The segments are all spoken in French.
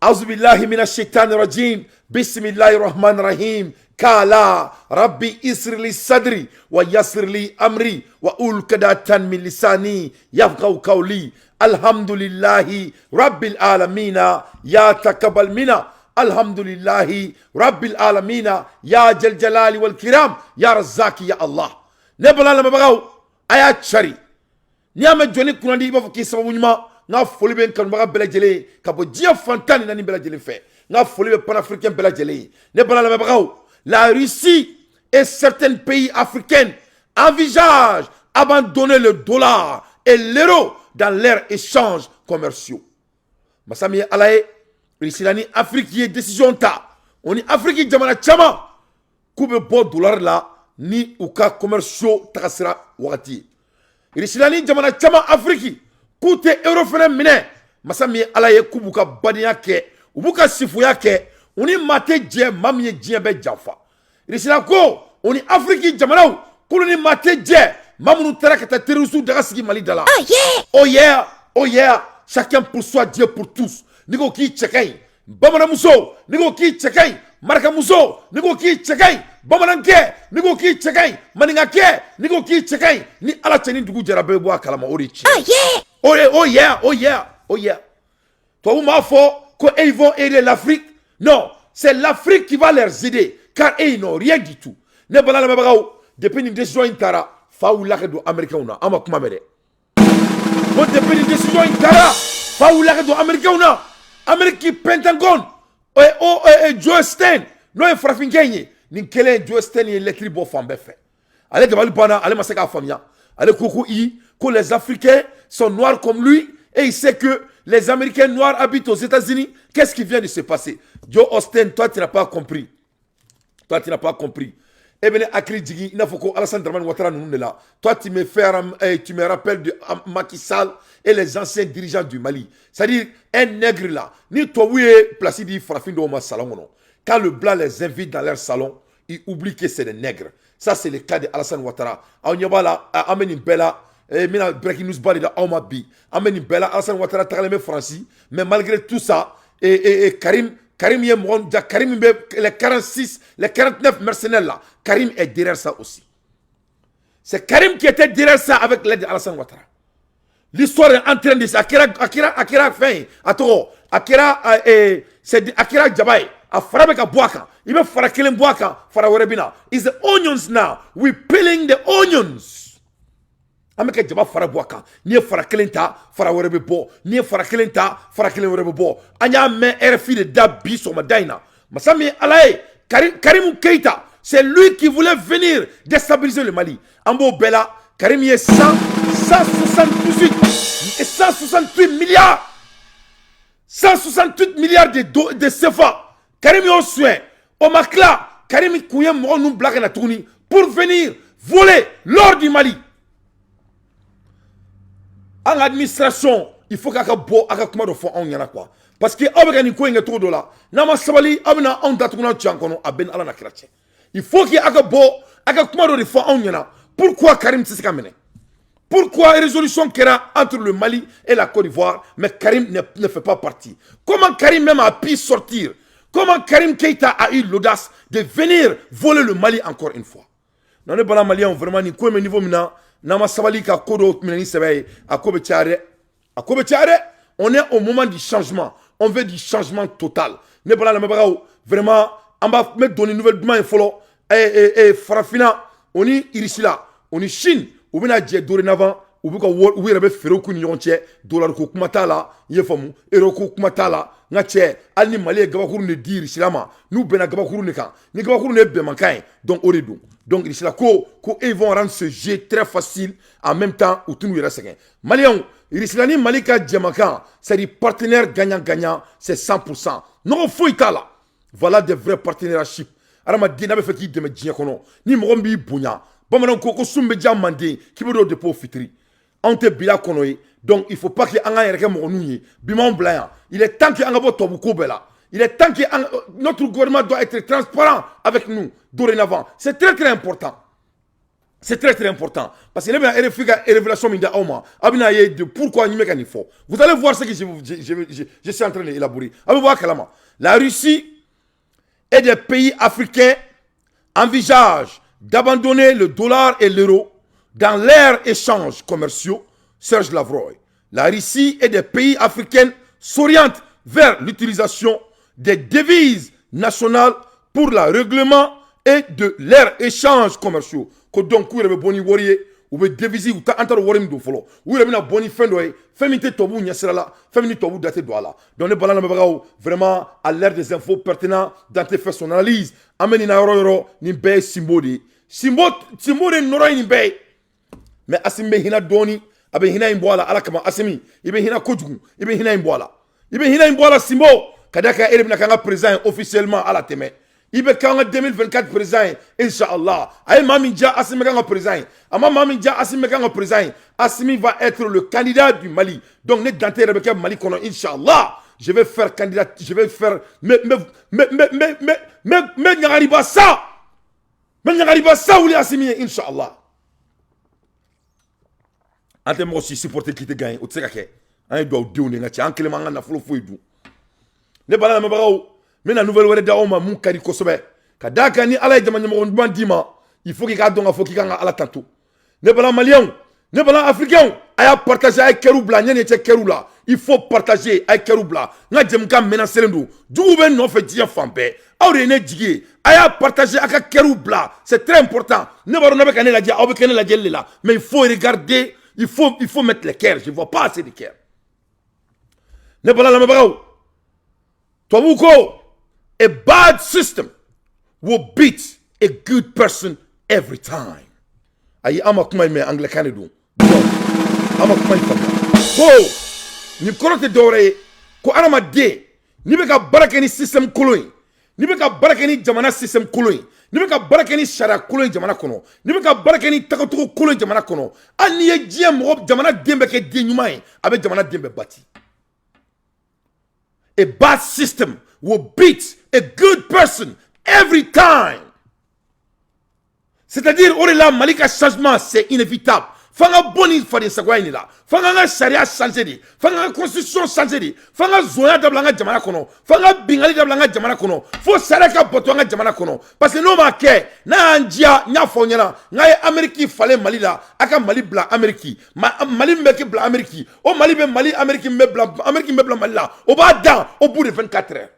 أعوذ بالله من الشيطان الرجيم بسم الله الرحمن الرحيم كالا ربي اسر لي صدري ويسر لي أمري وألقدة من لساني يفقهوا قولي الحمد لله رب العالمين يا تقبل منا الحمد لله رب العالمين يا جل جلال والكرام يا رزاق يا الله نبلا لما بغاو آيات شري نيام جوني كنا دي بفكي سبب نما nga foli be kan baga bela jele ka bo dia fantani nani bela jele fe nga foli be panafricain bela jele ne bala la bagaw la Russie et certains pays africains envisagent abandonner le dollar et l'euro dans leurs échanges commerciaux masami alaye risilani Afrique yi décision ta oni Afrique jamana chama kube bo dollar la ni uka commerciaux takasira wakati risilani jamana chama Afrique Koute eurofene mine masami alaye kubuka badiya ke ubuka sifuya ke uni mate je mamye je be jafa risina ko uni Afrique jamanaw kuluni mate je mamunu tarakata terusu daga sigi Mali dala oh yeah chacun pour soi Dieu pour tous niko ki chekay bamana muso niko ki chekay marka muso niko ki chekay bamananke niko ki chekay maningake niko ki chekay ni ala cheni dugu jarabe bo kalama orichi Oh yeah. Toi, vous m'avez dit qu'ils vont aider l'Afrique. Non, c'est l'Afrique qui va les aider. Car ils n'ont rien du tout. Depuis une décision intara, Faoula Redo Américain. Depuis une décision intara, Faoula Redo Américain. Amérique Pentagone. Joe Steen. Non, Frafin Kenye. Ninkele Joe Steen et l'écrit Bofan Beffe. Allez, Gabalipana, allez, Masaka Famia. Allez, Koukou I. Que les Africains sont noirs comme lui et il sait que les Américains noirs habitent aux États-Unis. Qu'est-ce qui vient de se passer? Joe Austin, toi tu n'as pas compris. Eh bien, Akli Djigi, il faut que Alassane Draman Ouattara nous là. Toi tu me rappelles de Macky Sall et les anciens dirigeants du Mali. C'est-à-dire un nègre là. Ni toi oui Placidi Frafin de salon. Quand le blanc les invite dans leur salon, ils oublient que c'est des nègres. Ça c'est le cas de Alassane Ouattara. On y va là, Amen Bella. Mina breaking news bari da Auma bi ameni bela Alassane Ouattara tagaleme Franci mais malgré tout ça Karim est mort Karim les 46 les 49 mercenaires là Karim est derrière ça aussi c'est Karim qui était derrière ça avec l'aide d'Alassane Ouattara l'histoire est en train de Akira fin atoro Akira c'est Akira Djabaye a farabe ka boaka il veut fara kelen boaka fara werebina is the onions now we peeling the onions ameka jaba fara boaka ni fara kelenta fara werebe bo ni fara kelenta fara kelen werebe bo anya me RFI de dabi so madaina masami alaye Karim Keita c'est lui qui voulait venir déstabiliser le Mali ambo bela Karim est 168 milliards de CFA Karim est au soin au makla Karim kouye mo nou blague na tourni pour venir voler l'or du Mali. En administration, il faut qu'il y ait un fond quoi. Parce que il faut qu'il y ait un fond. Pourquoi Karim s'est mené? Pourquoi la résolution qu'il y a entre le Mali et la Côte d'Ivoire, mais Karim ne fait pas partie? Comment Karim même a pu sortir? Comment Karim Keita a eu l'audace de venir voler le Mali encore une fois? Dans le Bala Malien, vraiment, ni quoi niveau maintenant. Nama sabali ka kodo minani sebe akobe tiare on est au moment du changement on veut du changement total ne bala na bagaw vraiment on va mettre donner nouvelle demande follow farafina oni irisila oni Chine ou bena je dorénavant ou buka ou yere be fero ku ni yonche dollar ko kuma tala yefamu euro ko kuma tala ngache alni mali gabakuru ne dir silama nous bena gabakuru ne kan ni gabakuru ne be mankai donc oredu. Donc, ils vont rendre ce jeu très facile en même temps où tout nous reste. Maliens, Irislani Malika Djamaka, c'est des partenaires gagnant-gagnant, c'est 100%. Non, là. Voilà des vrais partenariats. Arama Dina fait qui de me dire ni Morombi Bounya, Bamanon Koko Sumbe Djamandi, qui me donne de pauvres fitri. On te bila konoé, donc il ne faut pas qu'il y ait un gars qui Bimon Blanc. Il est temps qu'il y ait un gars qui Bela. Il est temps que notre gouvernement doit être transparent avec nous dorénavant. C'est très très important. C'est très très important. Parce que les révélations de pourquoi il me faut. Vous allez voir ce que je suis en train d'élaborer. La Russie et des pays africains envisagent d'abandonner le dollar et l'euro dans leurs échanges commerciaux. Serge Lavrov. La Russie et des pays africains s'orientent vers l'utilisation des devises nationales pour le règlement et de leurs échanges commerciaux. Donc, vous avez boni wari ou be devise ou ta antar wari mdo folo. Vous avez na boni fin doye, féminité tobu nyasira la, féminité tobu daté douala. Donc, les balans mabagao vraiment à l'air des infos pertinentes dans tes faire son analyse. Ameni na yoro ni be simbodi. Simbodi nora ni be. Mais asimbe hina doni, abe hina imboala ala kama asimi, ibe hina kojugu, ibe hina imboala. Ibe hina imboala simbo kadaka elebna kanga présent officiellement à la teme. Il be kanga 2024 présent inshallah ay maminja asimi kanga présent ama maminja asimi kanga présent asimi va être le candidat du Mali donc ne danté rebeka Mali kono inshallah je vais faire candidat je vais faire mais ngariba ça ou li asimi inshallah ante mo si supporter qui te gagne o tseka ke ay do diwne ngati an kelema ngana fulu foidu ne bala ma bagaw mena nouvelle wele da oma mun kari kosobe kadaka ni ala jama nyamo nduma dima il faut qu'il ka donga faut qu'il ka ala tanto ne bala malien ne bala africain aya partager ay keru bla nyene te keru la il faut partager ay keru bla nga jem kam mena selendu jugu ben no fe dia fambe awre ne jigi aya partager aka keru bla c'est très important ne baro no be kanela dia obe kanela dia là mais il faut regarder il faut mettre les cœurs je vois pas assez de cœurs ne bala la mabagaw Tobuko a bad system will beat a good person every time. Ayi ama kuma me Anglican do. Ama kuma ko ni korote dore ko arama de ni be ka baraka ni system koloi ni be ka baraka ni jamana system koloi ni be ka baraka ni shara koloi jamana kono ni be ka baraka ni takatuko koloi jamana kono ani ye jiem rob jamana dembe ke de nyumai abe jamana dembe bati. A bad system will beat a good person every time. C'est-à-dire, Malika changement, c'est inévitable. Fanga boni fadi sagwaini la. Fanga nga sharia changé. Fanga constitution changé. Fanga zoya dablanga jamana kono. Fanga bingali dablanga jamana kono. Fo saraka botwanga jamana kono. Parce que no ma ke na anjia nya fonyana. Ngaye Ameriki fale Mali la. Aka Mali bla Ameriki. Mali mbeki bla Ameriki. O Mali be Mali Ameriki mbebla Ameriki mbebla Mali la. O ba dan au bout de 24 heures.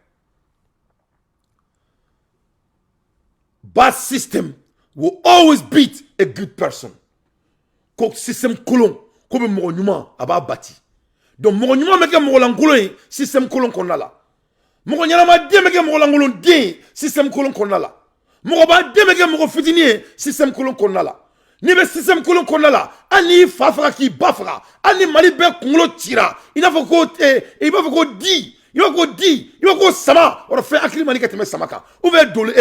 Bad system will always beat a good person. Ko système colon ko be mo nyuma aba bati donc mo nyuma meke mo langulo système colon qu'on a là mo nyama ma de meke mo langulo de système colon qu'on a là mo ba de meke mo fitini système colon qu'on a là ni be système colon qu'on a là ani fafra ki bafra ani mali be kungulo tira il faut ko il va ko di il va ko sama on fait akli mali kateme samaka ouvert dol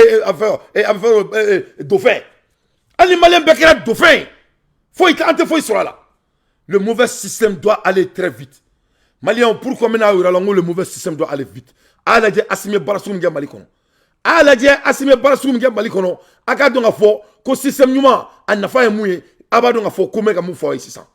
dauphin ani malien be kera dauphin. Le mauvais système doit aller très vite. Malien, pourquoi maintenant le mauvais système doit aller vite? Aladje asime barasum nge malikono. Aladje asime barasum nge malikono. Aka donga fo ko système nyuma anafa emuye aba donga fo komeka mu fo ici ça.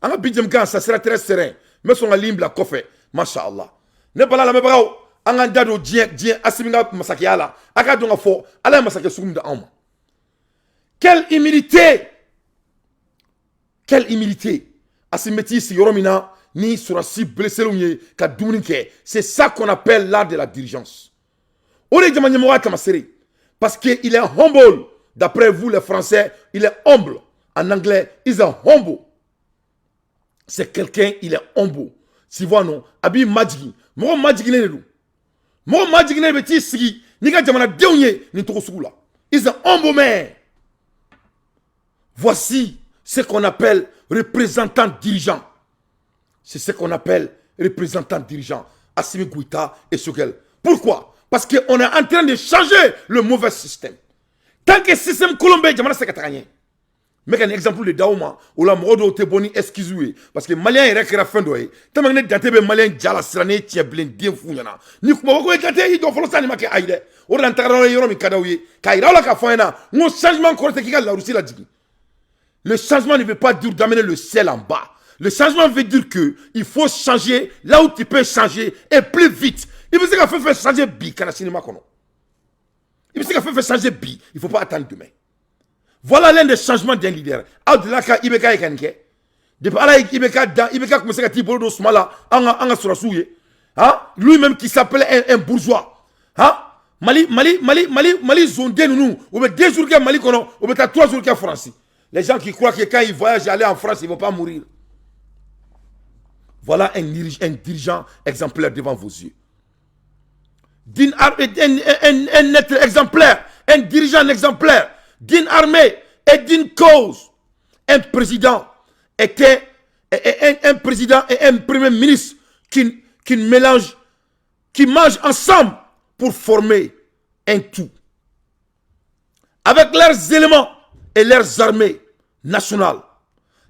Anga bidjem kan ça sera très serein. Mais son limbe la kofé, machallah. Ne bala la mebrao anga dado dien asime nga masakiala. Aka donga fo ala masake sugum da amba. Quelle humilité! Quelle humilité! Asimeti si yoromina ni surasi blessé ka douninke. C'est ça qu'on appelle l'art de la dirigeance. Parce qu'il est humble. D'après vous les Français, il est humble. En anglais, il est humble. C'est quelqu'un, il est humble. Si vous non, abi majigi. Mo majigi ne lu. Mo majigi ne beti sigi. Ni ka jamana deunye ni to sugula. Il est humble man. Voici ce qu'on appelle représentant dirigeant. C'est ce qu'on appelle représentant dirigeant. Assimi Goïta et Sogel. Pourquoi? Parce qu'on est en train de changer le mauvais système. Tant que le système colombien, je ne sais pas. Mais un exemple de Daouma, où la mort de Teboni excusez. Parce que les Maliens, ils récupèrent la fin de l'année. Tant que les Maliens, ils ont serané, ils ont blindé, ni comment vous avez dit, ils ont fait ça, ils ont fait ça. Ils ont fait ça, ils ont fait ça. Ils ont fait ça, ils ont fait ça. Le changement ne veut pas dire d'amener le ciel en bas. Le changement veut dire que il faut changer là où tu peux changer et plus vite. Il veut dire qu'il faut faire changer bi kana cinéma kono. Il veut dire qu'il faut faire changer bi, il faut pas attendre demain. Voilà l'un des changements d'un leader. Au-delà ka Ibeka ekanke. Depuis là Ibeka commence à tirer do smala anga surasouye. Hein? Lui-même qui s'appelait un bourgeois. Hein? Mali zonde nous. Ou bien 2 jours que Mali kono, ou bien 3 jours que France. Les gens qui croient que quand ils voyagent aller en France, ils ne vont pas mourir. Voilà un dirigeant exemplaire devant vos yeux. Un être exemplaire, un dirigeant exemplaire, d'une armée et d'une cause. Un président et un président et un premier ministre qui mélangent, qui mangent ensemble pour former un tout. Avec leurs éléments et leurs armées nationales,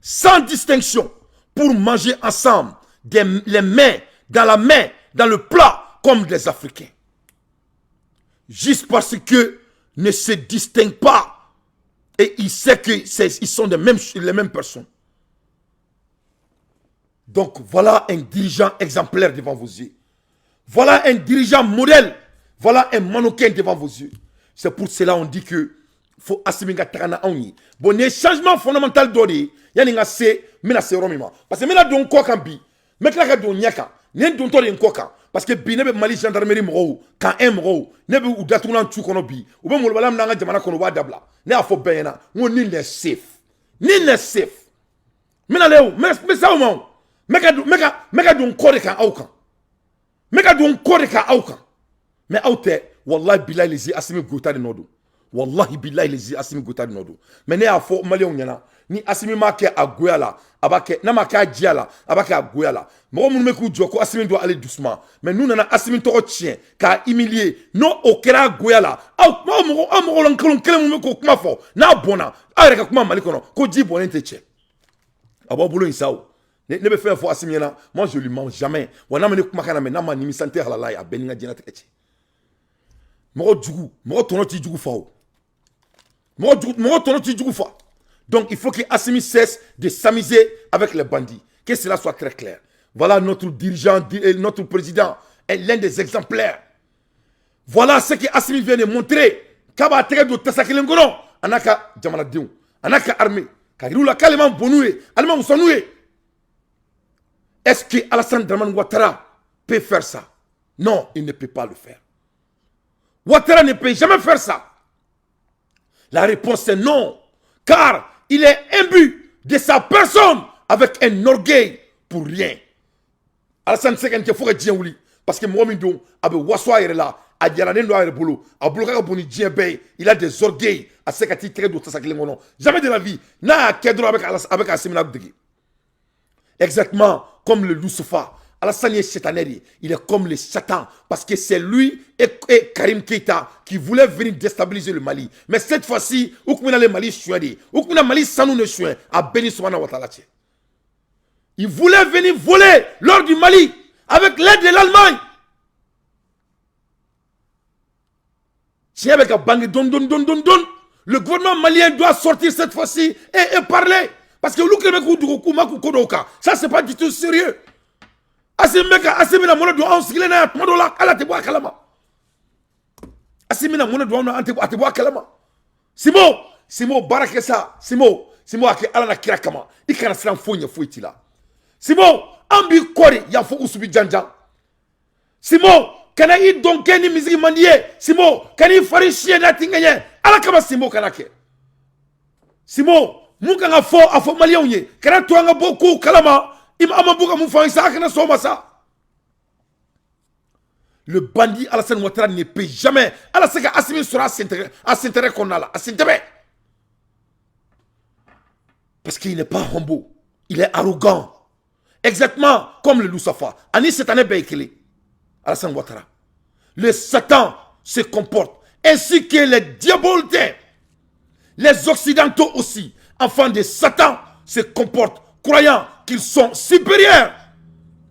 sans distinction, pour manger ensemble, les mains, dans le plat, comme des Africains. Juste parce que ne se distinguent pas et ils savent qu'ils sont les mêmes personnes. Donc voilà un dirigeant exemplaire devant vos yeux. Voilà un dirigeant modèle. Voilà un mannequin devant vos yeux. C'est pour cela qu'on dit que faut assumer takana onyi. Bon, les changements fondamentaux d'odi, yani se mina se romima. Parce que mina don ko kan bi, metla ka don nyaka, nen don to den ko kan. Parce que bi ne be Mali gendarmerie mo kan mo, ne be udatuna tu kono bi. Ou be mo balam na nga jamana kono wa dabla. Ne afo bena, won ni ne safe. Ni ne safe. Mina leo, me sa o mo. Meka don ko de kan aukan. Meka don ko de kan aukan. Mais aute, wallahi billahi les asimi gota de nodo. Wallahi billahi les asimi gota de nodo. Mais ne a fo Mali on yana. Ni asimi ma ke agoyala, abake na ma ka diala, abake agoyala. Mo mun me ku joko asimi doit aller doucement. Mais nous nana asimi to tien ka humilier. Non au kera agoyala. Mo lankolon kele mun me ko kuma fo. Na bona. Are ka kuma Mali kono. Ko di bonen te che. Abo bulo insao. Ne be faire fo asimi yana. Moi je lui mens jamais. Wana me ne kuma kana me na ma nimi santé halala ya beninga dina te che. Mo tono ti djugu fa. Mo tono ti djugu fa. Donc il faut que Assimi cesse de s'amuser avec les bandits. Que cela soit très clair. Voilà notre dirigeant, notre président, l'un des exemplaires. Voilà ce que Assimi vient de montrer. Kaba tere do tasakelengono, anaka jamana diou, anaka armée, kagirula kaleman bonoué, allemand moussanoué. Est-ce que Alassane Dramane Ouattara peut faire ça? Non, il ne peut pas le faire. Ouattara ne peut jamais faire ça. La réponse est non. Car il est imbu de sa personne avec un orgueil pour rien. Alassane Sekane qui faut que Dieu ouli. Parce que moi, abe waswa là, a diarané noir et boulot, a bloqué boni Dieu bay, il a des orgueils à ce qu'il très d'autres ça non. Jamais de la vie. Na kedro avec Assimina Gdegi. Exactement comme le Lucifer. Alassane est satanéri, il est comme le Satan parce que c'est lui et Karim Keita qui voulaient venir déstabiliser le Mali. Mais cette fois-ci, où qu'on a le Mali choué, où qu'on a Mali sans nous ne choué, à Beni Soumana Ouattara. Il voulait venir voler lors du Mali avec l'aide de l'Allemagne. Si avec un bang don. Le gouvernement malien doit sortir cette fois-ci et parler. Parce que ça c'est pas du tout sérieux. Asimina mona do on sigile na madola ala te boa kalama. Asimina mona do on ante boa kalama. Simo barakesa, Simo ake ala na kira kama. Ikana sran fonya foitila. Simo ambi kori ya fo usubi janjan. Simo kana I donke ni miziki mandie. Simo kana fari shie na tingenye. Ala kama Simo kanake. Simo muka nga fo afo malionye. Kana tuanga boku kalama. Le bandit Alassane Ouattara ne peut jamais. Alassane Assimi sera à s'intérêt qu'on a là. À s'intérêt. Parce qu'il n'est pas humble. Il est arrogant. Exactement comme le Lucifer. Ani cette année Beikele. Alassane Ouattara. Le Satan se comporte. Ainsi que les diabolités. Les Occidentaux aussi. Enfants de Satan se comportent. Croyant qu'ils sont supérieurs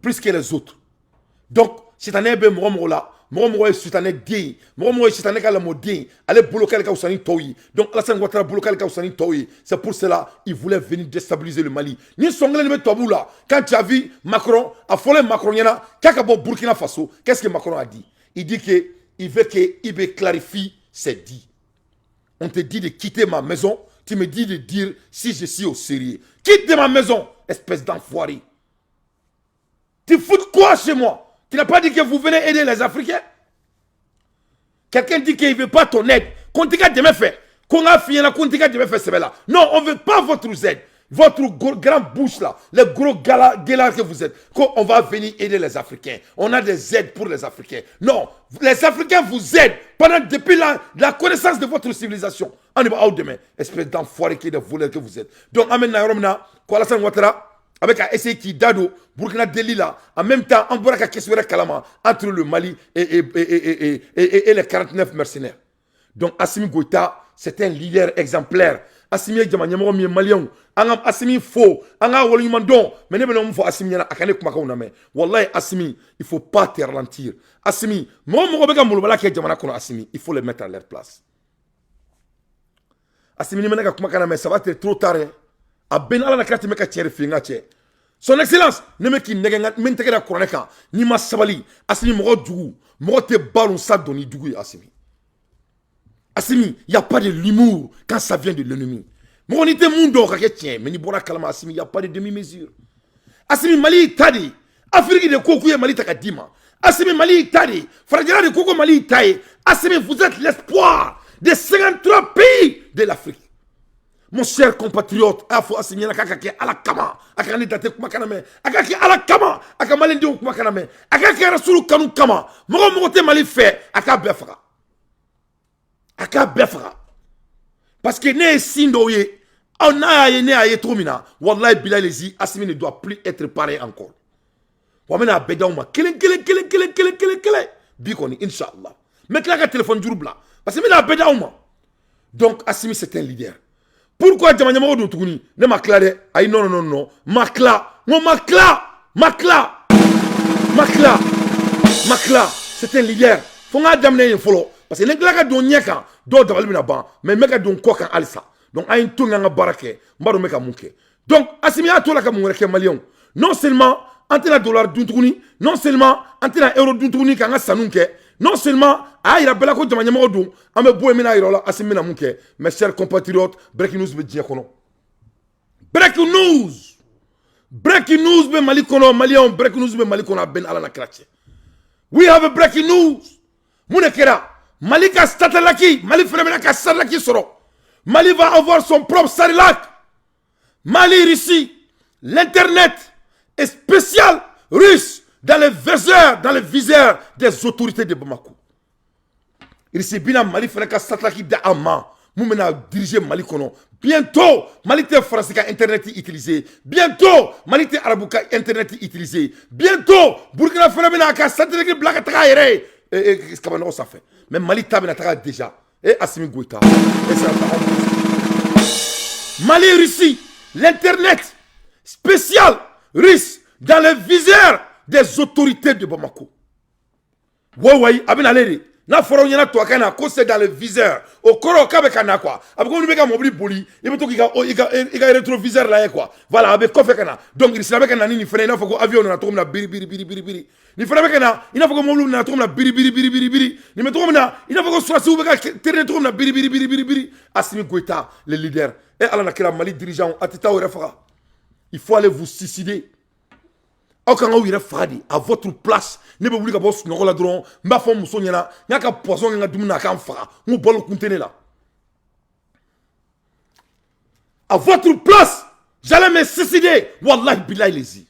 plus que les autres. Donc, cette année, là, mɔgɔ mɔgɔ ye sitanɛ den mɔgɔ mɔgɔ ye sitanɛ ka lamɔ den ale bolo k'ale ka fisa ni tɔw ye donc Alassane Ouattara bolo k'ale ka fisa ni tɔw ye c'est pour cela il voulait venir déstabiliser le Mali ni sɔn kelen de bɛ tubabuw la quand tu as vu Macron a fɔlen Macron ɲɛna k'a ka bɔ Burkina Faso qu'est-ce que Macron a dit il dit que il veut que IB clarifie ses dits on te dit de quitter ma maison tu me dis de dire si je suis au sérieux quitte de ma maison espèce d'enfoiré tu fous de quoi chez moi? Tu n'as pas dit que vous venez aider les Africains? Quelqu'un dit qu'il ne veut pas ton aide. Kontika demain fait. Qu'on a fini la Kontika demain fait, c'est là. Non, on ne veut pas votre aide. Votre grande bouche là, les gros galas que vous êtes. On va venir aider les Africains. On a des aides pour les Africains. Non, les Africains vous aident depuis la connaissance de votre civilisation. On est pas out demain. Espèce d'enfoiré qui est de voleur que vous êtes. Donc, Amen Nayoromna, Alassane Ouattara, avec un essai qui dado Burkina Deli là, en même temps, on voit qu'à question kalama entre le Mali et les 49 mercenaires. Donc Assimi Goïta, c'est un leader exemplaire. Assimi Djamanyamo mi Malien, Angam Assimi faux, Anga Wolumandon, mais ne me faut Assimi na akane kumaka uname. Wallahi Assimi, il faut pas te ralentir. Assimi, moi mo beka mulubala ke Djamana kono Assimi, il faut les mettre à leur place. Assimi ni menaka kumaka na mais ça va être trop tard. A ben ala na krati meka tiere finga che son excellence ne me ki nega men tege da korone kan ni ma sabali Assimi mo dugu mo te balon sa doni dugu Assimi y a pas de l'humour quand ça vient de l'ennemi mo ni te mundo ka ke tien mais ni bora kalama Assimi y a pas de demi mesure Assimi Mali tadi Afrique de koku ye Mali takadima Assimi Mali tadi Fragera de koko Mali taye Assimi vous êtes l'espoir des 53 pays de l'Afrique. Mon cher compatriote, Afo Assimina Kakake à la Kama, Akani Date Kumakaname, Akaki à la Kama, Akamalindi Kumakaname, Akaki Rasulu Kanu Kama, Moromote Malifé, Aka Befra. Aka Befra. Parce que né Sindoye, on a né à Yetromina, Wallahi Bilalezi, Assimi ne doit plus être pareil encore. Wamena Bedauma, Kele, Bikoni, Inch'Allah. Mettez la téléphone du roubla. Parce que Mena Bedauma. Donc Assimi c'est un leader. Pourquoi Djamanyama Odo Tougouni ne m'acclare? Aïe non. Makla. C'est un leader. Faut nga damne un follow. Parce que les gars don nyaka do dabal bina ban mais meka don ko kan alisa. Donc aïe tout nga barake mbaro meka munke. Donc Assimi a to la ka munke Malion. Non seulement antena dollar dun Tougouni, non seulement antena euro dun Tougouni kan nga sanunke. Non seulement, il a bela ko Djamanyama Odo, ame boye mina irola Assimi na munke. Mes chers compatriotes, breaking news be diakono. Breaking news be Mali kono, Malion breaking news be Mali kono ben ala na krache. We have a breaking news. Munekera, Mali ka statalaki, Mali fremena ka sarlaki soro. Mali va avoir son propre Sarilac. Mali Russie, l'internet est spécial russe. Dans les viseurs des autorités de Bamako. Il s'est bien Mali Freka Satraki d'Ama. Moumena diriger Mali Kono. Bientôt, Mali te français internet utilisé. Bientôt, Mali te arabouka internet utilisé. Bientôt, Burkina Faso ka Satraki Blaka Traire. Qu'est-ce que ça fait? Mais Mali Tabena déjà. Et Assimi Goïta. Mali Russie, l'internet spécial russe dans les viseurs des autorités de Bamako. Oui, abin aleri. Na foro nyana to akana ko c'est dans le viseur. Au koro ka be kana quoi. Abiko ni be ka mobili boli, il be to ki ka rétroviseur là quoi. Voilà, abe ko fe kana. Donc il s'abe kana ni fene na foko avion na to na biri. Ni fene be kana, ina foko mobili na to na biri. Ni me to na, ina foko swasi ube ka terre to na biri. Assimi Goïta, le leader. Et ala na kila Mali dirigeant atita au refera. Il faut aller vous suicider. À votre place, ne pas oublier que vous n'avez pas de ma femme Moussoniana, il y a un poison qui a du mal à faire. Nous allons continuer là. À votre place, j'allais me suicider. Wallahi billahi lezi.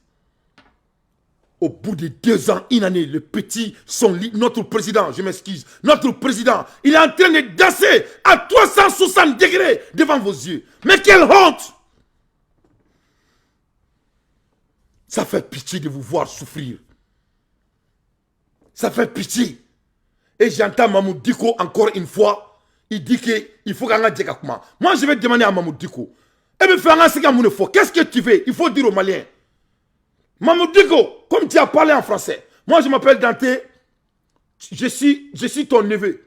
Au bout de 2 ans, une année, le petit, notre président, je m'excuse, notre président, il est en train de danser à 360 degrés devant vos yeux. Mais quelle honte! Ça fait pitié de vous voir souffrir. Ça fait pitié. Et j'entends Mamoud Diko encore une fois. Il dit qu'il faut qu'on ait Moi, je vais demander à Mamoud Diko. Et me faire un second fois. Qu'est-ce que tu veux? Il faut dire aux Maliens. Mamoud Diko, comme tu as parlé en français. Moi, je m'appelle Dante je suis ton neveu.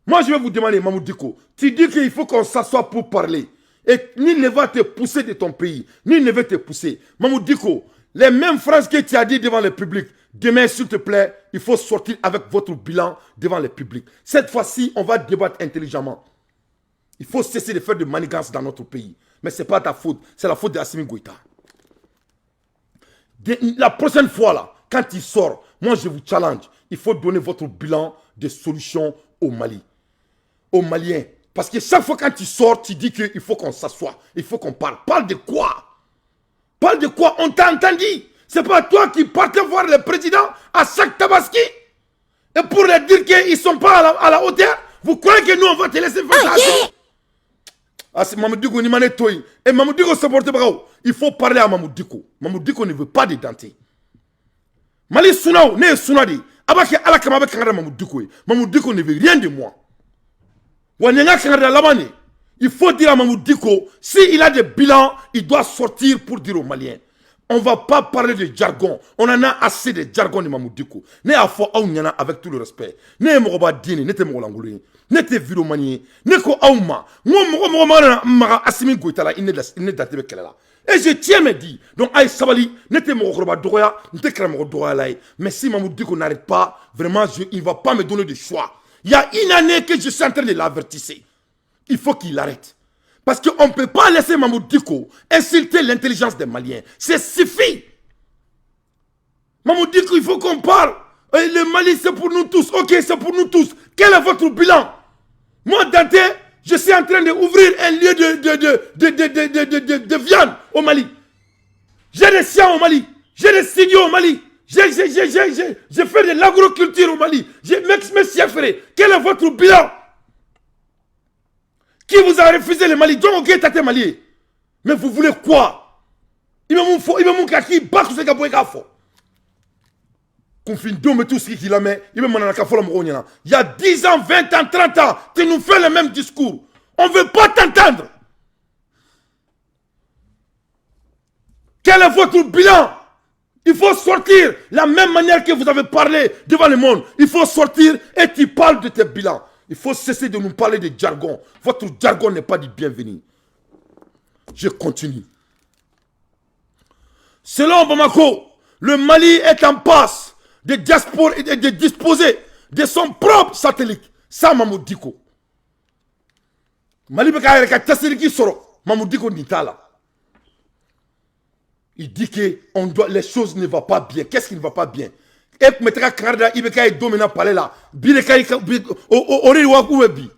Moi, je vais vous demander, Mamoudou Dicko, tu dis qu'il faut qu'on s'assoie pour parler. Et nul ne va te pousser de ton pays. Nul ne veut te pousser. Mamoudou Dicko, les mêmes phrases que tu as dit devant le public, demain, s'il te plaît, il faut sortir avec votre bilan devant le public. Cette fois-ci, on va débattre intelligemment. Il faut cesser de faire de manigances dans notre pays. Mais ce n'est pas ta faute, c'est la faute d'Assimi Goïta. La prochaine fois, là, quand il sort, moi je vous challenge, il faut donner votre bilan de solutions au Mali. Aux Maliens. Parce que chaque fois quand tu sors, tu dis qu'il faut qu'on s'assoie, il faut qu'on parle. Parle de quoi? Parle de quoi? On t'a entendu. C'est pas toi qui partais voir le président à chaque Tabaski et pour leur dire qu'ils ne sont pas à la hauteur. Vous croyez que nous on va te laisser faire ça? Ah, c'est Mamoudou Dicko, et Mamoudou Dicko se porte pas. Il faut parler à Mamoudou Dicko. Mamoudou Dicko ne veut pas de dentée. Mali Sunao, ne Sunadi. Abake Alakama avec Mamoudou Dicko. Mamoudou Dicko ne veut rien de moi. Il faut dire à Mamoudou Dicko, s'il a des bilans, il doit sortir pour dire aux Maliens. On ne va pas parler de jargon. On en a assez de jargon de Mamoudou Dicko. Ne a fait avec tout le respect. Ne mogoba dini, ne te mogolangouline, ne te viromanie, ne ko auma. Moi, Assimi Goïta là, il n'est daté avec elle là. Et je tiens à me dire, donc aïe sabali, ne te mogolba doya, ne te kramo doya là. Mais si Mamoudou Dicko n'arrête pas, vraiment, il ne va pas me donner de choix. Il y a une année que je suis en train de l'avertir. Il faut qu'il arrête. Parce qu'on ne peut pas laisser Mamoudou Dicko insulter l'intelligence des Maliens. C'est suffit. Mamoudou Dicko, il faut qu'on parle. Et le Mali, c'est pour nous tous. Ok, c'est pour nous tous. Quel est votre bilan? Moi, Dante, je suis en train d'ouvrir un lieu de viande au Mali. J'ai des siens au Mali. J'ai des studios au Mali. J'ai fait de l'agriculture au Mali. Quel est votre bilan? Qui vous a refusé le Mali? Donc, ok, t'as Mali. Mais vous voulez quoi? Il m'a mon kaki, pas tout ce qu'il y a fait. Confine mais tout ce qu'il a mis. Il y a 10 ans, 20 ans, 30 ans, tu nous fais le même discours. On ne veut pas t'entendre. Quel est votre bilan? Il faut sortir la même manière que vous avez parlé devant le monde. Il faut sortir et tu parles de tes bilans. Il faut cesser de nous parler de jargon. Votre jargon n'est pas du bienvenu. Je continue. Selon Bamako, le Mali est en passe de diaspora et de disposer de son propre satellite. Ça, Mamoudou Dicko. Mali Beka Tasseriki Soro. Mamoudou Dicko Nitala. Il dit que les choses ne vont pas bien. Qu'est-ce qui ne va pas bien? Et mettra Canada, il est dominant par là. Bireka ori wa kuwebi.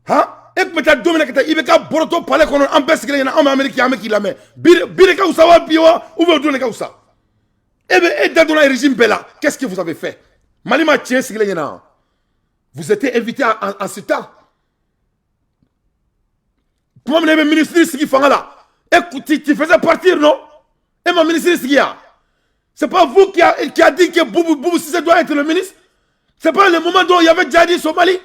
Hein? Et mettra dominant il est boroto par là qu'on a empêché que les Américains qui la met. Bireka ou sawa biwa ou veut donner comme ça. Et dans le régime Bella, qu'est-ce que vous avez fait? Malima tient ce qu'il y a. Vous étiez invité en ce temps. Pour moi, le ministre qui fait là. Écoute, tu faisais partir, non? Et mon ministre, c'est qui a? C'est pas vous qui a dit que Boubou Cissé doit être le ministre? C'est pas le moment dont il y avait déjà dit Somalie?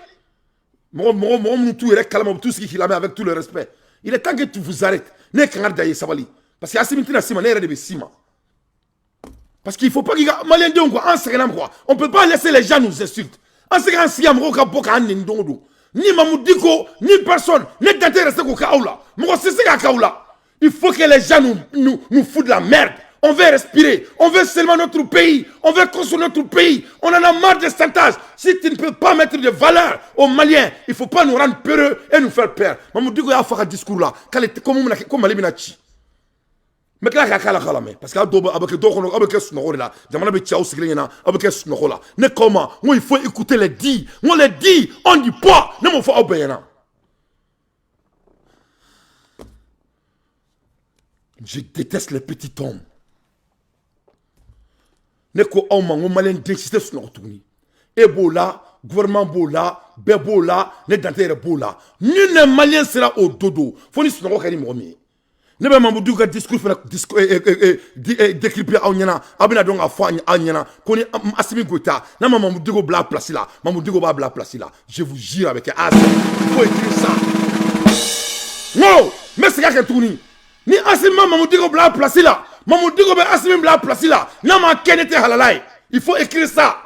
Tout ce qu'il a mis avec tout le respect. Il est temps que tu vous arrêtes. Parce qu'il y a Sima Sima, Sima. Parce qu'il ne faut pas qu'il y ait Malien de quoi. On ne peut pas laisser les gens nous insulter. En ce cas, ni Mamoudou Dicko, ni personne, n'est intéressé au Kaoula. Il faut que les gens nous foutent de la merde. On veut respirer. On veut seulement notre pays. On veut construire notre pays. On en a marre de chantage. Si tu ne peux pas mettre de valeur aux Maliens, il ne faut pas nous rendre peureux et nous faire peur. Mamoudou Dicko a fait un discours là. Comme Mali Minachi. Mais là, parce que il faut écouter les dits. On les dit, on dit pas. Non, il faut obéir. Je déteste les petits hommes. Neko Auma, on malin d'insister sur notre tournée. Ebola, gouvernement Bola, Bebola, les dentaires Bola. Nul ne malien sera au dodo. Faut ni sur notre momi. Ne pas Mamoudou ka discours décrypter à Onyana, Abina donc à Fouane à Onyana, qu'on est Assimi Goïta. Non, Mamoudou go bla place là. Mamoudou go bla place là. Je vous jure avec un il faut écrire ça. Non, mais c'est qu'à tourner. Ni Assimi Mamoudou go bla place là. Mamoudou go Assimi bla place là. Non, ma kenete halalai. Il faut écrire ça.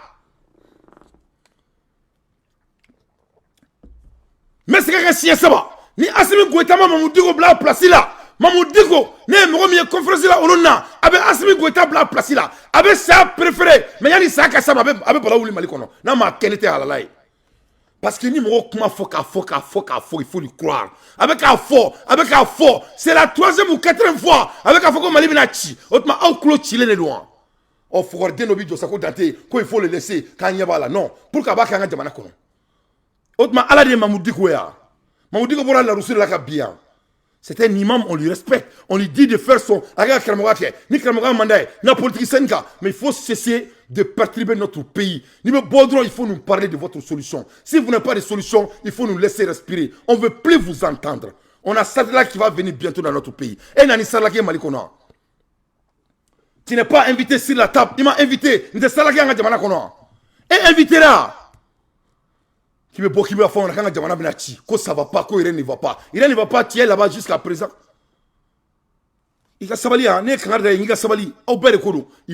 mais c'est que siɲɛ saba ni Assimi Goïta ma Mamadou Dicko bila place la Mamadou Dicko ne ye mɔgɔ min ye conférence la olu na a bɛ Assimi Goïta bila place la a bɛ saya préféré mais yanni saya ka s'a ma a bɛ bala wuli Mali kɔnɔ n'a ma kɛ ne tɛ halala ye parce que ni mɔgɔ kuma fɔ k'a fɔ il faut lui croire a bɛ k'a fɔ c'est la 3e ou 4e fois a bɛ k'a fɔ ko Mali bɛna ci o tuma aw tulo cilen de don wa ɔ fugardien dɔ bɛ jɔ sa ko Dante ko il faut le laisser k'an ɲɛ b'a la non pour que a b'a kɛ an ka jamana kɔnɔ o tuma Ala de ye Mamadou Dicko ye wa Mamadou Dicko bɔra Larousse de la ka bi yan c'est un imam, on lui respecte, on lui dit de faire son mais il faut cesser de perturber notre pays. Il faut nous parler de votre solution. Si vous n'avez pas de solution, il faut nous laisser respirer. On ne veut plus vous entendre. On a Sadla qui va venir bientôt dans notre pays. Et Nani Sadla qui est Malikona. Tu n'es pas invité sur la table. Il m'a invité. Il et invité là. Qui veut qui veut faire un jamana benachi, que ça va pas, que Irène ne va pas. Irène ne va pas, tu es là-bas jusqu'à présent. Il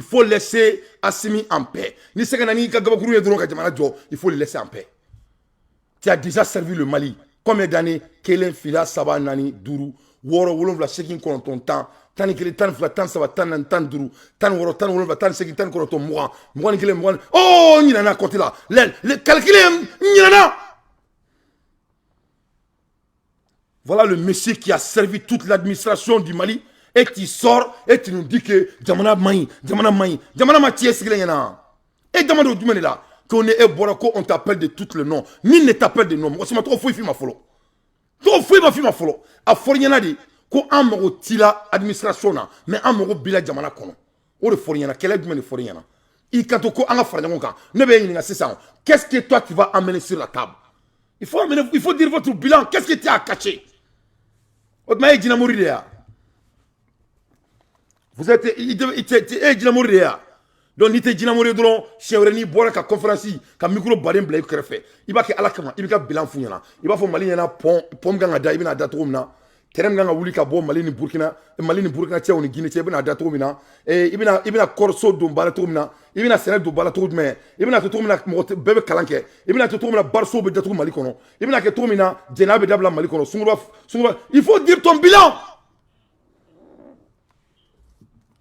faut laisser Assimi en paix. Il faut le laisser en paix. Tu as déjà servi le Mali. Combien d'années Kelen Fila Saba Nani Duru Woro Wolonvla Shekin Koronton Tan Tan Kele Tan Fla Tan Saba Tan Tan Duru Tan Woro Tan Wolonvla Tan Shekin Tan Koronton Moura Moura Kele Moura. Oh Nina côté là. Le calculé Nina. Voilà le monsieur qui a servi toute l'administration du Mali. Et tu sors et tu nous dis que Jamana Maï, Jamana Mathieu Siglena. Et Jamana Doumene là, qu'on est Borako, on t'appelle de tous les noms. Ni ne t'appelle de noms. Moi, c'est trop fouille ma follow. Trop fouille ma fille ma follow. A Foriana dit, qu'on a un tila administration, mais un mot bila Jamana Kono. Ou le Foriana, quel est le Foriana? Il katoko anga Fariangonka. Ne veille c'est ça. Qu'est-ce que toi tu vas amener sur la table? Il faut dire votre bilan. Qu'est-ce que tu as caché? Otmaï Dinamouridia. Vous êtes Dinamouridia. Donc, ni te Dinamouridia, donc, si on réunit boire la conférence, quand micro badem blaye krefe, il va que alakama, il va bilan fouillana, il va faire Mali yana pom ganga da, il va datromna, terem ganga wuli ka bo Mali ni Burkina tia on Guinée, il va datromina, et il va corso dum balatromna, il va Sénégal dum balatromna, il va datromna bébé kalanke, il va datromna barso be datrom Mali kono, il va que tromina jenabe dabla Mali kono, sungwa, il faut dire ton bilan.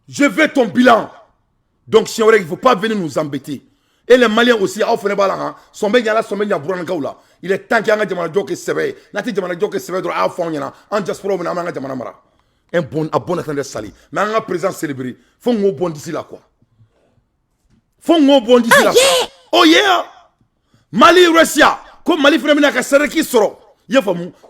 Je veux ton bilan. Donc, si on il ne faut pas venir nous embêter. Et les Maliens aussi, il est temps qu'il y ait un diamant qui se réveille. Un bon attendant sali. Mais un président célébré. Faut un bon d'ici là quoi. Faut un bon d'ici là. Oh yeah! Mali, Russia. Comme Mali, frère, n'a qu'à serrer qui sort.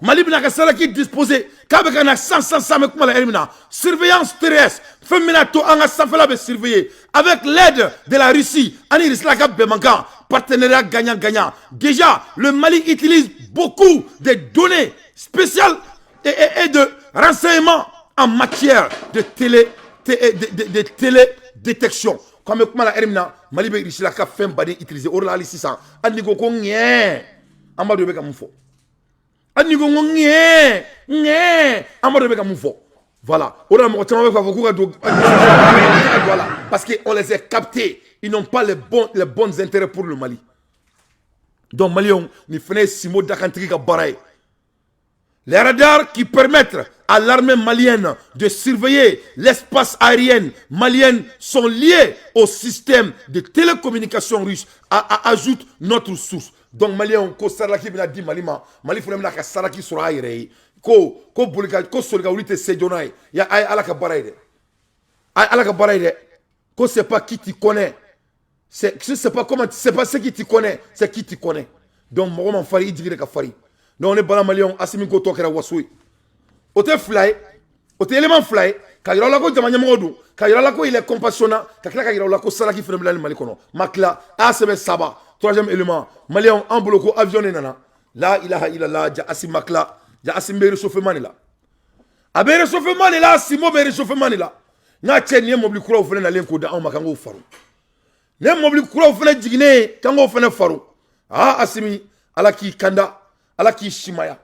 Mali bina ka saraki disposé kabe kana sans me kuma la elimina surveillance terrestre femina to anga safela be surveiller avec l'aide de la Russie ani risla ka be manka partenariat gagnant déjà le Mali utilise beaucoup de données spéciales et de renseignements en matière de télédétection comme kuma la elimina Mali be risla ka fem badi utiliser or la 600 ani go ko ngé amado be ka mufo. Voilà. Parce qu'on les a captés. Ils n'ont pas les bons intérêts pour le Mali. Donc, Malion, nous faisons 6 mots d'Akantri Baraï. Les radars qui permettent à l'armée malienne de surveiller l'espace aérien malien sont liés au système de télécommunication russe. Ajoute notre source. Donc Malien ko saraki bina di malima Mali funa na ka saraki sura ayre ko bolika ko solga ulite sejonai ya ay alaka baraide ko c'est pas qui tu connais c'est pas comment c'est pas ce qui tu connais c'est qui tu connais donc mo man fari digire ka fari donc on est bala Malien Assimi ko tokera wasui o te fly o te élément fly ka yira la ko jamanya modu ka yira la ko il est compassionnant ka kila ka yira la ko saraki funa bila Mali kono makla asebe saba. Troisième élément, Malien en bloco avionné nana. La ilaha illallah, ja asim makla, ja asim be réchauffement là. A be réchauffement là, simo be réchauffement là. Na tien nie mobli kura ofene na lenko da on makango faru. Ne mobli kura ofene jigine kango ofene faru. Ah asimi alaki kanda, alaki shimaya.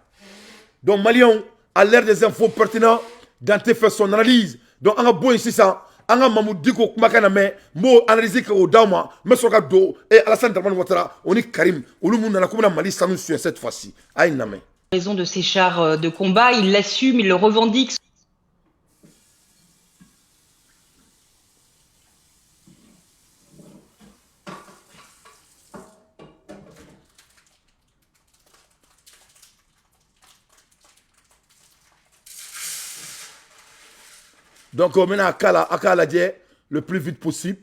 Donc Malien a l'air des infos pertinentes Dante fait son analyse. Donc on a beau ici ça. Anga Mamadou Dicko kumakana me mo analyser ko dawma me soka do et Alassane Dramane Ouattara oni Karim olu mun na kuma Mali sanu sur cette fois-ci ay name raison de ces chars de combat, il l'assume, il le revendique. Donc, maintenant, à Kala, le plus vite possible.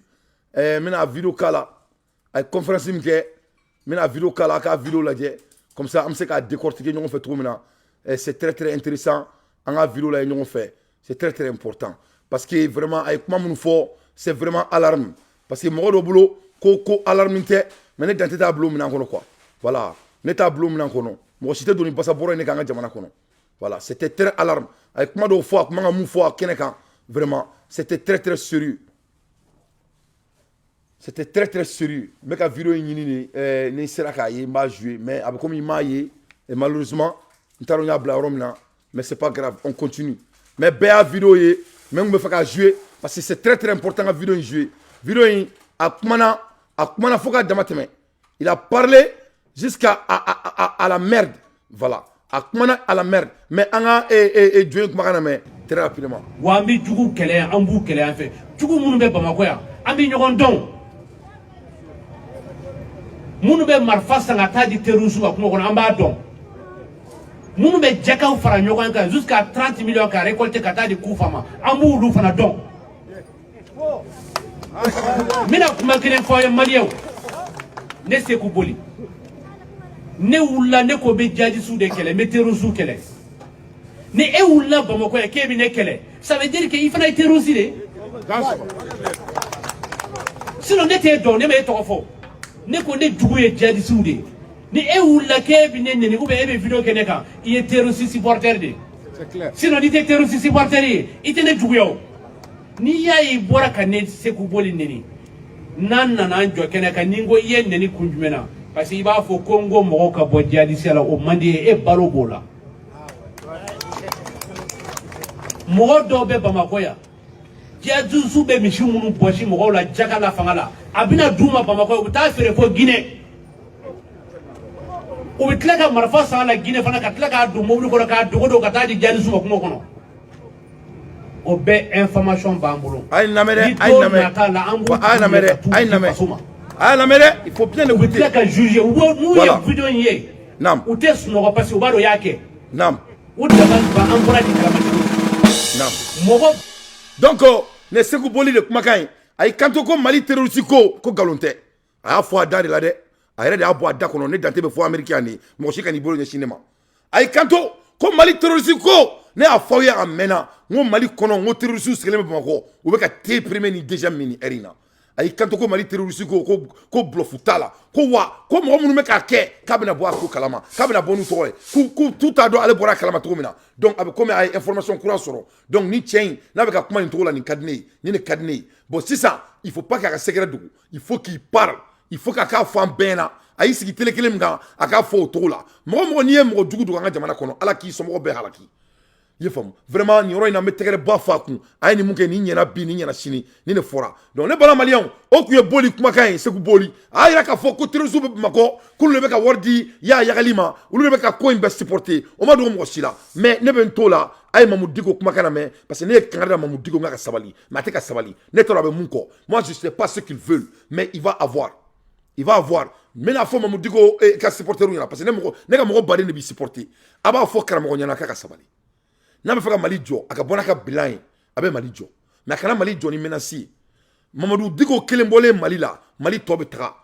Maintenant, vidéo Kala, avec conférence, maintenant, vidéo Kala, à vidéo là, comme ça, on sait qu'à décortiquer, on fait tout maintenant. C'est très, très intéressant. En vidéo là, on fait. C'est très, très important. Parce que vraiment, avec moi, c'est vraiment alarme. Parce que moi, au boulot, ko alarme, mais dans tes tableaux, quoi. Voilà. Net tableau, moi, si tu donné pas ça pour un écran, voilà. C'était très alarme. Avec moi, deux fois, comment on fois, vraiment, c'était très, très sérieux. C'était très, très sérieux. Mais quand vidéo est ne sera qu'à y m'a joué, mais avec comme il m'a et malheureusement, nous avons mais c'est pas grave, on continue. Mais bien vidéo est, même me faire jouer, parce que c'est très très important la vidéo jouer. Vidéo à comment faut qu'à il a parlé jusqu'à à la merde, voilà. À la merde, mais on a joué comme très rapidement. Wambi Djougou Kele, Ambou Kele, en fait. Djougou Mounbe Bamakoya, Ambi Nyorondon. Mounbe Marfasa Natadi Terusu, Ambadon. Mounbe Jaka ou Faranyoka, jusqu'à 30 millions qui a récolté Kata de Koufama, Ambou Loufanadon. Mina Kumakine Foye Malio, Neste Kouboli. Ne oula ne kobe djadi sous de Kele, Meterusu Kele. Ne e oula Bamako et Kevin Kele. Ça veut dire qu'il faut être terrorisé. Sinon, on était donné, mais trop fort. Ne connaît doué djadi sous de. Ne e oula Kevin ne vous avez vu que Neka, il est terroriste supporter de. C'est clair. Sinon, il était terroriste supporter, il était doué. Ni ya y boira canet, c'est Kouboli Neni. Nana Nanjo Kenaka Ningo Yen Neni Kunjumena. Parce qu'il va faut Congo Moroka Bodjadi Sala au Mandi et Barobola. Morodobe Bamakoya. Diadou Soube Michumunu Boshi Morola Jakala Fangala. Abina Douma Bamakoya, ou t'as fait pour Guinée. Ou Tlaka Marfasa la Guinée Fanaka Tlaka Dumobu Koraka Dogo Katadi Jadisu Mokono. Obe information Bambolo. Aïe Namere, il faut bien le goûter. Il faut juger. Nous, il y a vidéo hier. Nam. Ou t'es sur nos passes au bas de Yake. Nam. Ou t'es encore Nam. Donc, ne se ku boli de kumakan. Aïe kanto ko Mali terroriste ko galonte. A fois dans la de. Aïe de abo ada kono ne dante be fo américain ni. Mo shi kan ibolo ne cinéma. Aïe kanto ko Mali terroriste ko ne a fawya amena. Ngo Mali kono ngo terroriste skeleme bamako. Ou be ka te premier ni déjà mini erina. Aïe kanto ko Mali terroriste ko blofutala. Ko mo munu me ka ke kabina bo ko kalama. Kabina bonu toy. Ku tout a do ale bora kalama to mina. Donc avec comme ay information courant soro. Donc ni chain na be ka kuma ni to la ni kadne, ni kadne. Bon c'est ça, il faut pas qu'à secret du. Il faut qu'il parle. Il faut qu'à fam bena. Aïe sigi telekele mga aka fo to la. Mo ni mo dugu du nga jamana kono. Ala ki so mo be halaki. Yefam vraiment ni ro ina metegere ba fa ku ay ni muke ni nyena bi ni nyena chini ni ne fora donc ne bala malion o ku ye boli kuma kan se ku boli ay ra ka fo ko tirusu be mako ku le be ka wardi ya galima u le be ka ko investi porter o ma do mo sila mais ne ben to la ay mamou diko kuma kana me parce que ne kanada mamou diko nga ka sabali ma te ka sabali ne to la be munko moi je sais pas ce qu'ils veulent mais il va avoir mais la fois mamou diko ka supporter ou parce que ne ka mo bari ne bi supporter aba fo kara mo nyana ka sabali n'a pas fait Mali Jo, à Bonaka Bilan, avec Mali Jo. Mais quand Mali Jo ni menacé, Mamadou Diko Kelembole Malila, Mali Tobetra.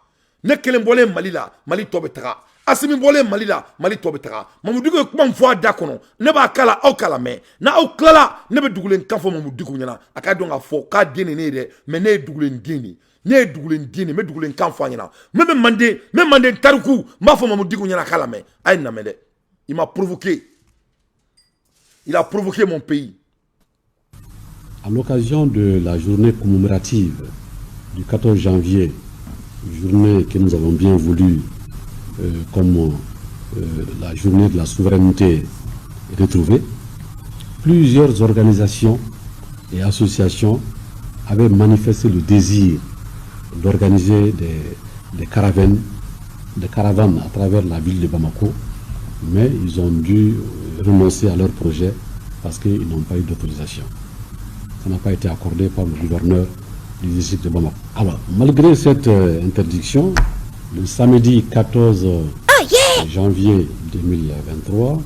Ne Kelembole Malila, Mali Tobetra. Asimi Bole Malila, Mali Tobetra. Mamadou Diko Kman Foa Dakono, Neba Kala au Kalame. Na au Klala, Nebe Dougulen Kanfo Mamadou Diko Yana, Akadon a fo, Ka Dene Nede, mais ne Dougulen Dini. Ne Dougulen Dini, mais Dougulen Kanfo Yana. Même Mandé Taruku, Mafo Mamadou Diko Yana Kalame. Aïe Namede. Il m'a provoqué. Il a provoqué mon pays. À l'occasion de la journée commémorative du 14 janvier, journée que nous avons bien voulu comme la journée de la souveraineté retrouvée, plusieurs organisations et associations avaient manifesté le désir d'organiser des caravanes à travers la ville de Bamako mais ils ont dû renoncer à leur projet parce qu'ils n'ont pas eu d'autorisation. Ça n'a pas été accordé par le gouverneur du district de Bamako. Alors, malgré cette interdiction, le samedi 14 janvier 2023,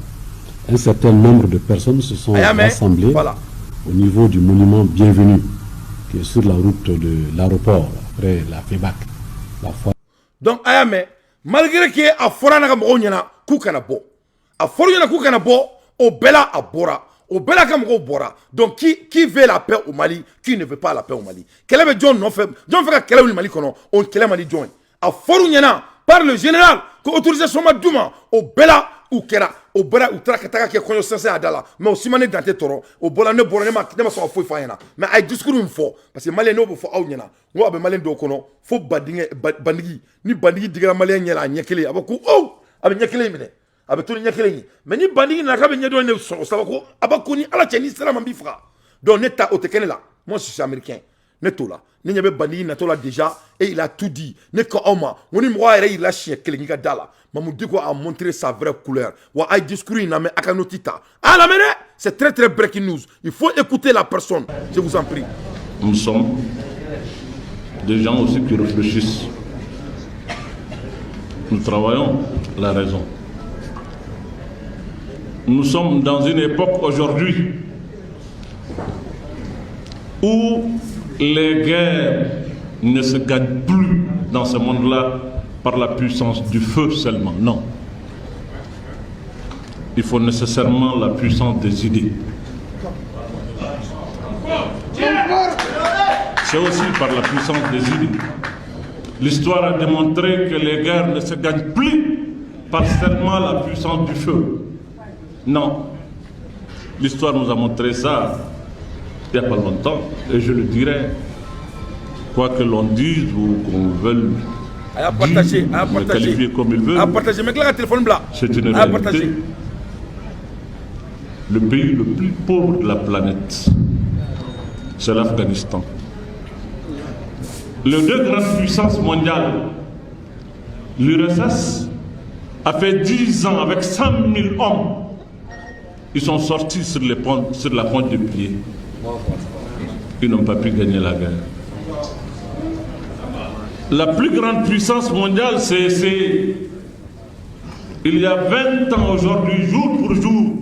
un certain nombre de personnes se sont rassemblées au niveau du monument Bienvenue, qui est sur la route de l'aéroport, après la FEBAC. Donc, malgré que a fɔra na ka mɔgɔw ɲɛna k'u kana bɔ, a fɔra ɲɛna k'u kana bɔ, o bɛɛ la a bɔra, o bɛɛ la ka mɔgɔw bɔra. Donc qui veut la paix au Mali, qui ne veut pas la paix au Mali? Kɛlɛ bɛ jɔn nɔfɛ, jɔn fɛ ka kɛlɛ wuli Mali kɔnɔ, o kɛlɛ man di jɔn ye. A fɔra ɲɛna par le général que autorisation ma d'u ma, o bɛɛ la u kɛra, o bɛɛ la u taara ka taga kɛ kɔɲɔ sɛnsɛn a da la, mais o si ma ne dan tɛ tɔɔrɔ, o bɔra ne bɔra ne ma sɔn ka foyi f'a ɲɛna, mais a ye discours min fɔ, parce que Malien n'o bɛ fɔ aw ɲɛna, n ko a bɛ Malien dɔw kɔnɔ fo bandigi, ni bandigi digila Malien ɲɛ la a ɲɛ kelen, a bɛ ko oh, a bɛ ɲɛ kelen minɛ, a bɛ to ni ɲɛ kelen ye, mais ni bandigi nana k'a bɛ ɲɛ dɔn ne sɔrɔ sabu ko a b'a ko ni ala cɛ ni sera man b'i faga, donc ne ta o tɛ kɛ ne la, moi je suis américain, ne t'o la, ne ɲɛ bɛ bandigi natɔ la déjà et il a tout dit, ne ko aw ma, n ko ni mɔgɔ yɛrɛ y'i la siɲɛ kelen k'i ka da la, Mamoudou Dicko a montré sa vraie couleur. Wa ay discours in mais akanotita. Ah la mene, c'est très très breaking news. Il faut écouter la personne. Je vous en prie. Nous sommes des gens aussi qui réfléchissent. Nous travaillons la raison. Nous sommes dans une époque aujourd'hui où les guerres ne se gagnent plus dans ce monde-là par la puissance du feu seulement. Non. Il faut nécessairement la puissance des idées. C'est aussi par la puissance des idées. L'histoire a démontré que les guerres ne se gagnent plus par seulement la puissance du feu. Non. L'histoire nous a montré ça il n'y a pas longtemps, et je le dirai, quoi que l'on dise ou qu'on veuille me qualifier comme il veut, c'est une réalité. Le pays le plus pauvre de la planète, c'est l'Afghanistan. Les deux grandes puissances mondiales, l'URSS a fait 10 ans avec 100 000 hommes. Ils sont sortis sur la pointe des pieds. Ils n'ont pas pu gagner la guerre. La plus grande puissance mondiale, c'est il y a 20 ans aujourd'hui, jour pour jour,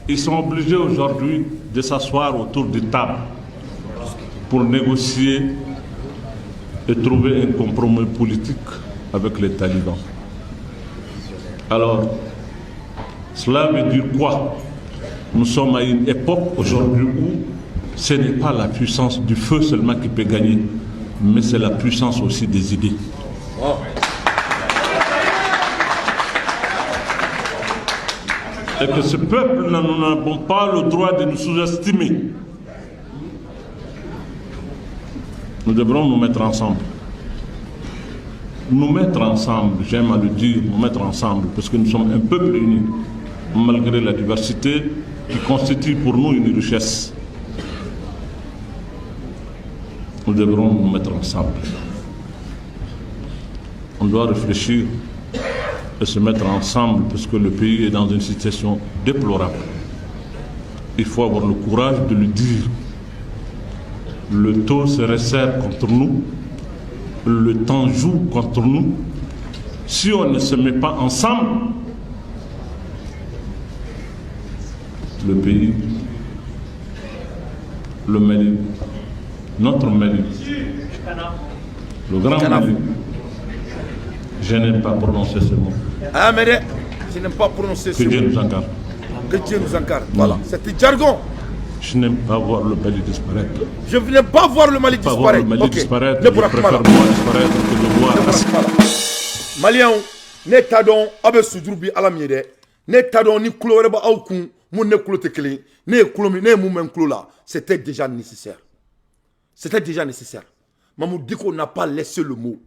ils sont obligés aujourd'hui de s'asseoir autour des tables pour négocier et trouver un compromis politique avec les talibans. Alors, cela veut dire quoi? Nous sommes à une époque aujourd'hui où ce n'est pas la puissance du feu seulement qui peut gagner, mais c'est la puissance aussi des idées. Oh. Et que ce peuple, nous n'avons pas le droit de nous sous-estimer. Nous devrons nous mettre ensemble. Nous mettre ensemble, j'aime à le dire, nous mettre ensemble, parce que nous sommes un peuple uni, malgré la diversité qui constitue pour nous une richesse. Nous devrons nous mettre ensemble. On doit réfléchir et se mettre ensemble parce que le pays est dans une situation déplorable. Il faut avoir le courage de le dire. Le taux se resserre contre nous. Le temps joue contre nous. Si on ne se met pas ensemble, le pays, le Mali, notre Mali, le grand Mali, je n'aime pas prononcer ce mot. Ah, mais je n'aime pas prononcer ce mot. Que Dieu nous engarde. Que Dieu nous engarde. Voilà, c'est du jargon. Je n'aime pas voir le Mali disparaître. Je ne voulais pas voir le Mali disparaître. Voir le Mali disparaître. Je préfère moi disparaître que de voir. Maliens, ne t'adon abe sudrubi alamide. Ne t'adon ni couleur ba aukun, mon ne couleur te clé, ne couleur ne mouvement clou là. C'était déjà nécessaire. C'était déjà nécessaire. Mamoudou Dicko n'a pas laissé le mot.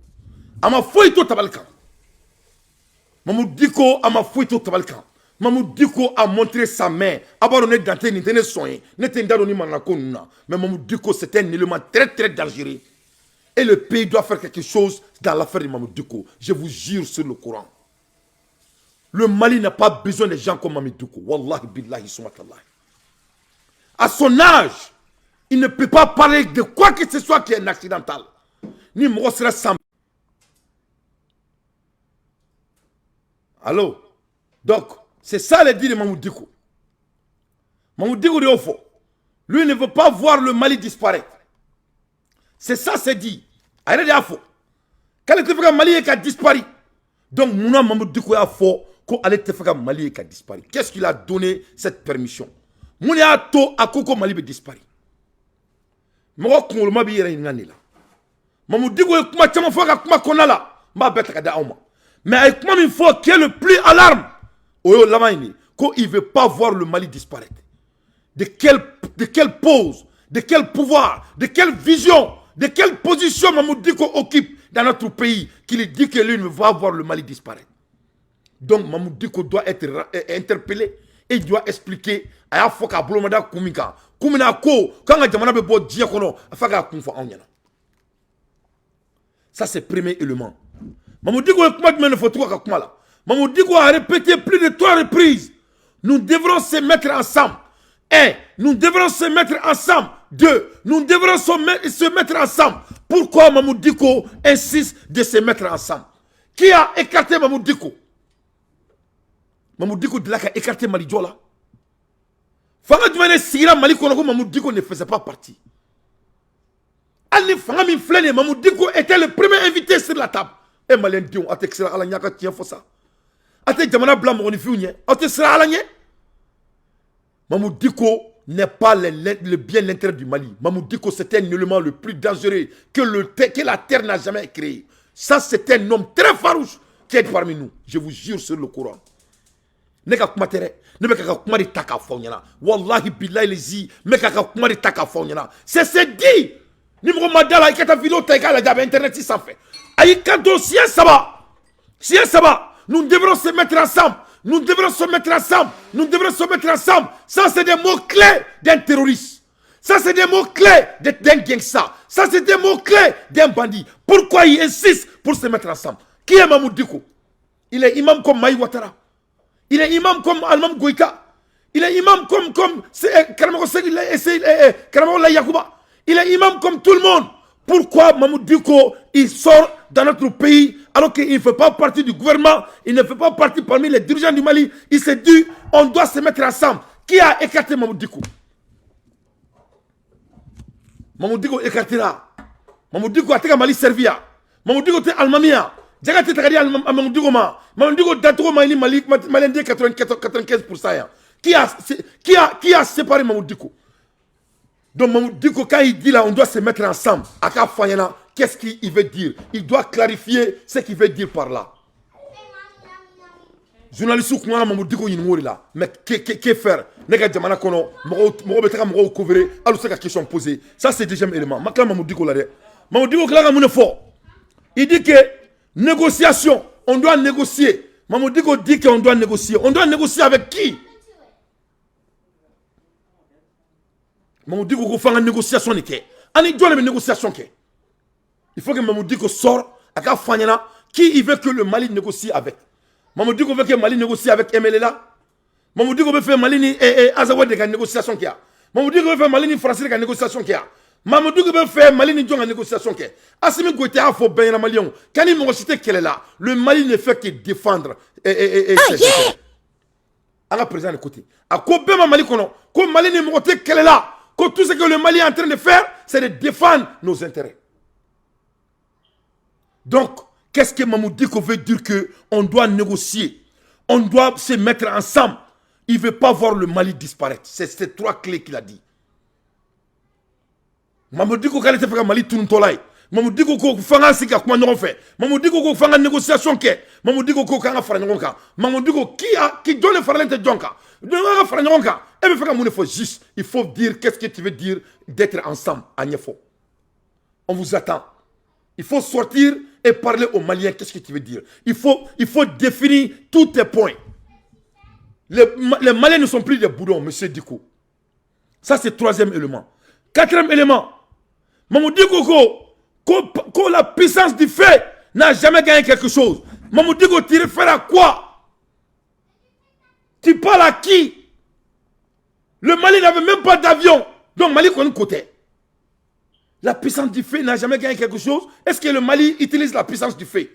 Ama foito tabalkan. Mamoudou Dicko ama foito tabalkan. Mamoudou Dicko a montré sa main. Abaro ne dante ni tene soin. Ne tene dado ni manako nuna. Mais Mamoudou Dicko c'était un élément très très dangereux. Et le pays doit faire quelque chose dans l'affaire de Mamoudou Dicko. Je vous jure sur le Coran. Le Mali n'a pas besoin de gens comme Mamidouko. Wallahi billahi sumatallah. À son âge, il ne peut pas parler de quoi que ce soit qui est un accidental. Ni Moro sera sans. Allô? Donc, c'est ça le dit de Mamoudiko. Mamoudiko de Ofo. Lui ne veut pas voir le Mali disparaître. C'est ça, c'est dit. Arrête d'Afo. Quand il te fait que Mali est disparu. Donc, Mouna Mamoudiko a faux qu'elle te fait que Mali est disparu. Qu'est-ce qu'il a donné cette permission? Mouna a to à Koko Mali est disparu. Moro Kongolo Mabi yere ingani la. Mamoudiko est kuma tchama fois kuma konala. Ma bête kada auma. Mais avec moi, il faut qui est le plus alarme. Oyo Lamaini, qu'il ne veut pas voir le Mali disparaître. De quelle pose, de quel pouvoir, de quelle vision, de quelle position Mamoudiko occupe dans notre pays, qu'il dit que lui ne veut pas voir le Mali disparaître. Donc Mamoudiko doit être interpellé et il doit expliquer à la fois qu'à Blomada Koumika, Koumina Ko, quand la Jamana Bebo Diakono, Afaka Koumfa Anyana. Ça c'est le premier élément. Mamoudiko a répété plus de 3 reprises. Nous devrons se mettre ensemble. 1. Nous devrons se mettre ensemble. 2. Nous devrons se mettre ensemble. Pourquoi Mamoudiko insiste de se mettre ensemble? Qui a écarté Mamoudiko? Mamoudiko de là qui a écarté Malidjola. Fanga Djumane Sigira Mali Konoko Mamoudiko ne faisait pas partie. Ali Fanga Flene Mamoudiko était le premier invité sur la table. Et Malien Dion, a te sera à la nyaka tient fossa. A te jamana blanc on y a te sera à la nye. Mamoudiko n'est pas le bien l'intérêt du Mali. Mamoudiko c'était un élément le plus dangereux que la terre n'a jamais créé. Ça c'est un homme très farouche qui est parmi nous. Je vous jure sur le Coran. Neka kumatere, ne me kaka kumari taka fonyana. Wallahi billahi lezi, me kaka kumari taka fonyana. C'est dit. Numéro madala ikata vidéo taika la jabe internet si ça fait. Aïe, quand si ça va, nous devrons se mettre ensemble. Nous devrons se mettre ensemble. Nous devrons se mettre ensemble. Ça, c'est des mots-clés d'un terroriste. Ça, c'est des mots-clés d'un gangsta. Ça, c'est des mots-clés d'un bandit. Pourquoi il insiste pour se mettre ensemble? Qui est Mamoudiko? Il est imam comme Maï Ouattara. Il est imam comme Almam Goïka. Il est imam comme Karamako Yacouba. Il est imam comme tout le monde. Pourquoi Mamoudiko, il sort dans notre pays alors qu'il ne fait pas partie du gouvernement, il ne fait pas partie parmi les dirigeants du Mali? Il s'est dit, on doit se mettre ensemble. Qui a écarté Mamoudiko? Mamoudiko écartera. Mamoudiko a été Mali servia. Mamoudiko a été Almamia. Djagate Tagadi Mamoudiko ma. Mamoudiko Datoro Mali 95%. Qui a séparé Mamoudiko? Donc Mamoudiko, quand il dit là, on doit se mettre ensemble. Aka Fayana, qu'est-ce qu'il veut dire? Il doit clarifier ce qu'il veut dire par là. Journaliste ou quoi, Mamoudiko il là. Mais que faire? Nega Djamana Kono, Moro Betaka Moro couvrir, alors c'est la question posée. Ça c'est le deuxième élément. Makla Mamoudiko là. Mamoudiko là, il dit que négociation, on doit négocier. Mamoudiko dit qu'on doit négocier. On doit négocier avec qui? Mamoudiko fait une négociation. Il faut que Mamoudiko sorte à Fanyana. Qui il veut que le Mali négocie avec? Mamoudiko veut que le Mali négocie avec MLA. Mamoudiko veut faire Mali et Azawad de la négociation qu'il y a. Mamoudiko veut faire Mali français de la négociation qu'il y a. Mamoudiko veut faire Mali de la négociation qu'il y a. Assimi Goïté a fait bien Malion. Quand il m'a cité qu'elle est là, le Mali ne fait que défendre. À la présent de côté. À quoi ben Mali kono? Comme Mali ne m'a cité qu'elle est là. Que tout ce que le Mali est en train de faire, c'est de défendre nos intérêts. Donc, qu'est-ce que Mamoudiko veut dire qu'on doit négocier? On doit se mettre ensemble. Il ne veut pas voir le Mali disparaître. C'est ces 3 clés qu'il a dit. Mamoudiko, quand il fait Mali tourne tolai. Mamoudiko, ko fanga sika comment nous on fait. Mamoudiko, ko fanga négociation ke. Mamoudiko, ko kanga fara ngonka. Mamoudiko, qui donne le faralente jonka. Donne fara ngonka. Et me fait faut juste. Il faut dire qu'est-ce que tu veux dire d'être ensemble. Agnefo. On vous attend. Il faut sortir et parler aux Maliens. Qu'est-ce que tu veux dire? Il faut définir tous tes points. Les Maliens ne sont plus des boudons, monsieur Diko. Ça, c'est le 3e élément. 4e élément. Mamoudiko, que la puissance du fait n'a jamais gagné quelque chose. Mamoudiko, tu faire à quoi? Tu parles à qui? Le Mali n'avait même pas d'avion. Donc Mali qu'on côté. La puissance du fait n'a jamais gagné quelque chose. Est-ce que le Mali utilise la puissance du fait?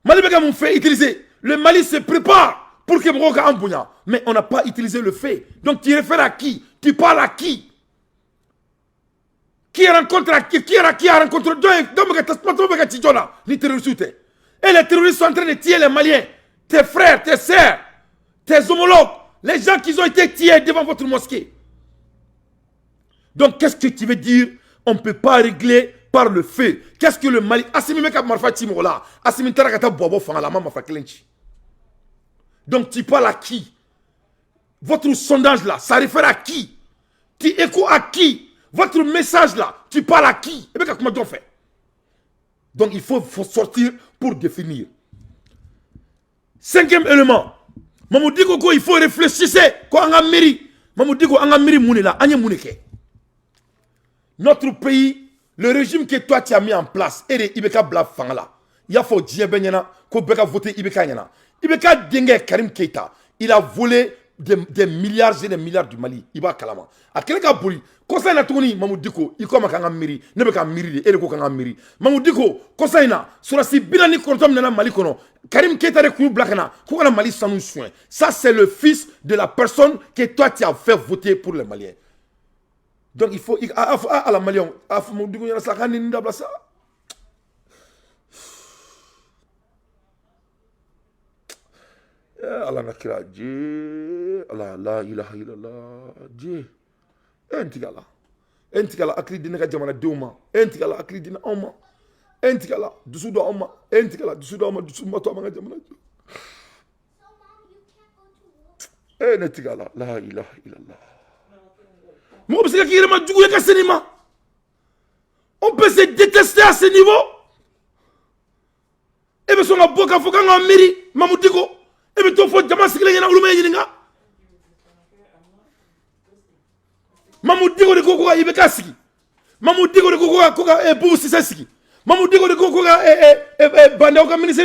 Mali n'a pas fait utiliser. Le Mali se prépare pour que Moroka Ambouya. Mais on n'a pas utilisé le fait. Donc tu réfères à qui? Tu parles à qui? Qui rencontre à qui? Qui a rencontré les terroristes? Et les terroristes sont en train de tuer les Maliens. Tes frères, tes sœurs, tes homologues. Les gens qui ont été tués devant votre mosquée. Donc qu'est-ce que tu veux dire? On ne peut pas régler par le fait. Qu'est-ce que le Mali... Donc tu parles à qui? Votre sondage là, ça réfère à qui? Tu écoutes à qui? Votre message là, tu parles à qui? Et bien comment on fait? Donc il faut sortir pour définir. Cinquième élément. Mamoudi Koko, il faut réfléchir. Quand on a mairie, Mamoudi Koko, on a mairie mounela, on a mouneke. Notre pays, le régime que toi tu as mis en place, et les Ibeka Blafangala, il y a faut dire Benyana, qu'on peut voter Ibeka Yana. Ibeka Denge Karim Keita, il a volé des milliards et des milliards du Mali. Iba Kalama. A quelqu'un pour lui, conseil na tourni, Mamoudiko, il comme un miri, ne peut qu'un miri, et le coq en miri. Mamoudiko, conseil na, sur la Sibirani Kontom de la Malikono, Karim Keita de Kou Blakana, Kou la Mali sans nous soin. Ça, c'est le fils de la personne que toi tu as fait voter pour les Maliens. Donc il faut à la Malion, à Mamoudiko, il y a ça, ça. Allah nakira je Allah la ilaha illallah je entigala akli dina ka jamana dewma entigala akli dina oma entigala dusu do oma entigala dusu do oma dusu mato ma jamana entigala la ilaha illallah mo bisa ki rema jugu ka senima on peut se détester à ce niveau et be so nga boka foka nga miri Mamoudiko. Et bien, il faut que tu fasses ce que tu as fait. Mamoudiko de Koko est Bekasiki. Mamoudiko de Koko est Boussisiki. Mamoudiko de Koko est Bandaoka Ministre.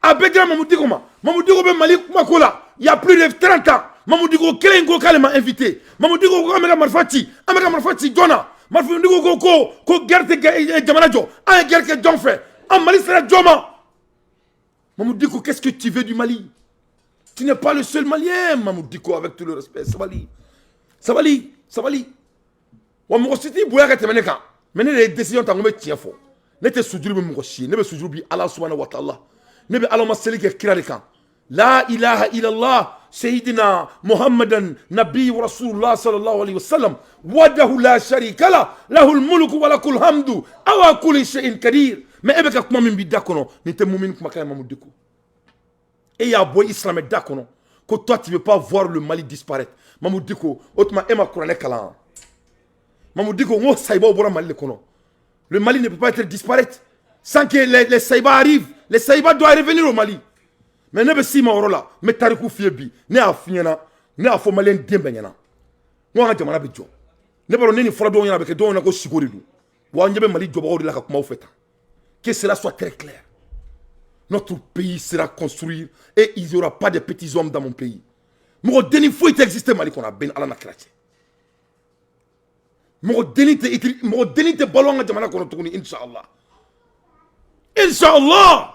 Avec Mamoudiko, Mamoudiko est Malik Makola. Il y a plus de 30 ans. Mamoudiko, quel est m'a invité. Mamoudiko, Amega Marfati, Donna. Mamoudiko, Koko, Gerte Jamanajo. Un Gerte Jonfe. Un Mali sera Joma. Mamoudiko, qu'est-ce que tu veux du Mali? Tu n'es pas le seul Malien, Mamoudiko, avec tout le respect. Sabali. Wa mo siti boya ka temene kan. Mais les décisions t'ont mis tiens fort. Ne te soudure me mo chi, ne be soudure bi Allah subhanahu wa ta'ala. Ne be Allah masali ke kira le kan. La ilaha illallah sayyidina Muhammadan nabiy wa rasulullah sallallahu alayhi wa sallam. Wadahu la sharika la, lahul mulku wa lakul hamdu, awa kulli shay'in qadir. Mais ebe ka kuma min bi dakono, ni te mu'min kuma ka Mamoudiko. Et il y a un boy islamé d'accord, que toi tu ne veux pas voir le Mali disparaître. Mamoudiko, autrement, Emma Kourané Kalan. Mamoudiko, on saïba au Mali. Le Mali ne peut pas être disparaître sans que les saïbas arrivent. Les saïbas doivent revenir au Mali. Mais ne be si ma orola, mais tarikou fiebi, ne a fiena, ne a fo malien dembenyana. Mo nga jamana be jo. Ne baro ne ni fora do yana be ke do na ko sigori du. Wa nyebe Mali jo ba la ka kuma ofeta. Que cela soit très clair. Notre pays sera construit et il n'y aura pas de petits hommes dans mon pays. Mon déni faut exister Mali qu'on a ben ala na krache. Mon déni te ballon nga jamana qu'on tuguni inshallah. Inshallah.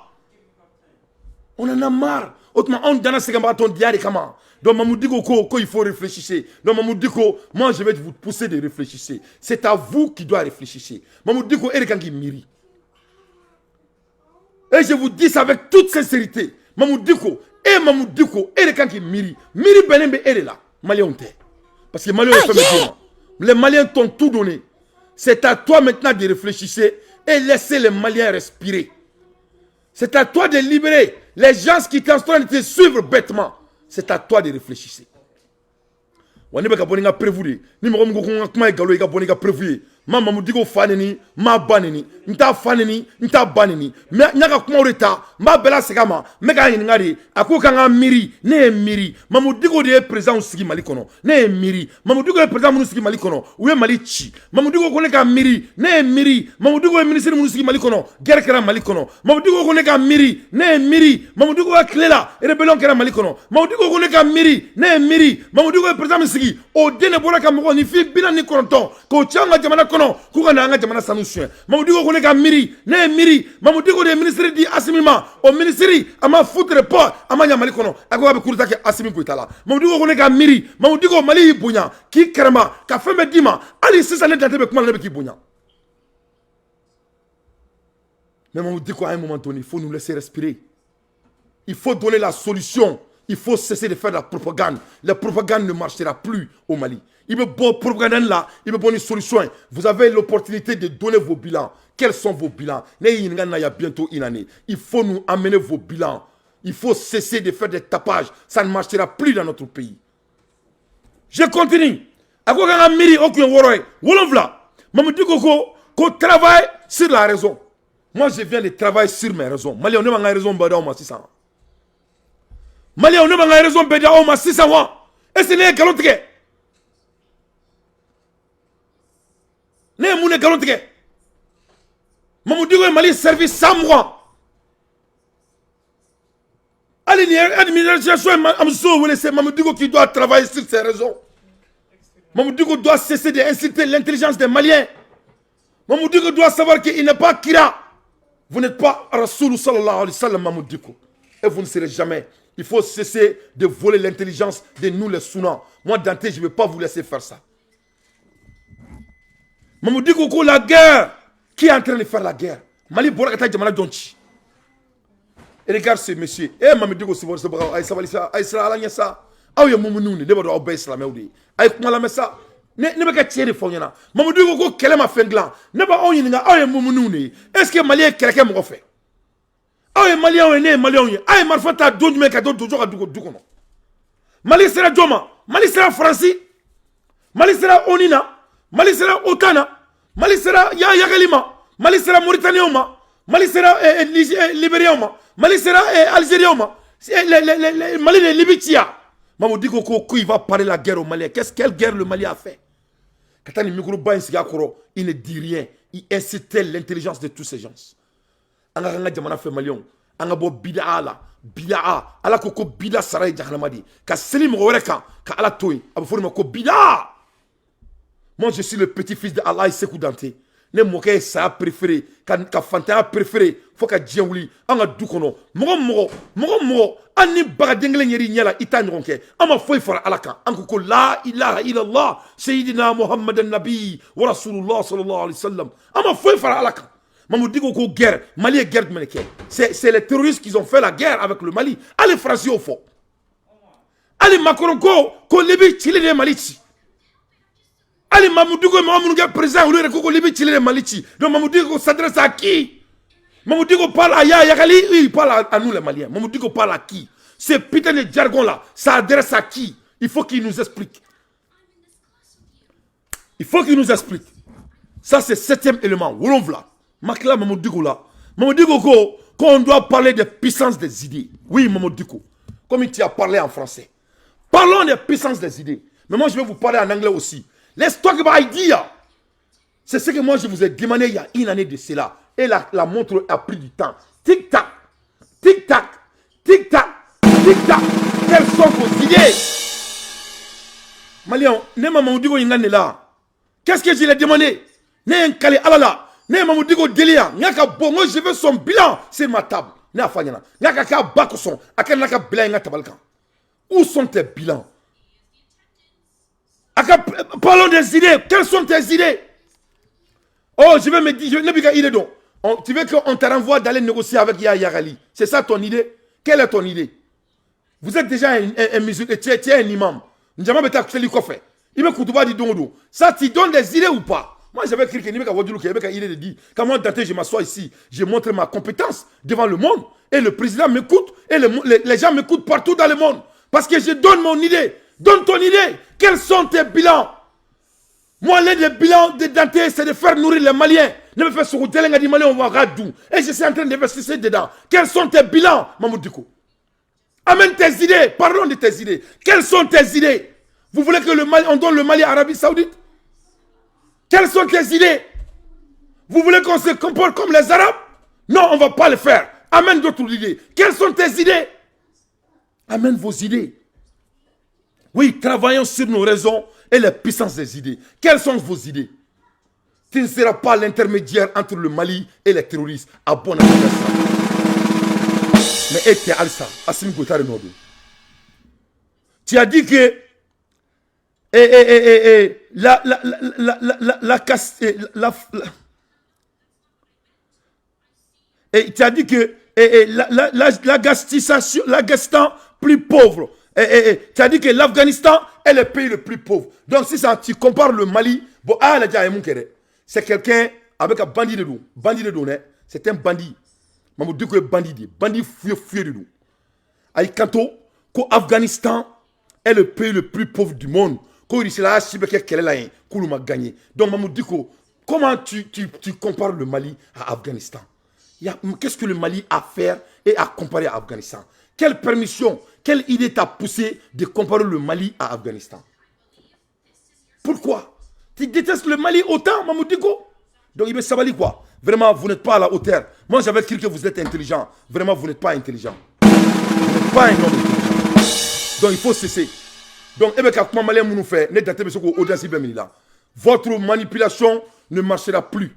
On en a marre. Autrement on dans ce gamba ton diari comment. Donc Mamoudiko ko il faut réfléchir. Donc Mamoudiko moi je vais vous pousser de réfléchir. C'est à vous qui doit réfléchir. Mamoudiko erikangi miri. Et je vous dis ça avec toute sincérité. Mamoudiko, et les gens qui miri. Miri Benembe, elle est là. Maliens parce que les Maliens ont fait les Maliens t'ont tout donné. C'est à toi maintenant de réfléchir et laisser les Maliens respirer. C'est à toi de libérer les gens qui sont en train de te suivre bêtement. C'est à toi de réfléchir. On ne peut pas prévu. Ni me comme comment galo il a prévu. ma Mamoudiko fanini, ma banini, nta fanini, nta banini. Mais n'aka kuma oreta, ma bela segama, mega yingari, ako kanga miri, ne miri. Mamoudiko de président sigi malikono, ne miri. Mamoudiko de président sigi malikono, ouye malichi. Mamoudiko kone ka miri, ne miri. Mamoudiko de ministre sigi malikono, guerre kera malikono. Mamoudiko kone ka miri, ne miri. Mamoudiko a klela, rébellion kera malikono. Mamoudiko kone ka miri, ne miri. Mamoudiko de président sigi, o dene bola ka moko ni fi bila ni konton, ko changa jamana kono, kuka na anga jamana sanusuen. Mamoudiko kone ka miri, ne miri. Mamoudiko de ministre di Assimima, au ministère, ama foutre pas, ama nya malikono, ako abe kurita ke Assimi Koitala. Mamoudiko kone ka miri, Mamoudiko mali bunya, ki karama, ka feme dima, ali sisa ne date be kuma lebe ki bunya. Mais Mamoudiko à un moment donné, il faut nous laisser respirer. Il faut donner la solution. Il faut cesser de faire de la propagande. La propagande ne marchera plus au Mali. Il veut bon propagande là, il veut bonne une solution. Vous avez l'opportunité de donner vos bilans. Quels sont vos bilans? Il y a bientôt une année. Il faut nous amener vos bilans. Il faut cesser de faire des tapages. Ça ne marchera plus dans notre pays. Je continue. Qu'on travaille sur la raison. Moi, je viens de travailler sur mes raisons. Mali, on a une raison, Mali, on a une raison, et ce n'est qu'un autre. Ne mune galontige. Mamoudiko Mali servi 100 mois. Allez, l'administration c'est Mamoudiko qui doit travailler sur ses raisons. Mamoudiko doit cesser d'inciter l'intelligence des Maliens. Mamoudiko doit savoir qu'il n'est pas Kira. Vous n'êtes pas Rasoul sallallahu alayhi wa sallam, Mamoudiko. Et vous ne serez jamais. Il faut cesser de voler l'intelligence de nous les Sounans. Moi, Dante, je ne vais pas vous laisser faire ça. Mamoudiko, la guerre. Qui est en train de faire la guerre? Mali Borakata Djamana Donchi. Et regarde ce monsieur. Eh, Mamoudiko, c'est bon, c'est bon. Aïe, ça va, aïe, ça va, ça. Aïe, Moumouni, de votre obéissance, la méodie. Aïe, comment la messa? Ne pas tirer de fond. Mamoudiko, quel est ma fin gland? Ne pas on y a un Moumouni. Est-ce que Mali est quelqu'un m'a fait? Aïe, Mali est né, Mali est. Aïe, Marfata, donne moi cadeau toujours à Doukono. Mali sera Djoma. Mali sera Francis. Mali sera Onina. Mali sera Otana. Mali sera Yagalima. Mali sera Mauritanioma. Mali sera Libérioma. Mali sera Algérioma. Mali de Libitia. Mamoudiko il va parler la guerre au Mali. Quelle guerre le Mali a fait? Katani Mikourouba il ne dit rien. Il incitait l'intelligence de tous ces gens. Anga jamana fait Malion. Anga bo bid'a la. Bid'a. Ala koko bid'a saray jahanamadi. Ka selim goreka. Ka ala toy. Abou ko bid'a. Moi, je suis le petit-fils de Allah Sekou Dante. Ne moke sa préféré, ka fantaya préféré, faut ka djewli, anga dukono. Mogo, ani bagadengle nyeri nyala ita nronke. Ama foi fara alaka. Anko ko la ilaha illallah, Sayyidina Muhammadan Nabi wa Rasulullah sallallahu alayhi wa sallam. Ama foi fara alaka. Mamoudiko ko guerre, Mali est guerre de Meneke. C'est les terroristes qui ont fait la guerre avec le Mali. Allez Français au fond. Allez Macron ko lebi chile de Malici. Ali Mamoudiko Mamoudou président ou le Koko Libi Chile Malichi. Donc Mamoudiko s'adresse à qui? Mamoudiko parle à Yagali, il parle à nous les Maliens. Mamoudiko parle à qui? Ce putain de jargon là, ça adresse à qui? Il faut qu'il nous explique. Il faut qu'il nous explique. Ça c'est 7e élément. Wolonvla. Makla Mamoudiko là. Mamoudiko quand on doit parler de puissance des idées. Oui Mamoudiko. Comme il t'a parlé en français. Parlons de puissance des idées. Mais moi je vais vous parler en anglais aussi. Let's talk about idea. C'est ce que moi je vous ai demandé il y a une année de cela. Et la montre a pris du temps. Tic-tac, tic-tac, tic-tac, tic-tac. Quelles sont vos idées? Malion, ne Mamoudiko Yingane là. Qu'est-ce que je l'ai demandé? Ne Nkale Alala. Ne Mamoudiko Delia. Nyaka bon, moi je veux son bilan sur ma table. Ne Afanyana. Nyaka ka bakoson. Akan naka bilan nga tabalkan. Où sont tes bilans? Parlons des idées. Quelles sont tes idées? Oh, je vais me dire, je n'ai plus qu'à idée donc. Tu veux qu'on te renvoie d'aller négocier avec Yahya Ghali? C'est ça ton idée? Quelle est ton idée? Vous êtes déjà un musulman, tu es un imam. Ça, tu donnes des idées ou pas? Moi, j'avais écrit que idée de dire, comment Dante, je m'assois ici, je montre ma compétence devant le monde, et le président m'écoute, et les gens m'écoutent partout dans le monde. Parce que je donne mon idée. Donne ton idée. Quels sont tes bilans? Moi, l'un des bilans de Dante, c'est de faire nourrir les Maliens. Ne me fais ce que les Maliens, on va radou. Et je suis en train d'investir dedans. Quels sont tes bilans, Mamoud Diko? Amène tes idées. Parlons de tes idées. Quelles sont tes idées? Vous voulez que le Mali, on donne le Mali à l'Arabie Saoudite? Quelles sont tes idées? Vous voulez qu'on se comporte comme les Arabes? Non, on ne va pas le faire. Amène d'autres idées. Quelles sont tes idées? Amène vos idées. Oui, travaillons sur nos raisons et les puissances des idées. Quelles sont vos idées? Tu ne seras pas l'intermédiaire entre le Mali et les terroristes. À bon anniversaire. Mais t'es Alsa, Assimi Goïta Renaudou. Tu as dit que tu as dit que la Gastan plus pauvre. Tu as dit que l'Afghanistan est le pays le plus pauvre. Donc si ça, tu compares le Mali, bon, c'est quelqu'un avec un bandit de loup. Bandit de loup, c'est un bandit. Maman dit que bandit, bandit fouillé de loup. Aïe kanto, que l'Afghanistan est le pays le plus pauvre du monde. Quand il dit là, si quelqu'un est là, gagné. Donc maman dit que comment tu compares le Mali à l'Afghanistan? Qu'est-ce que le Mali a à faire et à comparer à l'Afghanistan? Quelle permission, quelle idée t'a poussé de comparer le Mali à l'Afghanistan? Pourquoi? Tu détestes le Mali autant, Mamoudiko? Donc il me sabali quoi? Vraiment, vous n'êtes pas à la hauteur. Moi, j'avais cru que vous êtes intelligent. Vraiment, vous n'êtes pas intelligent. Vous n'êtes pas un homme intelligent. Donc il faut cesser. Donc, votre manipulation ne marchera plus.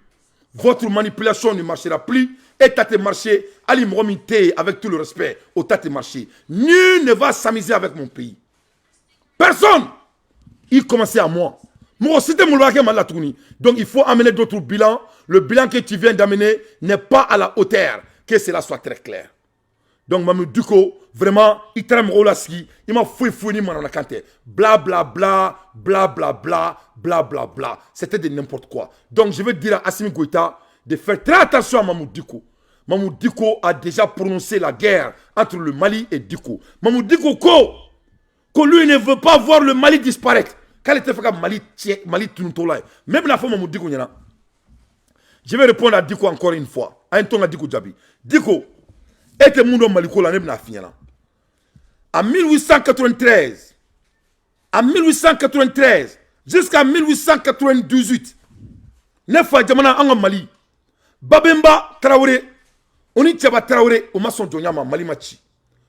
Votre manipulation ne marchera plus. Et tate marché, Ali Mromité, avec tout le respect, au tate marché. Nul ne va s'amuser avec mon pays. Personne. Il commençait à moi. Donc il faut amener d'autres bilans. Le bilan que tu viens d'amener n'est pas à la hauteur. Que cela soit très clair. Donc Mamadou Duko, vraiment, il m'a fouillé mon anakante. Bla bla bla, bla bla bla, bla bla bla. C'était de n'importe quoi. Donc je veux dire à Assimi Goïta de faire très attention à Mamadou Duko. Mamadou Duko a déjà prononcé la guerre entre le Mali et Duko. Mamadou Duko, que lui ne veut pas voir le Mali disparaître. Quand il était fait Mali Tuntola, même la femme Mamadou Duko, je vais répondre à Duko encore une fois. À un ton à Duko Djabi. Duko, était mon homme Maliko la nebna fiana. En 1893, jusqu'à 1898, nefa jamana anga Mali, Babemba Traoré, oni Tchaba Traoré, au maçon Donyama Mali Machi.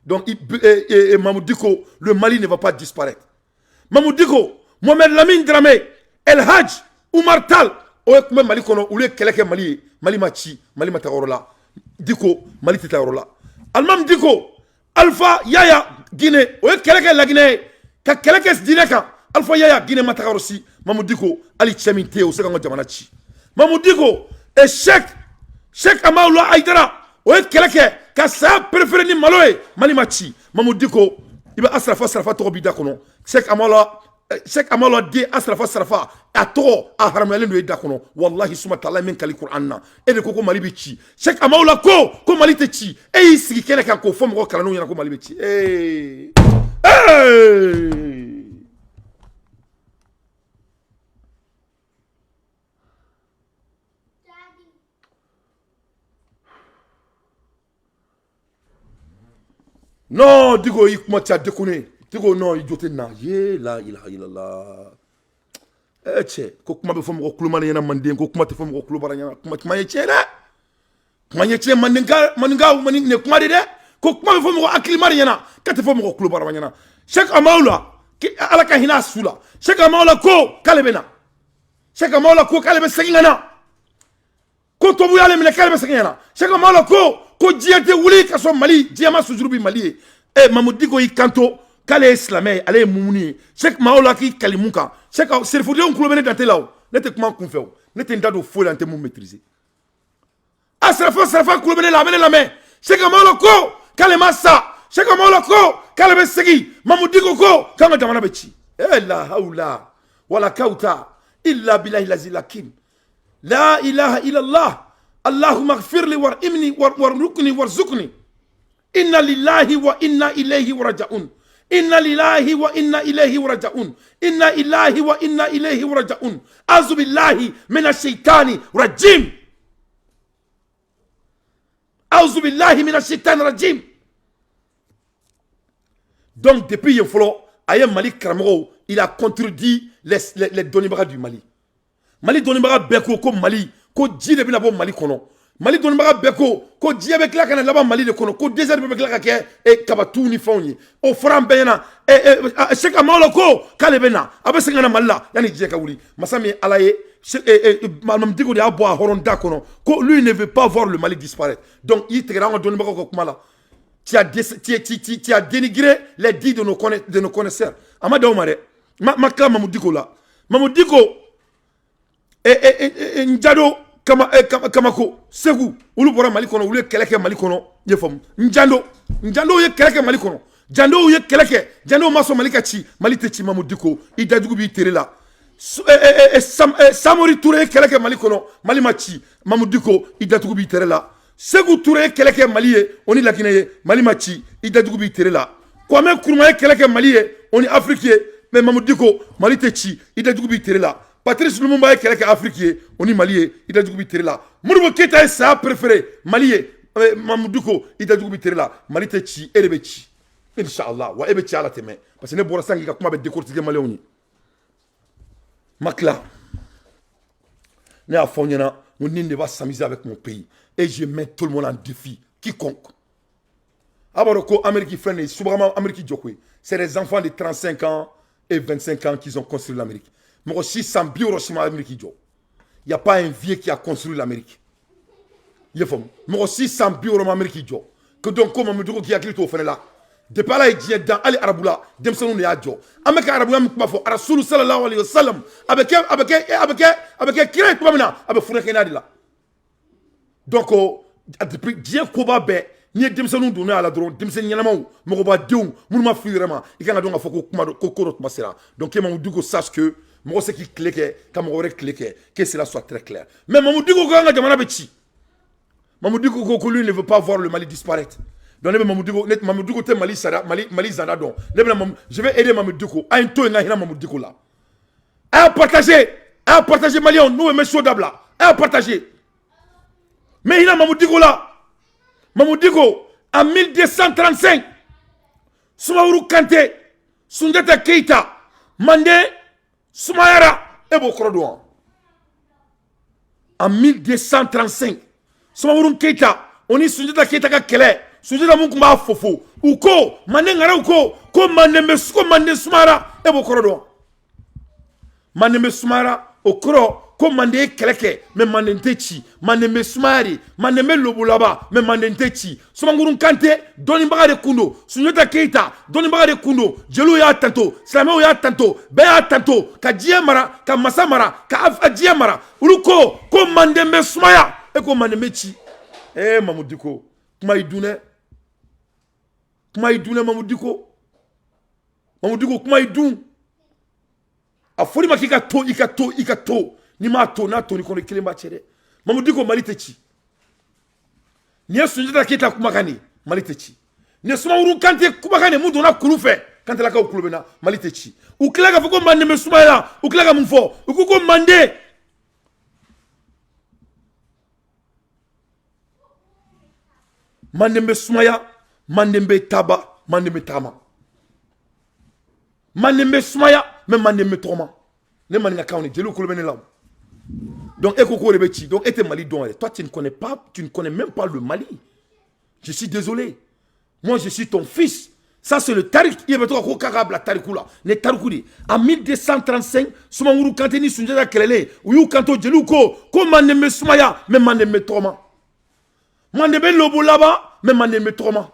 Donc Mamadou Diko, le Mali ne va pas disparaître. Mamadou Diko, Mohamed Lamine Dramé, El Hadj, Oumar Tal, Oekme Mali Kono, ou les Keleke Mali, Mali Machi, Mali Mataorola, Diko, Mali Tetaorola. Almam Diko, Alpha Yaya Guinée, ou Keleke la Guinée, Keleke Dineka, Alpha Yaya Guinée Matakarosi, Mamadou Diko, Ali Tcheminte, ou Sekango Jamanachi. Mamadou Diko, et Cheikh Amaoula Aïdara, ou Keleke, Kassa préféré ni Maloé, Mali Machi, Mamadou Diko, il va Asrafa Torobida Kono, Cheikh Amala di Asrafa a to a haramalen do yedda kono wallahi suma tala men kali qur'anna e de koko mali be ci Cheikh Amala ko mali te ci e sigi kene kan ko fom ko kala no yana ko mali be ci non digo ikmo tia dekone Tigo non, il doit na ye la ilaha illallah. Tche, ko kuma be fomo ko kluma yana manden ko kuma te fomo ko klubara yana kuma ye tche da. Kuma ye tche mandinga ne kuma de ko kuma be fomo ko aklimar yana ka te fomo ko klubara yana. Cheikh Amaoula ki ala ka hina sula. Cheikh Amaoula ko kalebena. Cheikh Amaoula ko kalebe segina. Ko to bu yale mele kalebe segina. Cheikh Amaoula ko diete wuli ka so Mali, diama sujurubi Mali. Mamadou Diko yi kanto Kale islamé, allez mouni. Cheikh Maola ki kalimuka. Cheikh Serfoudi on klobene dans là. N'était comment qu'on fait. N'était ndado fou dans mon maîtriser. Asrafa klobene la main. Cheikh Maola ko kale massa. Cheikh Maola ko kale besegi. Mamadou Diko ko kama jamana bechi. La haula wala kauta illa billahi lazilakim. La ilaha illa Allah. Allahumma ighfirli warhamni warzuqni warzuqni. Inna lillahi wa inna ilayhi raji'un. inna lillahi wa inna ilayhi raji'un inna lillahi wa inna ilayhi raji'un a'udhu billahi minash shaitani rajim a'udhu billahi minash shaitani rajim. Donc depuis Yefolo, Aye Mali Karamogo, il a contredit les Donibaga du Mali. Mali Donibaga Beko ko Mali, ko Djide Binabo Mali kono. Mali Donibaga Beko, ko Djide Bekla kana laba Mali de kono, ko désert Bekla kake e Kabatou ni fonyi. O Fram Beyana Sheka Maloko Kalebena, abe sengana Malla, yani Djide Kaouli. Masami Alaye Mam Digo de Abo Horonda kono, ko lui ne veut pas voir le Mali disparaître. Donc il te rend Donibaga ko Kumala. Tu as dénigré les dits de nos connaisseurs. Amada Omare, Makla Mamoudiko là. Mamoudiko, Njado, Kamako, Segou, Ulubora Malikono, Ule Keleke Malikono, Yefom, Njando, ye Keleke Malikono, Njando ye Keleke, Njando Maso Malikachi, Malitechi Mamoudiko, Idadubi Terela, Samori Touré Keleke Malikono, Malimachi, Mamoudiko, Idadubi Terela. Segou Touré keleke Maliye, on est la Guinée, Malimachi, Idadoubi Terela. Kwame Kouroumaye keleke Maliye, on est Africain, mais Mamoudiko, Malitechi, Idadoubi Terela. Patrice Lumumba keleke Africain, on est Malien, Idadoubi Terela. Mourou Keta est sa préféré, Malien, Mamoudiko, Idadoubi Terela, Malitechi, Erebechi. Inch'Allah, wa Ebechi à la teme. Parce que ne boit pas comme avec décortiquer Maléoni. Makla. Ne a fonniana, on ne va s'amuser avec mon pays. Et je mets tout le monde en défi. Quiconque. Abaroko, Amérique Frene, Soubrama, Amérique Djokwe. C'est les enfants de 35 ans et 25 ans qui ont construit l'Amérique. Mais aussi, sans Bioroshima, Amérique Djo. Il n'y a pas un vieux qui a construit l'Amérique. Il faut. Mais aussi, sans Bioroshima, Amérique Djo. Que donc, comme Amadou qui a créé au Fene là. De par là, il dit dans Ali Araboula, Demson ne a Djo. Avec Araboula, Mkmafo, Rasoul sallallahu alayhi wa sallam. Avec Kira Koumamina, avec Founekena de là. Donc, depuis Dieu Koba Be, ni Demson donné à la drone, Demson Yanamou, Moroba Dion, Mouma Fulrema, il y a donc à Foko Kokoro Masera. Donc, Mamoudougo sache que, moi, c'est qui cliquait, quand mon oreille cliquait, que cela soit très clair. Mais Mamoudougo Ganga Gamana Bechi. Mamoudougo lui ne veut pas voir le Mali disparaître. Donc, Mamoudougo te Mali Zana donc. Je vais aider Mamoudougo. À un taux, il y a Mamoudougo là. À partager Malion, nous, et M. Dabla. À partager. Mais il a Mamoudiko là. Mamoudiko, en 1235, Soumaourou Kanté, Soundata Keita, Mandé, Soumayara et Bokrodouan. En 1235, Soumaourou Keita, on est Soundata Keita Kele, Soundata Moukouma Fofo, Uko, Mandé Ngara Uko, comme Mandé Mesuko, Mandé Soumara et Bokrodouan. Mandé Soumara, Okro, comme Mandé Keleke, mais Mandé Ntechi, Mandé Mesumari, Mandé Lobulaba, mais Mandé Ntechi, Soumangurun Kante, Donimbaga de Kundo, Soundata Keita, Donimbaga de Kundo, Jelou ya tanto, Slameo ya tanto, Bea tanto, Ka Diamara, Ka Masamara, Ka Diamara, Uruko, comme Mandé Mesumaya, et comme Mandé Mechi. Eh, Mamoudiko, Kumaïdoune, Mamoudiko, Mamoudiko, Kumaïdoune. A foli makika to ni ma to na to ni kono kilemba chere Mamoudiko malitechi ni Soundata Keita kumakani malitechi ni Soumaourou Kanté kumakani mudo na kulufe Kanté la ka kulubena malitechi ukilaga foko Mandé Mesumaya ukilaga mfo ukuko Mandé Mandé Mesumaya Mandé Taba Mandé Tama Mandé Mesumaya même Mandé Troma ne maniga kauni jelu kulubene là. Donc Ekoko Rebechi, donc était Mali don. Toi tu ne connais même pas le Mali. Je suis désolé. Moi je suis ton fils. Ça c'est le Tarik. Il y avait trop Kakabla Tarikula. Ne Tarikudi. En 1235, Soumaourou Kanté ni Soundata Kelele. Ou Kanto Jeluko. Comme Mandé Mesumaya, même Mandé Troma. Mandé Lobo là-bas, même Mandé Troma.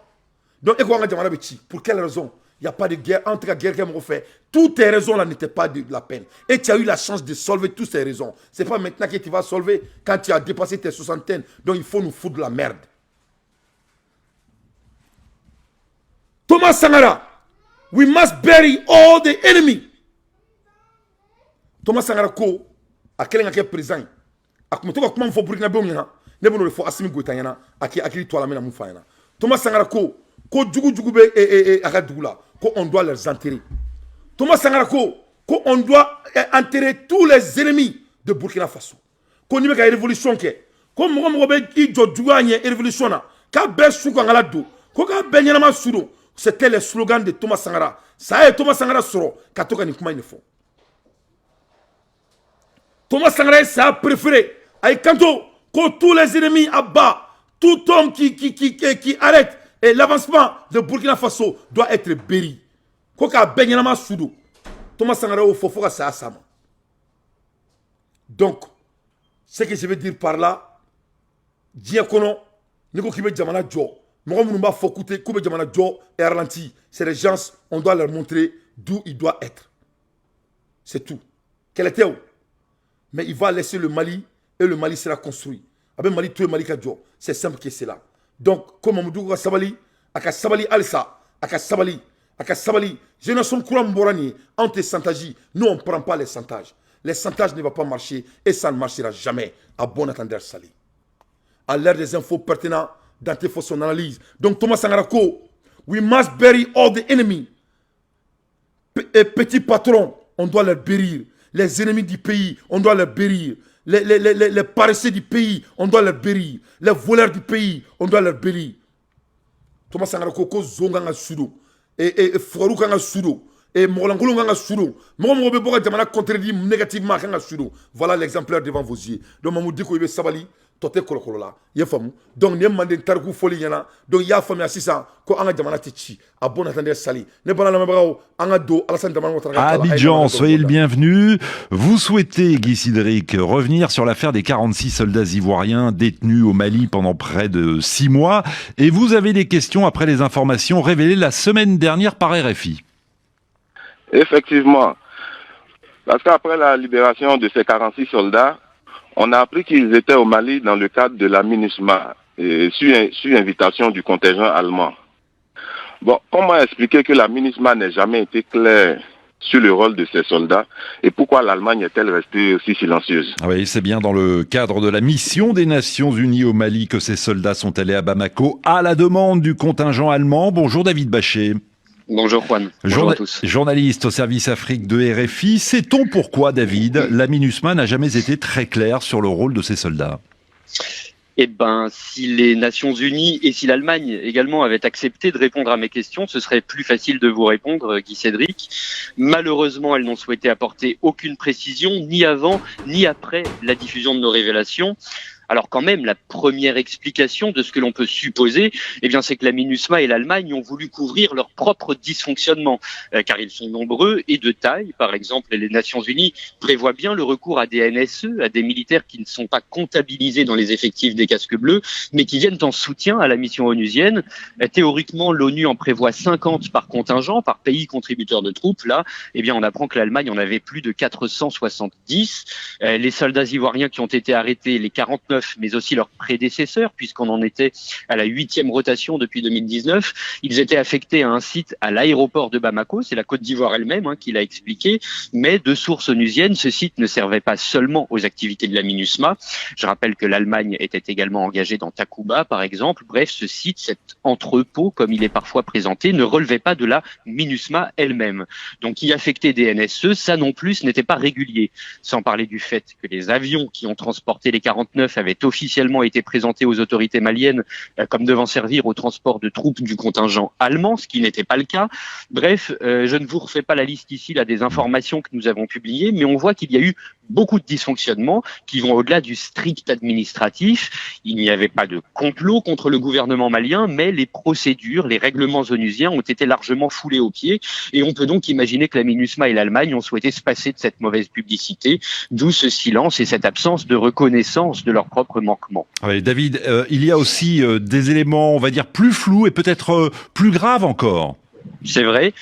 Donc Ekoko Rebechi. Pour quelle raison? Il n'y a pas de guerre, en tout cas, guerre qu'elle m'a fait. Toutes tes raisons là n'étaient pas de la peine. Et tu as eu la chance de solver toutes ces raisons. Ce n'est pas maintenant que tu vas solver quand tu as dépassé tes soixantaines. Donc il faut nous foutre de la merde. Thomas Sankara, we must bury all the enemy. Thomas Sankara ko, à quel est présent? À comment il faut Burkina Faso, ne bon le faut Assimi Goïta, à qui toi la mena moufaina. Thomas Sankara ko. Ko djugu be akadugula qu'on doit les enterrer. Thomas Sankara qu'on doit enterrer tous les ennemis de Burkina Faso. Qu'on y met une révolution. Comme on a une révolution. C'était le slogan de Thomas Sankara. Ça est Thomas Sankara soro. Thomas Sankara ça a préféré. Quand tous les ennemis abattent, tout homme qui arrête et l'avancement de Burkina Faso doit être béri. Thomas Sankara au Fofoka ça a. Donc, ce que je veux dire par là, Diakono, Niko Kibe Djamana Djo, Moumba Fokute, Koube Djamana Djo et ralenti. C'est les gens, on doit leur montrer d'où il doit être. C'est tout. Quel était où? Mais il va laisser le Mali et le Mali sera construit. Avec Mali, tout le Mali Kadjo. C'est simple que c'est là. Donc, comme Mamoudou Sabali, Aka Sabali Alsa, Aka Sabali, je ne suis pas Mborani, entre Santaji. Nous, on ne prend pas les santages. Les santages ne vont pas marcher et ça ne marchera jamais. À bon entendeur, Sali. À l'ère des infos pertinentes, dans tes fausses analyses. Donc, Thomas Sankara, we must bury all the enemy. Petits patrons, on doit les bérir. Les ennemis du pays, on doit les bérir. Les paresseux du pays, on doit les bérir. Les voleurs du pays, on doit les bérir. Thomas Sankara, ko Zonganga Sudo. Et Fouroukanga Sudo. Et Moulangulunganga Sudo. Momo Beboka Jamana contredit négativement Kanga Sudo. Voilà l'exemplaire devant vos yeux. Donc, Mamou Diko Ibe Sabali. Tote kolokolola ye famu donc ne mande tarku foli yana donc ya famu assisa ko anga jamana tichi a bon attendre sali ne bana la mabao anga do Alassane Dramane Ouattara. Abidjan, soyez le bienvenu. Vous souhaitez, Guy Cédric, revenir sur l'affaire des 46 soldats ivoiriens détenus au Mali pendant près de 6 mois et vous avez des questions après les informations révélées la semaine dernière par RFI. Effectivement, parce qu'après la libération de ces 46 soldats, on a appris qu'ils étaient au Mali dans le cadre de la MINUSMA, sur invitation du contingent allemand. Bon, comment expliquer que la MINUSMA n'ait jamais été claire sur le rôle de ces soldats et pourquoi l'Allemagne est-elle restée aussi silencieuse? Oui, c'est bien dans le cadre de la mission des Nations Unies au Mali que ces soldats sont allés à Bamako à la demande du contingent allemand. Bonjour David Bachet. Bonjour Juan, bonjour à tous. Journaliste au service Afrique de RFI, sait-on pourquoi, David, la MINUSMA n'a jamais été très claire sur le rôle de ces soldats? Eh ben, si les Nations Unies et si l'Allemagne également avaient accepté de répondre à mes questions, ce serait plus facile de vous répondre, Guy Cédric. Malheureusement, elles n'ont souhaité apporter aucune précision, ni avant, ni après la diffusion de nos révélations. Alors quand même, la première explication de ce que l'on peut supposer, eh bien, c'est que la MINUSMA et l'Allemagne ont voulu couvrir leurs propres dysfonctionnements, car ils sont nombreux et de taille. Par exemple, les Nations Unies prévoient bien le recours à des NSE, à des militaires qui ne sont pas comptabilisés dans les effectifs des casques bleus, mais qui viennent en soutien à la mission onusienne. Théoriquement, l'ONU en prévoit 50 par contingent, par pays contributeur de troupes. Là, eh bien, on apprend que l'Allemagne en avait plus de 470. Les soldats ivoiriens qui ont été arrêtés, les 49, mais aussi leurs prédécesseurs, puisqu'on en était à la 8e rotation depuis 2019. Ils étaient affectés à un site à l'aéroport de Bamako, c'est la Côte d'Ivoire elle-même qui l'a expliqué, mais de sources onusiennes, ce site ne servait pas seulement aux activités de la MINUSMA. Je rappelle que l'Allemagne était également engagée dans Takuba, par exemple. Bref, ce site, cet entrepôt, comme il est parfois présenté, ne relevait pas de la MINUSMA elle-même. Donc, y affecter des NSE, ça non plus, ce n'était pas régulier. Sans parler du fait que les avions qui ont transporté les 49 avaient officiellement été présentés aux autorités maliennes comme devant servir au transport de troupes du contingent allemand, ce qui n'était pas le cas. Bref, je ne vous refais pas la liste ici là des informations que nous avons publiées, mais on voit qu'il y a eu beaucoup de dysfonctionnements qui vont au-delà du strict administratif. Il n'y avait pas de complot contre le gouvernement malien, mais les procédures, les règlements onusiens ont été largement foulés aux pieds et on peut donc imaginer que la MINUSMA et l'Allemagne ont souhaité se passer de cette mauvaise publicité, d'où ce silence et cette absence de reconnaissance de leurs propres manquements. Oui, David, il y a aussi des éléments, on va dire, plus flous et peut-être plus graves encore. C'est vrai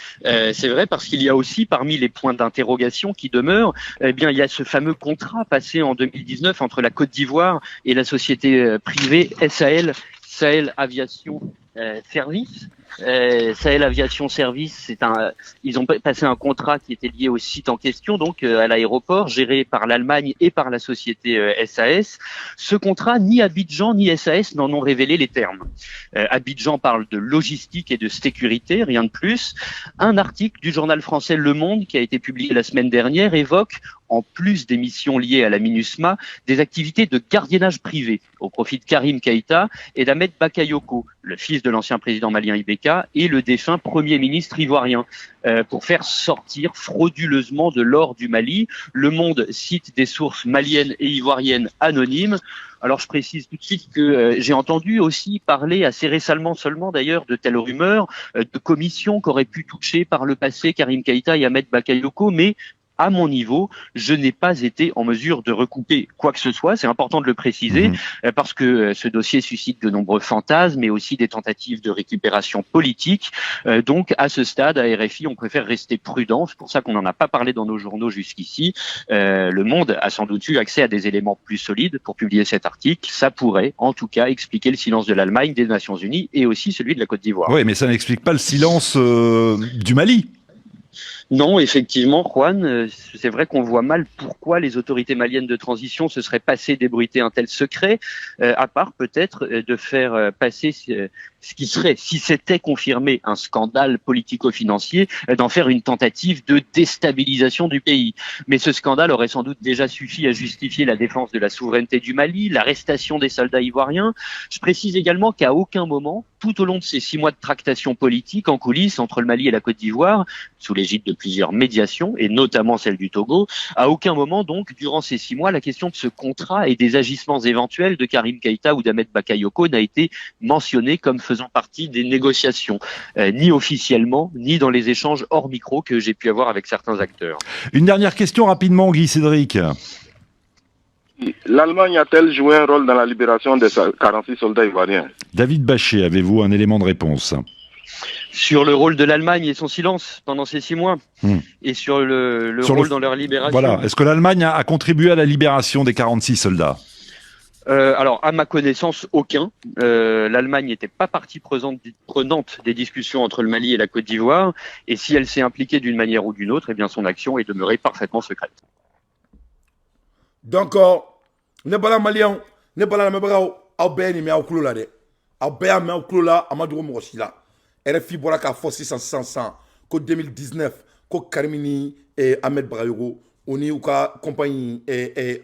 parce qu'il y a aussi parmi les points d'interrogation qui demeurent, eh bien il y a ce fameux contrat passé en 2019 entre la Côte d'Ivoire et la société privée Sahel Aviation Service. Sahel Aviation Service, ils ont passé un contrat qui était lié au site en question, donc à l'aéroport, géré par l'Allemagne et par la société SAS. Ce contrat, ni Abidjan ni SAS n'en ont révélé les termes. Abidjan parle de logistique et de sécurité, rien de plus. Un article du journal français Le Monde, qui a été publié la semaine dernière, évoque, en plus des missions liées à la MINUSMA, des activités de gardiennage privé au profit de Karim Keïta et d'Ahmed Bakayoko, le fils de l'ancien président malien Ibeka et le défunt premier ministre ivoirien, pour faire sortir frauduleusement de l'or du Mali. Le Monde cite des sources maliennes et ivoiriennes anonymes. Alors je précise tout de suite que j'ai entendu aussi parler assez récemment seulement d'ailleurs de telles rumeurs de commissions qu'auraient pu toucher par le passé Karim Keïta et Ahmed Bakayoko, mais à mon niveau, je n'ai pas été en mesure de recouper quoi que ce soit. C'est important de le préciser parce que ce dossier suscite de nombreux fantasmes mais aussi des tentatives de récupération politique. Donc, à ce stade, à RFI, on préfère rester prudent. C'est pour ça qu'on n'en a pas parlé dans nos journaux jusqu'ici. Le Monde a sans doute eu accès à des éléments plus solides pour publier cet article. Ça pourrait, en tout cas, expliquer le silence de l'Allemagne, des Nations Unies et aussi celui de la Côte d'Ivoire. Oui, mais ça n'explique pas le silence du Mali. Non, effectivement, Juan, c'est vrai qu'on voit mal pourquoi les autorités maliennes de transition se seraient passées d'ébruiter un tel secret, à part peut-être de faire passer ce qui serait, si c'était confirmé, un scandale politico-financier, d'en faire une tentative de déstabilisation du pays. Mais ce scandale aurait sans doute déjà suffi à justifier la défense de la souveraineté du Mali, l'arrestation des soldats ivoiriens. Je précise également qu'à aucun moment, tout au long de ces 6 mois de tractation politique en coulisses entre le Mali et la Côte d'Ivoire, sous l'égide de plusieurs médiations, et notamment celle du Togo, à aucun moment donc, durant ces 6 mois, la question de ce contrat et des agissements éventuels de Karim Keïta ou d'Ahmed Bakayoko n'a été mentionnée comme faisant partie des négociations, ni officiellement, ni dans les échanges hors micro que j'ai pu avoir avec certains acteurs. Une dernière question rapidement, Guy Cédric. L'Allemagne a-t-elle joué un rôle dans la libération des 46 soldats ivoiriens? David Bachet, avez-vous un élément de réponse? Sur le rôle de l'Allemagne et son silence pendant ces 6 mois, et sur le rôle dans leur libération. Voilà. Est-ce que l'Allemagne a contribué à la libération des 46 soldats? Alors, à ma connaissance, aucun. L'Allemagne n'était pas partie prenante des discussions entre le Mali et la Côte d'Ivoire, et si elle s'est impliquée d'une manière ou d'une autre, eh bien son action est demeurée parfaitement secrète. Donc, ne bala malien, ne bala mebagao, au béni mais au clou là de, au béa mais au clou là, amadou mosila. RFI bora ka fo 600 ko 2019 ko Karimini et Ahmed Bakayoko oni ou ka compagnie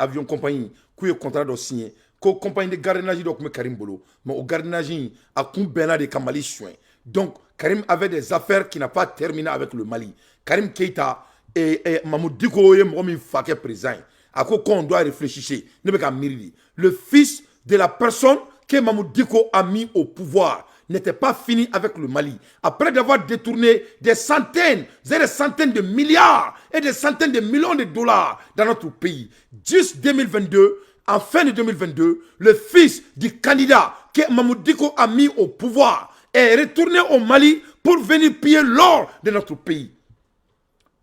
avion compagnie ku ye contrat do signé ko compagnie de gardiennage do ko Karim bolo mais au gardiennage a kun bena de Kamali soin. Donc Karim avait des affaires qui n'a pas terminé avec le Mali. Karim Keïta et Mamoud Diko ye mo mi fa ke président. À quoi on doit réfléchir, le fils de la personne que Mamoud Diko a mis au pouvoir n'était pas fini avec le Mali. Après d'avoir détourné des centaines de milliards et des centaines de millions de dollars dans notre pays. Juste 2022, en fin de 2022, le fils du candidat que Mamoud Diko a mis au pouvoir est retourné au Mali pour venir piller l'or de notre pays.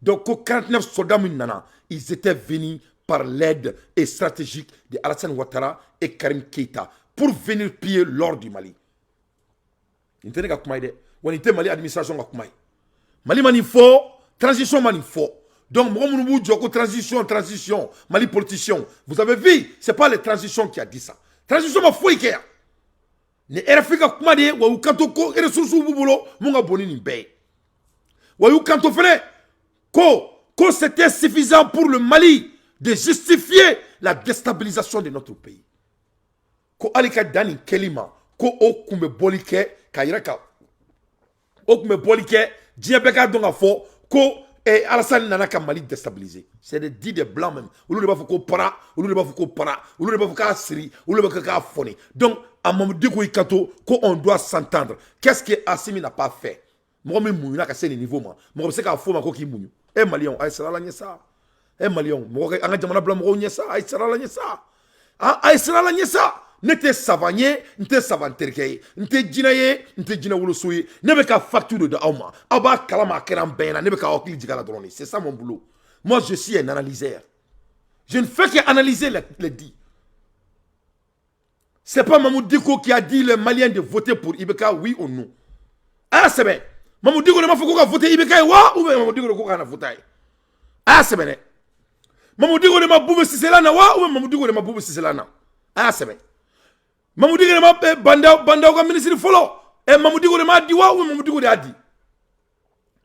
Donc, 49 soldats, ils étaient venus par l'aide stratégique de Alassane Ouattara et Karim Keïta pour venir piller l'or du Mali. Il n'y a pas de Mali administration. Mali manifo, transition manifo. Donc, transition, Mali politicien. Vous avez vu, ce n'est pas les transitions qui a dit ça. Transition ma fouille kia. Ne RFI ka kuma de wa ukanto ko ressources bubulo munga boni ni be. Wa ukanto fene ko c'était suffisant pour le Mali de justifier la déstabilisation de notre pays. Ko alika dani kelima ko okume bolike kayiraka okume bolike diabeka donga fo ko Alassane nana ka Mali déstabiliser. C'est des dits de blancs même. Ou le bafou ko para, ou le bafou ko para, ou le bafou ka siri, ou le bafou ka foni. Donc à mon dikou ikato ko on doit s'entendre. Qu'est-ce que Assimi n'a pas fait? Moi même mouna ka c'est le niveau moi. Moi c'est ka fo ma ko ki mounu. Malion ay sala la nyesa. Malion, moi anga jamana blanc mo nyesa ay sala la nyesa. Ah ay sala la nyesa. N'était savanier, n'était savanterke, n'était djinaye, n'était djina wolosoye, n'avait qu'à facture de auma. Aba kalama keram bena, n'avait qu'à okli djigala drone. C'est ça mon boulot. Moi je suis un analyseur. Je ne fais qu'analyser les dits. C'est pas Mamoud Diko qui a dit les Maliens de voter pour Ibeka, oui ou non. Ah c'est bien. Mamadou Diko ne m'a fait quoi voter Ibeka wa ou Mamadou Diko ko kana voter. Ah c'est bien. Mamadou Diko ne m'a boubé si c'est là na wa ou Mamadou Diko ne m'a boubé si c'est là na. Ah c'est bien. Mamadou Diko ne m'a banda ko ministre folo. Et Mamadou Diko ne m'a dit wa ou Mamadou Diko a dit.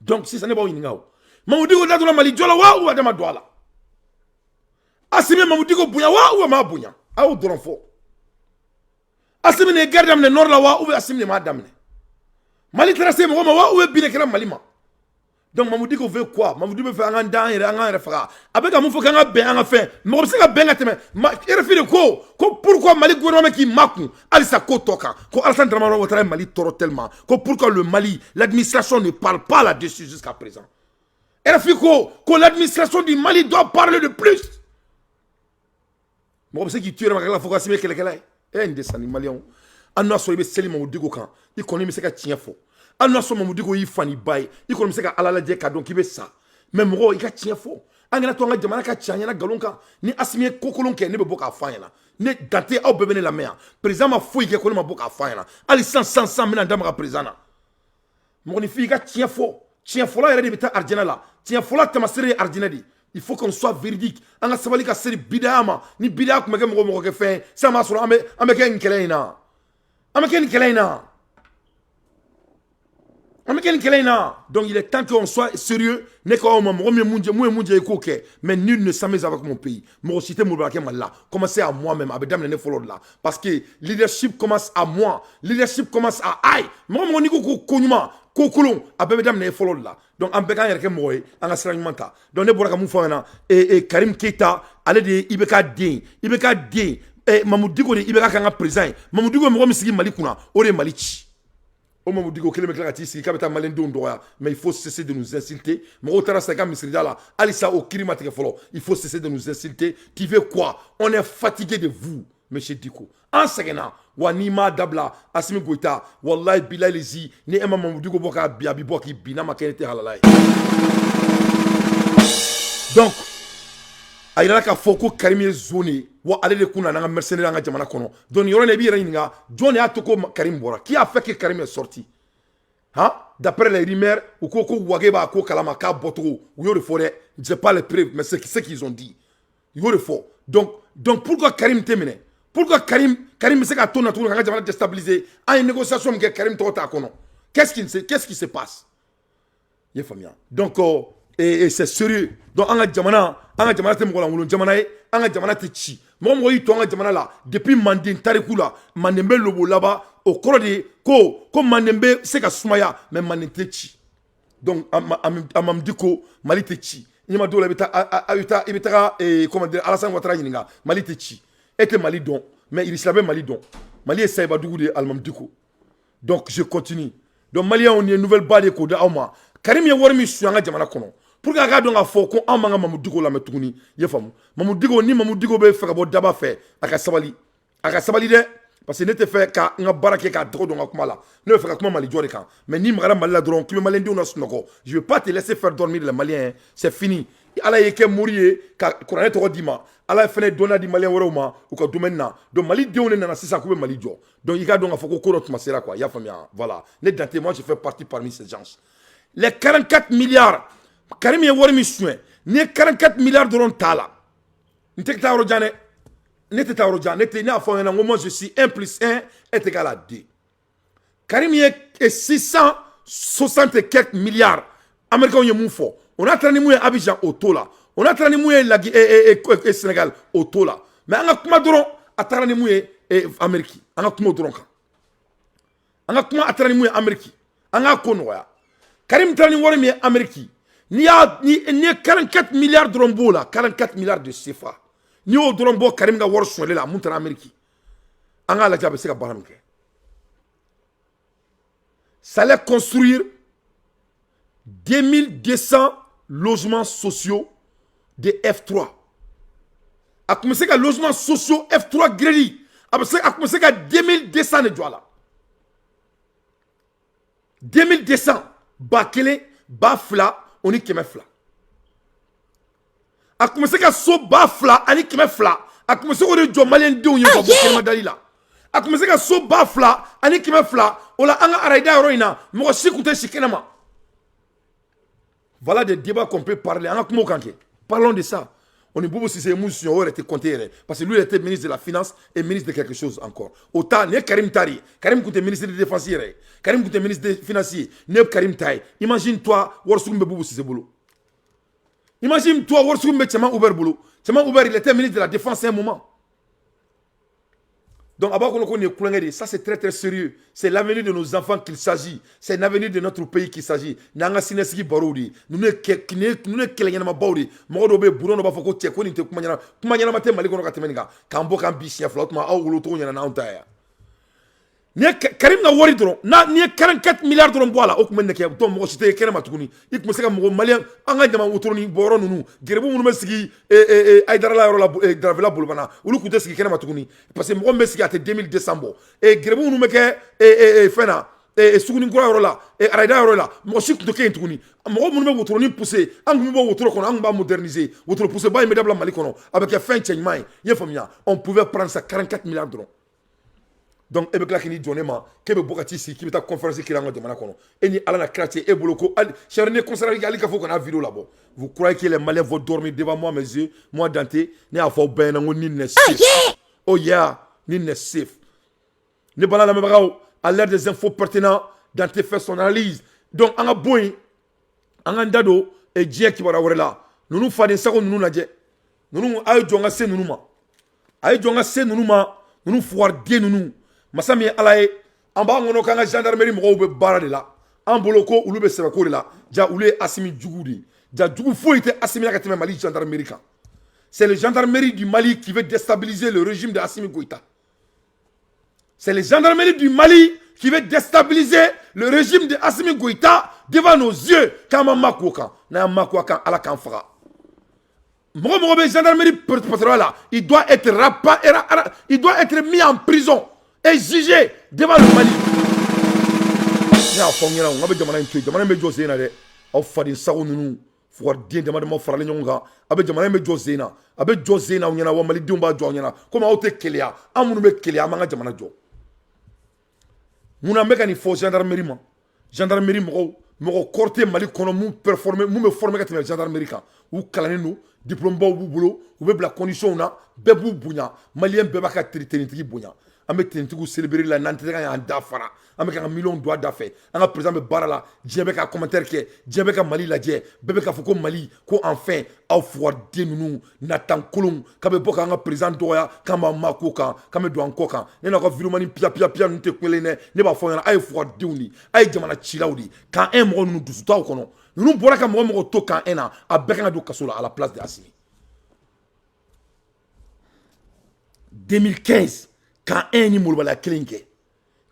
Donc si ça n'est pas une ngao. Mamadou Diko da mali jola wa ou adama douala. Asime Mamadou Diko bunya wa ou ma bunya. Ah ou doron fo. Asime ne garde amne nord la wa ou asime ne ma damne. Mali tracé mo wa ou bine kala malima. Donc Mamadou Diko veut quoi? Mamadou Diko veut un dan et un refera. Avec un moufou kanga ben un fin. Mais comme ça ben ateme. Il refait le ko. Pourquoi Mali gouvernement qui makou? Alisa ko toka. Ko Alassane Dramane Ouattara Mali toro tellement. Pourquoi le Mali, l'administration ne parle pas là-dessus jusqu'à présent? Il refait que l'administration du Mali doit parler de plus. Mais comme ça qui tue la faut qu'assumer qu'elle est. Eh ndesani Malien. Anna so ibe seli Mamadou Diko kan. Il connaît mais c'est que tient faux. Anna so Mamadou Diko yi fani bay. Il connaît c'est que alala je ka donc ibe ça. Mais mro il ka tient faux. Angana to nga jamana ka tianya na galonka ni asimi kokolon ke ne be boka fanya ne date au bebe ne la mer. Président ma fouille ke ko ma boka fanya. Ali 100 mena ndama président na. Mo ni fi ka tient faux. Tient faux là il bita arjana là. Tient faux là tamasiri arjana di. Il faut qu'on soit véridique. Anga sabali ka seri bidama ni bidama ko mege mo ke fin. Ça ma sur ameke nkeleina. Ameken Kelaina. Donc il est temps qu'on soit sérieux. Mais nul ne s'amuse avec mon pays. Commencez à moi-même. Parce que leadership commence à moi. Leadership commence à aïe. Donc en bégan yɛrɛ kɛ mɔgɔ ye an ka sira ɲuman ta donc ne bɔra ka mun fɔ ɲɛna Karim Keita ale de ye IBK den Mamadou Diko de IBK kan ka président ye Mamadou Diko mɔgɔ min sigi Mali kunna o de ye Mali ci o Mamadou Diko kelen bɛ tila ka t'i sigi k'a bɛ taa maliyɛndenw dɔgɔya mais il faut cesser de nous insulter mɔgɔw taara sa i ka misirida la halisa o kiiri ma tigɛ fɔlɔ il faut cesser de nous insulter tu veux quoi on est fatigué de vous monsieur Diko an sɛgɛnna wa n'i m'a dabila Assimi Goïta wallahi bilahi lezi ni e ma Mamadou Diko bɔ k'a bin a bɛ bɔ k'i bin n'a ma kɛ ne tɛ halala ye donc a yirala k'a fɔ ko Karim ye zone ye wa ale de kun nana an ka mercenaires an ka jamana kɔnɔ donc nin yɔrɔ in i b'i yɛrɛ ɲininka jɔn de y'a to ko Karim bɔra qui a fait que Karim est sorti hein d'après les rumeurs u ko ko Wage b'a ko kalama k'a bɔcogo u y'o de fɔ dɛ j'ai pas les preuves mais c'est ce qu'ils ont dit u y'o de fɔ donc pourquoi Karim tɛ minɛ pourquoi Karim bɛ se ka to na tuguni k'an ka jamana déstabiliser an ye négociation min kɛ Karim tɔgɔ t'a kɔnɔ qu'est-ce qui se passe i ye faamuya donc et c'est sérieux donc an ka jamana tɛ mɔgɔ lankolon jamana ye an ka jamana tɛ ci mɔgɔ y'i to an ka jamana la depuis Manden tariku la Manden bɛ lobo laban o kɔrɔ de ye ko Manden bɛ se ka sumaya mais Manden tɛ ci donc a Mamadou Diko Mali tɛ ci i ma dɔw la i bɛ taga comment dire Alassane Ouattara ɲininka Mali tɛ ci e tɛ Mali dɔn mais il savait Mali dɔn Mali ye Sayibadougou de ye Mamadou Diko donc je continue donc Maliens on ye nouvelle ba de k'o di aw ma Karim ye wari min su an ka jamana kɔnɔ pour que a k'a dɔn k'a fɔ ko an b'an ka Mamadou Diko lamɛn tuguni i ye faamu Mamadou Diko ni Mamadou Diko bɛ fɛ ka bɔ daba fɛ a ka sabali dɛ parce que ne tɛ fɛ ka n ka baara kɛ k'a tɔgɔ dɔn n ka kuma la ne bɛ fɛ ka kuma Mali jɔ de kan mais ni magara Mali la dɔrɔn k'i bɛ maliyɛndenw na sunɔgɔ je vais pas te laisser faire dormir les Maliens c'est fini Ala ye kɛ mori ye ka kuranɛ tɔgɔ d'i ma Ala ye fɛnɛ dɔnniya di maliyɛn wɛrɛw ma u ka domaine na donc malidenw de nana sisan k'u bɛ Mali jɔ donc i k'a dɔn k'a fɔ ko dɔ tuma sera quoi i y'a faamuya voilà ne Dante moi je fais partie parmi ces gens les 44 milliards Karim ye wari min suɲɛ ni ye 44 milliards dɔrɔn t'a la n tɛ taa yɔrɔ jan dɛ ne tɛ taa yɔrɔ jan ne y'a fɔ n ɲɛna n ko moi je suis 1 + 1 est égal à 2 Karim ye 660 et quelques milliards américains ye mun fɔ on a taara ni mun ye Abidjan o t'o la on a taara ni mun ye Sénégal o t'o la mais an ka kuma dɔrɔn a taara ni mun ye Amérique an ka kuma dɔrɔn kan an ka kuma a taara ni mun ye Amérique an k'a ko nɔgɔya Karim taara ni wari min ye Amérique ni ye 44 milliards dɔrɔn b'o la 44 milliards de CFA ni y'o dɔrɔn bɔ Karim ka wari sɔnli la mun taara Amérique an k'a lajɛ a bɛ se ka baara min kɛ ça allait construire 2200 logements sociaux de F3 a kun bɛ se ka logements sociaux F3 greli a kun bɛ se ka 2200 de jɔ a la 2200 ba kelen ba fila o ni kɛmɛ fila a kun bɛ se ka so ba fila ani kɛmɛ fila a kun bɛ se k'o de jɔ maliyɛndenw ye ka bɔ kɛnɛmadali la a commencé ka so ba fla ani kime fla o la anga araida yoro ina mo si kunte sikenema. Voilà des débats qu'on peut parler. Parlons de ça. On est beaucoup si c'est Moussou, on aurait été compté. Parce que lui, il était ministre de la Finance et ministre de quelque chose encore. Autant, n'est Karim Tari. Karim Kouté, ministre des Défenses. Karim Kouté, ministre des Financiers. N'est Karim Tari. Imagine-toi, Warsoum Beboubou si c'est boulot. Imagine-toi, Warsoum Betchaman Ouber boulot. Tchaman Ouber, il était ministre de la Défense à un moment. Donc, ça c'est très très sérieux. C'est l'avenir de nos enfants qu'il s'agit. C'est l'avenir de notre pays qu'il s'agit. Nanga sinesiki barodi. Nous ne kelanyama baudi. Modo be buron ba foko tie ko ni te kumanyana mate maliko no katemeninga. Kambo kan bishia flotma au loto nyana na ontaya. Ni Karim na wori dron. Na ni 44 milliards dron boala o kumenne ke to mo cité kene matuguni. Ik museka mo malien anga dama otroni boro nunu. Gerebu mu mesigi ay darala yoro la dravela bulbana. Ulu kute sigi kene matuguni. Parce que mo mesigi ate 2200 bo. E gerebu mu meke fena suguni ngura yoro la araida yoro la. Mo sik to ke ntuguni. Mo mu me otroni pousser. Angu mo otro kono angu ba moderniser. Otro pousser ba immédiatement malikono avec la fin changement. Yefamia, on pouvait prendre ça 44 milliards dron. Donc, ebe kla kini donnema kebe bokati si ki beta conférence ki rango de manakono eni ala na kratie e boloko cherné concernant ali ka foko na vidéo là-bas. Vous croyez que les Maliens vont dormir devant moi mes yeux, moi Dante, ne a fo ben ngo ni ne safe. Oh yeah, ni ne safe. Ne bala la mebrao à l'air des infos pertinents Dante fait son analyse. Donc anga boy anga ndado e djie ki wara wala. Nous fa den sako nous na dje. Nous ay jonga se nous ma. Ay jonga se nous ma, nous foire de nous. Masami alaye amba ngono kanga gendarmerie mo be bara de la amboloko ulu be sebako de la ja ule asimi djugudi ja djugu fo ite asimi ka teme Mali gendarmerie kan. C'est le gendarmerie du Mali qui veut déstabiliser le régime de Assimi Goïta. C'est le gendarmerie du Mali qui veut déstabiliser le régime de Assimi Goïta devant nos yeux kama makoka na makoka ala kan fara. Mo be gendarmerie pétrole là, il doit être il doit être mis en prison et jugé devant le Mali. Ya fongera on abe jamana ntu jamana me josena de au fadi sago nunu for dien jamana mo farale nyonga abe jamana me josena abe josena on yana wa Mali dumba jo nyana comme auto kelia amunu me kelia manga jamana jo muna meka ni fo gendarmerie mo corté Mali kono mu performer mu me former ka teme gendarmerie kan ou kalanenu diplôme ba bu bulo ou be la condition na be bu bunya malien be ba ka tritiki bunya ame tentigu célébrer la nante ka en dafara ame ka million doit d'affaires anga président be barala djebe ka commentaire ke djebe ka Mali la dje bebe ka foko Mali ko enfin au foire de nous natan kolum ka be boka anga président doya kama makoka kama do ankoka ne na ko vilumani pia nte kwelene ne ba fo yana ay foire de uni ay jamana chilawdi ka un mo nous dusuta kono nous bora ka mo to kan ena abeka do kasola à la place de Assimi 2015 quand un ni moulbala klinke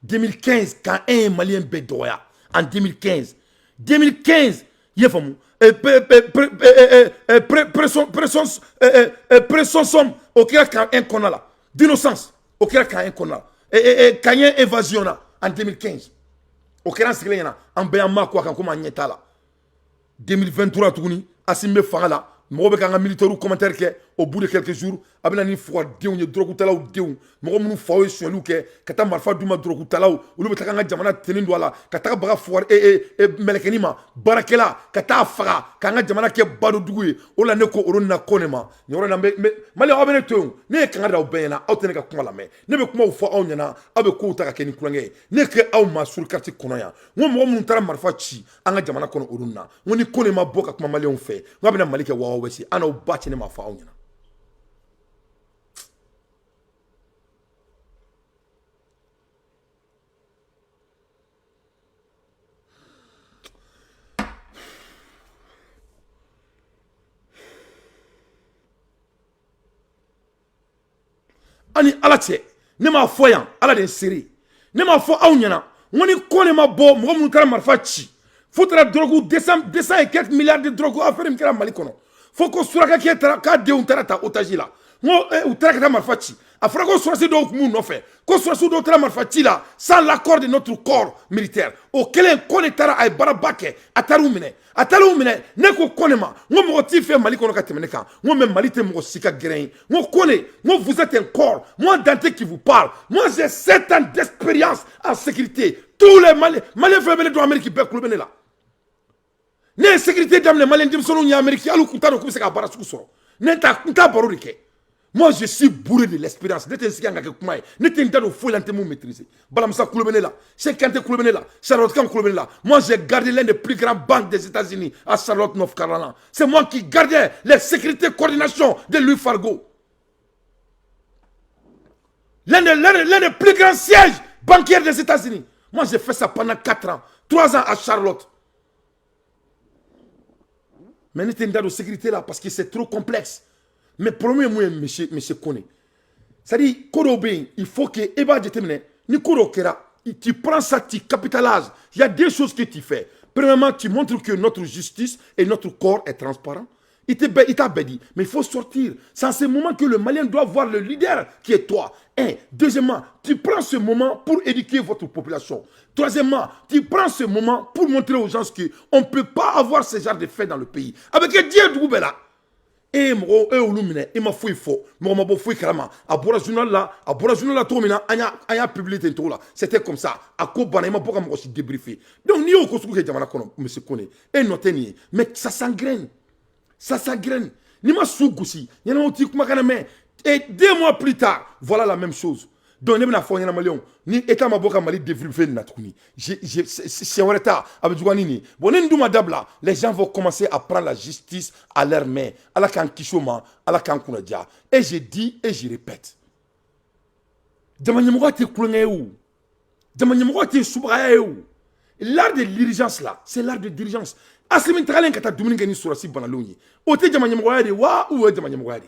2015 quand un malien bedoya en 2015 yefamu pression somme au kira quand un konala d'innocence au kira quand un konala quand un évasion en 2015 au kira siglena en bayama quoi quand comment nyetala 2023 tuguni Assimi fangala mo be kanga militaire commentaire ke au bout de quelques jours abena ni fwa dew ni drogu talaw dew mo munu fawe sonu ke kata marfa duma drogu talaw ulu be takanga jamana tenin wala kata baga fwa melekenima barakela kata faga kanga jamana ke badu duguye ola ne ko oronna konema ni oronna mali abene to ne kanga daw bena awtene ka kuma la me ne be kuma fo aw nyana abe ko utaka ke ni kulange ne ke aw ma sur carte konoya mo munu tara marfa chi anga jamana kono oronna woni konema boka kuma mali on fe ngabena mali ke wa wesi ana ubachi ne ma fa aw nyana. Ani ala tse ne ma fo yan ala de seri ne ma fo aw nyana woni ko ne ma bo mo mun kala marfa ci fotra drogu 200 et quelques milliards de drogu affaire mi kala Mali kono foko suraka ke tara ka de un tarata otaji la ngo u tara ka marfa ci a fɔra ko sɔrɔsi dɔw kun b'u nɔfɛ ko sɔrɔsi dɔw taara marifa ci la sans l'accord de notre corps militaire o kɛlen Kone taara a ye baaraba kɛ a taara u minɛ ne ko Kone ma n ko mɔgɔ t'i fɛ Mali kɔnɔ ka tɛmɛ ne kan n ko mais Mali tɛ mɔgɔ si ka gɛrɛn ye n ko Kone n ko vous êtes un corps moi Dante qui vous parle moi j'ai 7 ans d'expérience en sécurité tous les Maliens fɛn bɛ ne dɔn Amérique bɛɛ kulo bɛ ne la ne ye sécurité daminɛ Malien denmisɛnninw ye Amérique hali u kun t'a dɔn k'u bɛ se ka baara sugu sɔrɔ ne t'a baro de kɛ. Moi, je suis bourré de l'expérience. Ne t'ai pas ne t'ai pas maîtriser. Balamsa Koulobenela, Sekante Koulobenela, Charlotte Kan Koulobenela. Moi, j'ai gardé l'un des plus grands banques des États-Unis à Charlotte, North Carolina. C'est moi qui gardais les sécurités coordination de Louis Fargo. L'un des plus grands sièges bancaires des États-Unis. Moi, j'ai fait ça pendant 4 ans. 3 ans à Charlotte. Mais ne t'ai pas de sécurité là parce que c'est trop complexe. Mais premier moi monsieur Kone. C'est-à-dire il faut que Eba détermine ni Kodo Kera, tu prends ça, tu capitalises. Il y a deux choses que tu fais. Premièrement, tu montres que notre justice et notre corps est transparent. Il t'a dit, mais il faut sortir. C'est en ce moment que le Malien doit voir le leader qui est toi. Deuxièmement, tu prends ce moment pour éduquer votre population. Troisièmement, tu prends ce moment pour montrer aux gens qu'on ne peut pas avoir ce genre de fait dans le pays. Avec Dieu Doubé là. Et moi, il m'a fouillé fort. Moi, je fouillé carrément. À Bora Journal là, tout le monde a publié tout là. C'était comme ça. À Kobana, il m'a beaucoup aussi débriefé. Donc, ni au Kosuku que Jamana Kono, monsieur Kone, et notez, mais ça s'engraine. Ça s'engraine. Ni ma sougousi, il y en a un petit peu. Et 2 mois plus tard, voilà la même chose. Donc, ne bɛna fɔ ɲɛna maliyɛnw ni état ma bɔ ka Mali développer na tuguni c'est wɛrɛ ta a bɛ juguya ni nin bon ni nin dun ma dabila les gens vont commencer à prendre la justice à leurs mains Ala k'an kisi o ma Ala k'an kunnaja et je dis et je répète jama ɲɛmɔgɔ tɛ kulonkɛ ye o jama ɲɛmɔgɔ tɛ subagaya ye o l'art de l'urgence là c'est l'art de l'urgence Assimi tagalen ka taa dumuni kɛ ni sɔrɔsi banalenw ye o tɛ jama ɲɛmɔgɔya de wa ou o ye jama ɲɛmɔgɔya de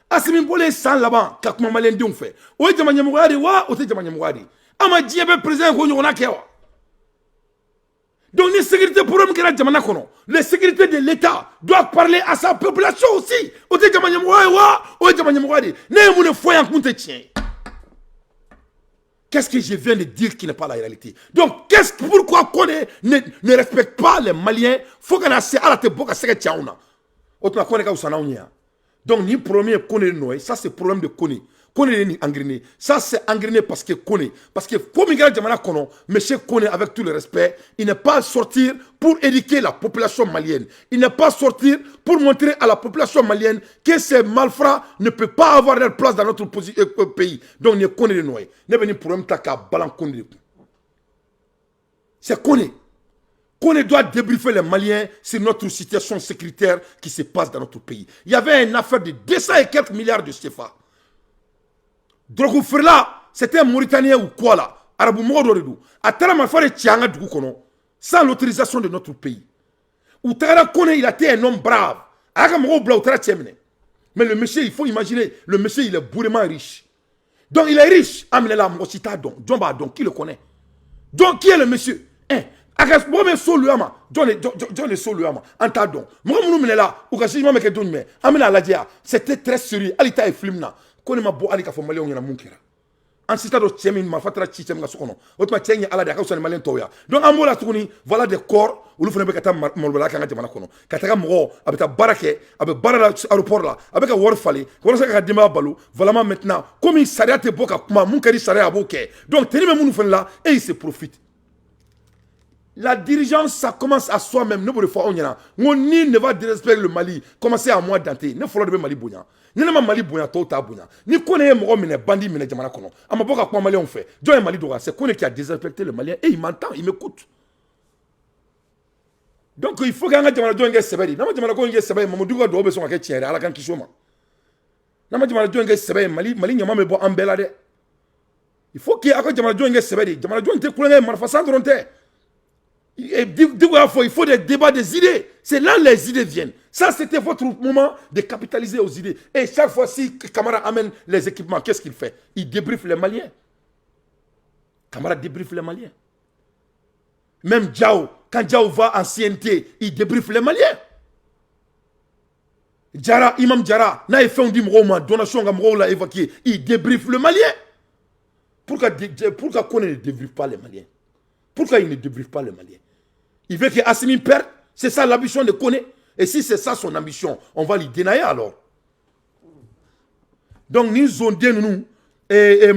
Assimi bole san laban ka kuma Malien denw fɛ o ye jama ɲɛmɔgɔya de wa o tɛ jama ɲɛmɔgɔya de an ma diɲɛ bɛ président ko ɲɔgɔnna kɛ wa donc ni sécurité problème kɛra jamana kɔnɔ la sécurité de l'État doit parler à sa population aussi o tɛ jama ɲɛmɔgɔya ye wa o ye jama ɲɛmɔgɔya de ne ye mun de fɔ yan kun tɛ tiɲɛ ye qu'est-ce que je viens de dire qui n'est pas la réalité donc pourquoi Kone ne respecte pas les Maliens faut qu'on a se ala te bɔ ka se ka tiɲɛ anw na o tuma Kone ka wusa n'anw ye yan donc, ni premier Kone Noé, ça c'est problème de Kone. Kone est engrené. Ça c'est engrené parce que Kone. Parce que comme il y a Jamana Kono, monsieur Kone, avec tout le respect, il n'est pas sorti pour éduquer la population malienne. Il n'est pas sorti pour montrer à la population malienne que ces malfrats ne peuvent pas avoir leur place dans notre pays. Donc, il y a Kone Noé. Il n'y a pas de problème de balan Kone. C'est Kone. Qu'on doit débriefer les Maliens sur notre situation sécuritaire qui se passe dans notre pays. Il y avait une affaire de 200 et quelques milliards de CFA. Drogo Ferla, c'était un Mauritanien ou quoi là? Arabou Morodou. A Tarama Fare Tianga Doukono, sans l'autorisation de notre pays. Ou Tara Kone, il a été un homme brave. Agamro Blautra Tchemne. Mais le monsieur, il faut imaginer, le monsieur, il est bourrément riche. Donc il est riche. Amenela Mosita Don. Donc qui le connaît? Donc qui est le monsieur? Agas bobe soluama John est soluama antadon mo munu menela o ka jima meke don me amina ladia c'était très sérieux alita e filmna ko ne ma bo alika fo malion yana munkira en cita do chemi ma fatra chi chemi ga sokono o tuma chenye ala da ka so malien toya donc amola tukuni voilà des corps ou le fone be kata molbala ka ngati kono kataka mo abita barake abe barala aéroport là avec a wor fali ko sa ka dima balu vraiment maintenant comme il sariate boka kuma munkari saria boke donc teni me munu fone là et il se profite. La dirigeance, ça commence à soi-même. Nous pouvons faire on ne va respecter le Mali. Commencer à moi d'anté. Ne faut pas Mali bouya. Ne ma Mali bouya tout ta bouya. Ni connaît mon mine bandit mine jamana kono. Ama boka quoi Mali on fait. John Mali doit. C'est connaît qui a désinfecté le Malien et il m'entend, il m'écoute. Donc il faut gagner jamana John Gesebedi. Nama jamana ko Gesebedi Mamadou ga do be son ka tiere ala kan kishoma. Nama jamana John Gesebedi Mali nyama me bo ambela de. Il faut qu'il y ait jamana John Gesebedi. Jamana John te kulenga marfasa dronte. Il faut des débats des idées. C'est là que les idées viennent. Ça, c'était votre moment de capitaliser aux idées. Et chaque fois-ci, Camara amène les équipements, qu'est-ce qu'il fait? Il débriefe les Maliens. Camara débriefe les Maliens. Même Diao, quand Diao va en CNT, il débriefe les Maliens. Diarra, Imam Diarra, n'a fait un dimroma, donation à évacuer, il débriefe le Malien. Pourquoi qu'on ne débriefe pas les Maliens? Pourquoi il ne débriefe pas les Maliens? Il veut que Assimi perde. C'est ça l'ambition de Kone. Et si c'est ça son ambition, on va lui dénailler alors. Donc, nous sommes nous, et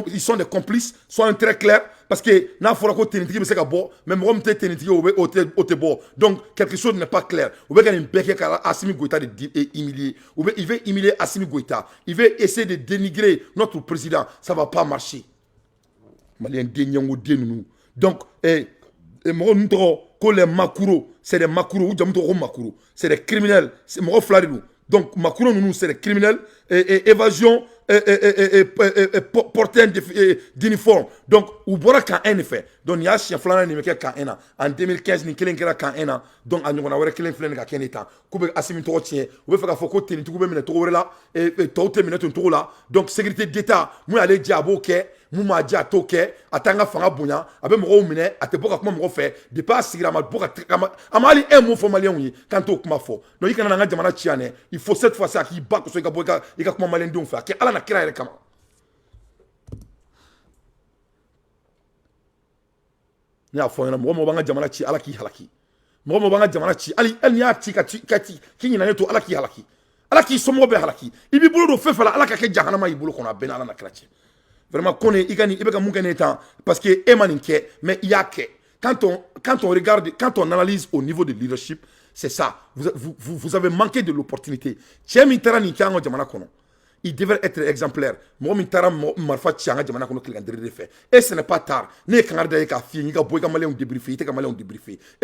ils sont des complices, soyons très clairs, parce que n'a pas même donc quelque chose n'est pas clair. Assimi Goïta humilier, il veut humilier Assimi Goïta, il veut essayer de dénigrer notre président, ça ne va pas marcher. Donc, les Makuro, c'est des Makuro, c'est des criminels, c'est Moro Flaridou. Donc, Makuro, c'est des criminels, et évasion, porter d'uniforme. Donc, ou boira quand un fait. Donc, il y a un chien flanant en 2015, il y a un donc, il y a un chien flanant qui est Koube Assimi Toro tient, ou veut faire foko teni, tu peux mettre Toro là, et Toro minute un tour là. Donc, sécurité d'État, moi, aller diabo, Mouma dia toke atanga fanga bunya abe mo mine ateboka kuma mo fait de pas sigira ma boka amali un mot fo malien yi quand to kuma fo donc ikana nga jamana chiane il faut cette fois-ci qui ba ko so ga boka ika kuma malien don fa ke ala na kira ere kama nya fo na mo banga jamana chi ala ki halaki mo banga jamana chi ali el nya ti ka ti ki nyina to ala ki halaki ala ki so mo be halaki ibi bolo do fe fala ala ka ke jahannama ibolo kona ben ala na kira chi. Vraiment, parce que mais il y a que quand on regarde, quand on analyse au niveau de leadership, c'est ça. Vous avez manqué de l'opportunité. Il devrait être exemplaire. Et ce n'est pas tard. Et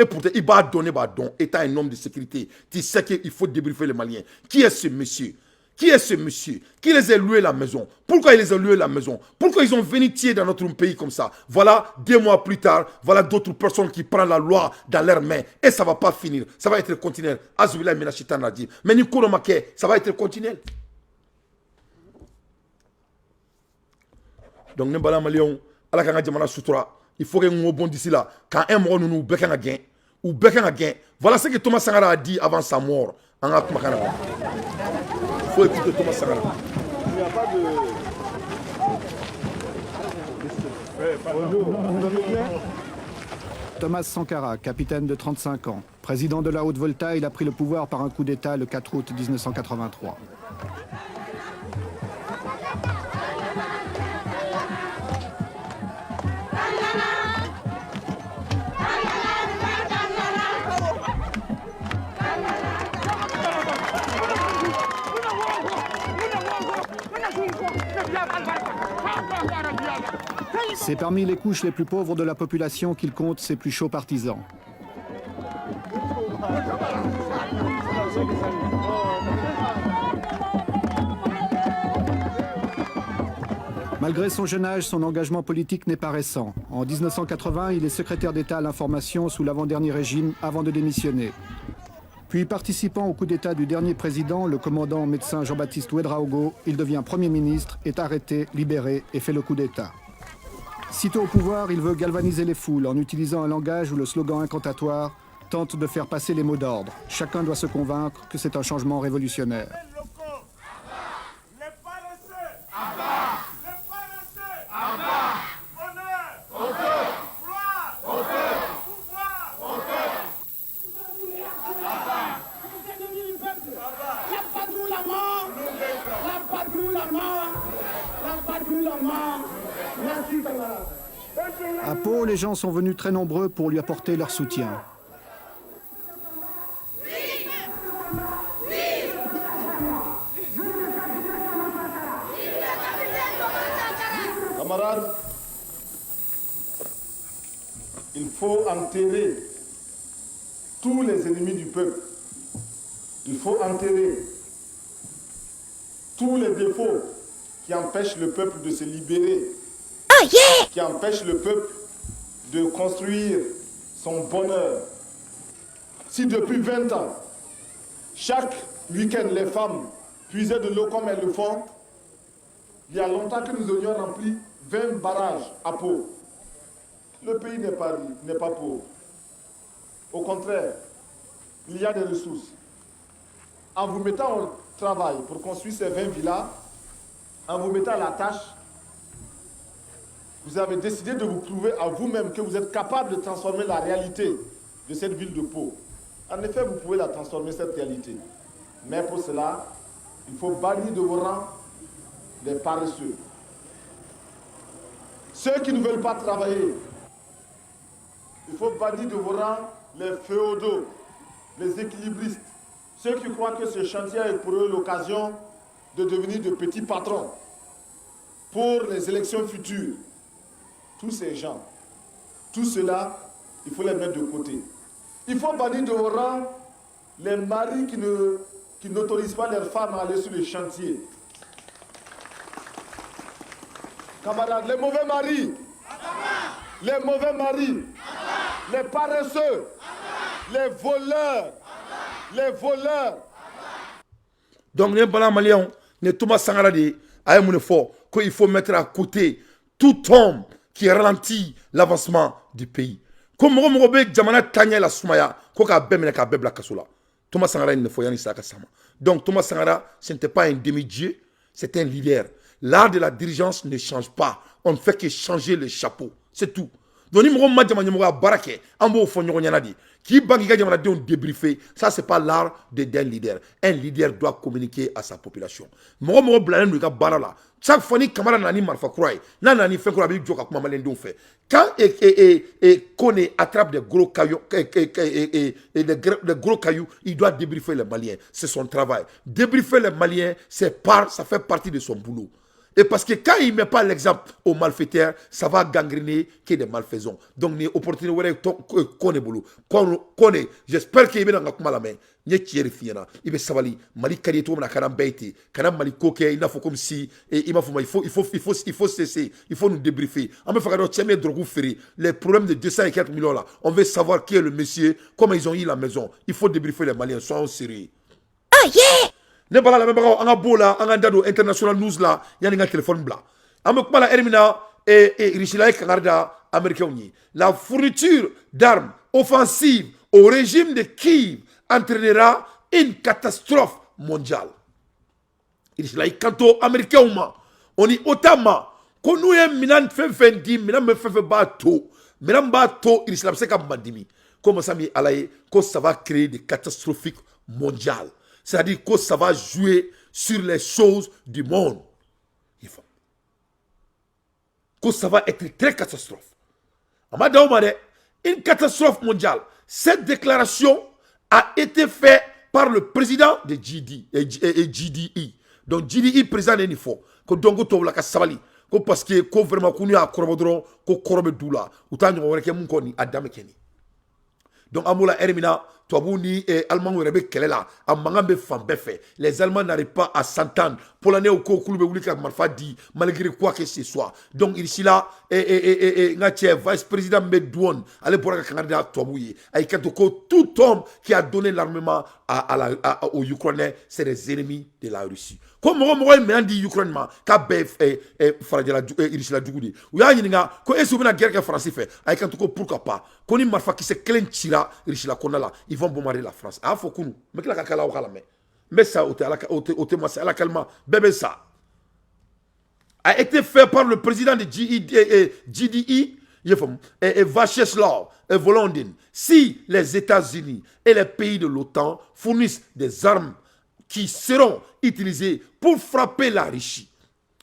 pourtant, il va donner don. Étant un homme de sécurité, tu sais qu'il faut débriefer les Maliens. Qui est ce monsieur? Qui est ce monsieur? Qui les a loué la maison? Pourquoi ils les ont loué la maison? Pourquoi ils ont venu tirer dans notre pays comme ça? Voilà, 2 mois plus tard, voilà d'autres personnes qui prennent la loi dans leurs mains. Et ça ne va pas finir. Ça va être continuel. Azubillah Minachitan l'a dit. Mais Nikoro Make, ça va être continuel. Donc, Nembala Malion, à la Jamana Sutra, il faut que nous rebondissions là. Quand un mort nous bécan à gain, ou bécan à gain. Voilà ce que Thomas Sankara a dit avant sa mort. En Atmakana. Il faut écouter Thomas Sankara. Il n'y a pas de... Thomas Sankara, capitaine de 35 ans, président de la Haute-Volta, il a pris le pouvoir par un coup d'État le 4 août 1983. C'est parmi les couches les plus pauvres de la population qu'il compte ses plus chauds partisans. Malgré son jeune âge, son engagement politique n'est pas récent. En 1980, il est secrétaire d'État à l'information sous l'avant-dernier régime avant de démissionner. Puis participant au coup d'État du dernier président, le commandant médecin Jean-Baptiste Ouedraogo, il devient Premier ministre, est arrêté, libéré et fait le coup d'État. Sitôt au pouvoir, il veut galvaniser les foules en utilisant un langage où le slogan incantatoire tente de faire passer les mots d'ordre. Chacun doit se convaincre que c'est un changement révolutionnaire. À Pau, les gens sont venus très nombreux pour lui apporter leur soutien. Camarades, il faut enterrer tous les ennemis du peuple. Il faut enterrer tous les défauts qui empêchent le peuple de se libérer, qui empêchent le peuple de construire son bonheur. Si depuis 20 ans, chaque week-end, les femmes puisaient de l'eau comme elles le font, il y a longtemps que nous aurions rempli 20 barrages à Pau. Le pays n'est pas pauvre. Au contraire, il y a des ressources. En vous mettant au travail pour construire ces 20 villas, en vous mettant à la tâche, vous avez décidé de vous prouver à vous-même que vous êtes capable de transformer la réalité de cette ville de Pau. En effet, vous pouvez la transformer, cette réalité. Mais pour cela, il faut bannir de vos rangs les paresseux. Ceux qui ne veulent pas travailler. Il faut bannir de vos rangs les féodaux, les équilibristes. Ceux qui croient que ce chantier est pour eux l'occasion de devenir de petits patrons pour les élections futures. Tous ces gens, tout cela, il faut les mettre de côté. Il faut bannir de vos rangs les maris qui n'autorisent pas leurs femmes à aller sur les chantiers. Camarades, les mauvais maris, les paresseux, les voleurs. Donc, les blancs maliens, les Thomas Sankara de Aïmoune fort, qu'il faut mettre à côté tout homme qui ralentit l'avancement du pays. Comme Mogobe Djamana Tanya la Soumaya, Koka Bemene ka Bebla Kasola. Thomas Sankara ne faut rien ça Sama. Donc Thomas Sankara, ce n'était pas un demi-dieu, c'est un leader. L'art de la dirigeance ne change pas. On ne fait que changer le chapeau. C'est tout. Donc, nous avons barake, ambo fonyogonyanadi, qui bangiga jamana de débriefer. Ça, c'est pas l'art d'un leader. Un leader doit communiquer à sa population. Mogo blanen nous barala. Chaque fois que Kamara nani marfa croix, nani fait qu'on a vu joka kuma malendon fait. Quand Kone attrape des gros cailloux, des gros cailloux, il doit débriefer les Maliens. C'est son travail. Débriefer les Maliens, ça fait partie de son boulot. Et parce que quand il ne met pas l'exemple aux malfaiteurs, ça va gangréner qu'il y ait des malfaisants. Donc, les opportunités j'espère qu'il y a des la main. Il y a savali, Mali Karieto, Kanam Beiti, Kanam Mali Koke, il faut comme si, il faut cesser, il faut nous débriefer. On veut faire les problèmes de 200 et quelques millions là. On veut savoir qui est le monsieur, comment ils ont eu la maison. Il faut débriefer les Maliens, soyons sérieux. Ah yeah! Ne bala la memba anga bola anga dado international news la yani nga téléphone bla ame kuma la ermina et richila e kangarda américain ni la fourniture d'armes offensives au régime de Kiev entraînera une catastrophe mondiale. Richila e kanto américain ma oni otama konu ye minan fefendi minan me fefe bato minan bato richila se ka mandimi comme ça mi alaye ko ça va créer des catastrophes mondiales. C'est-à-dire que ça va jouer sur les choses du monde. Que ça va être très catastrophe. Une catastrophe mondiale. Cette déclaration a été faite par le président de GDI. Donc GDI, président de l'IFO. Parce que vraiment qu'on a corobodron, qu'on corobe doula, ou tant qu'on a Adam Kenny. Donc amola Hermina. Ni Allemands rebe kelela amangambe fambe fait les Allemands n'arrivent pas à s'entendre pour l'année au kokulube wulika marfa dit malgré quoi que ce soit. Donc il est là ngatie vice président Medouane allez pour la candidat Toabouye ay katoko tout homme qui a donné l'armement aux Ukrainiens c'est les ennemis de la Russie. Comme moi me dit Ukraine ma ka bef faradela irisila dugudi ou ya nyinga ko esu bina guerre que France fait ay katoko pourquoi pas koni marfa qui se clen tira irisila konala ils vont bombarder la France. Ah, faut qu'on mais la kakala au mais ça au témoin c'est à la calma bébé ça a été fait par le président de GDI Vyacheslav Volodin. Si les États-Unis et les pays de l'OTAN fournissent des armes qui seront utilisées pour frapper la Russie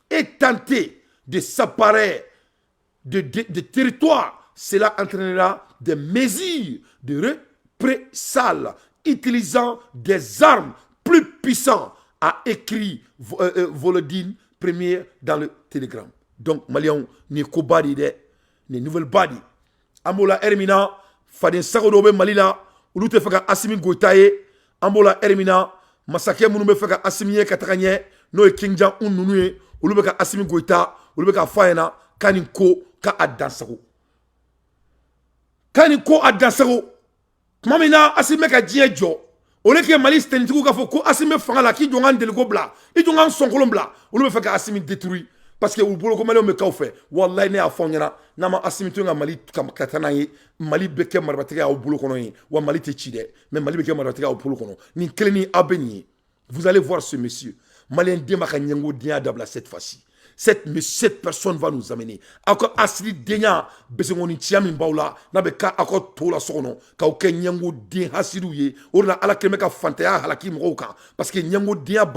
et tenter de s'apparer de territoire, cela entraînera des mesures de représailles utilisant des armes plus puissantes, a écrit Volodin premier dans le télégramme. Donc, Malion, ni Kobadi de, ni nouvelle badi. Amola Hermina, Fadin Sagodobe Malila, Ulute Faka Assimi Goitaye, Amola Hermina, Masake Mounoube Faka Assimi Katakanye, Noé Kingjan Ununue, Ulubeka Assimi Goita, Ulubeka Fayena, Kaninko, Ka Adansaro. Kaninko Adansaro. Mamina Assimi Kadjejo. Ole ke Mali stenitiku ka fo ko Assimi fanga la ki jongan delgo bla i jongan sonkolon bla olu be fa ka Assimi détruit parce que u bolo ko mali me kaw fe wallahi ne a fonyana na ma asimitu nga mali katana yi mali beke marbatega u bolo kono yi wa mali te ci de mais mali beke marbatega u bolo kono ni kleni abeni vous allez voir ce monsieur malien demaka nyango dia dabla cette fois-ci cette personne va nous amener encore asli denya besengoni tiami mbawla na be ka akot tola sono ka o ken nyango den hasiru ye orna ala kelme ka fantaya halaki mroka parce que nyango dia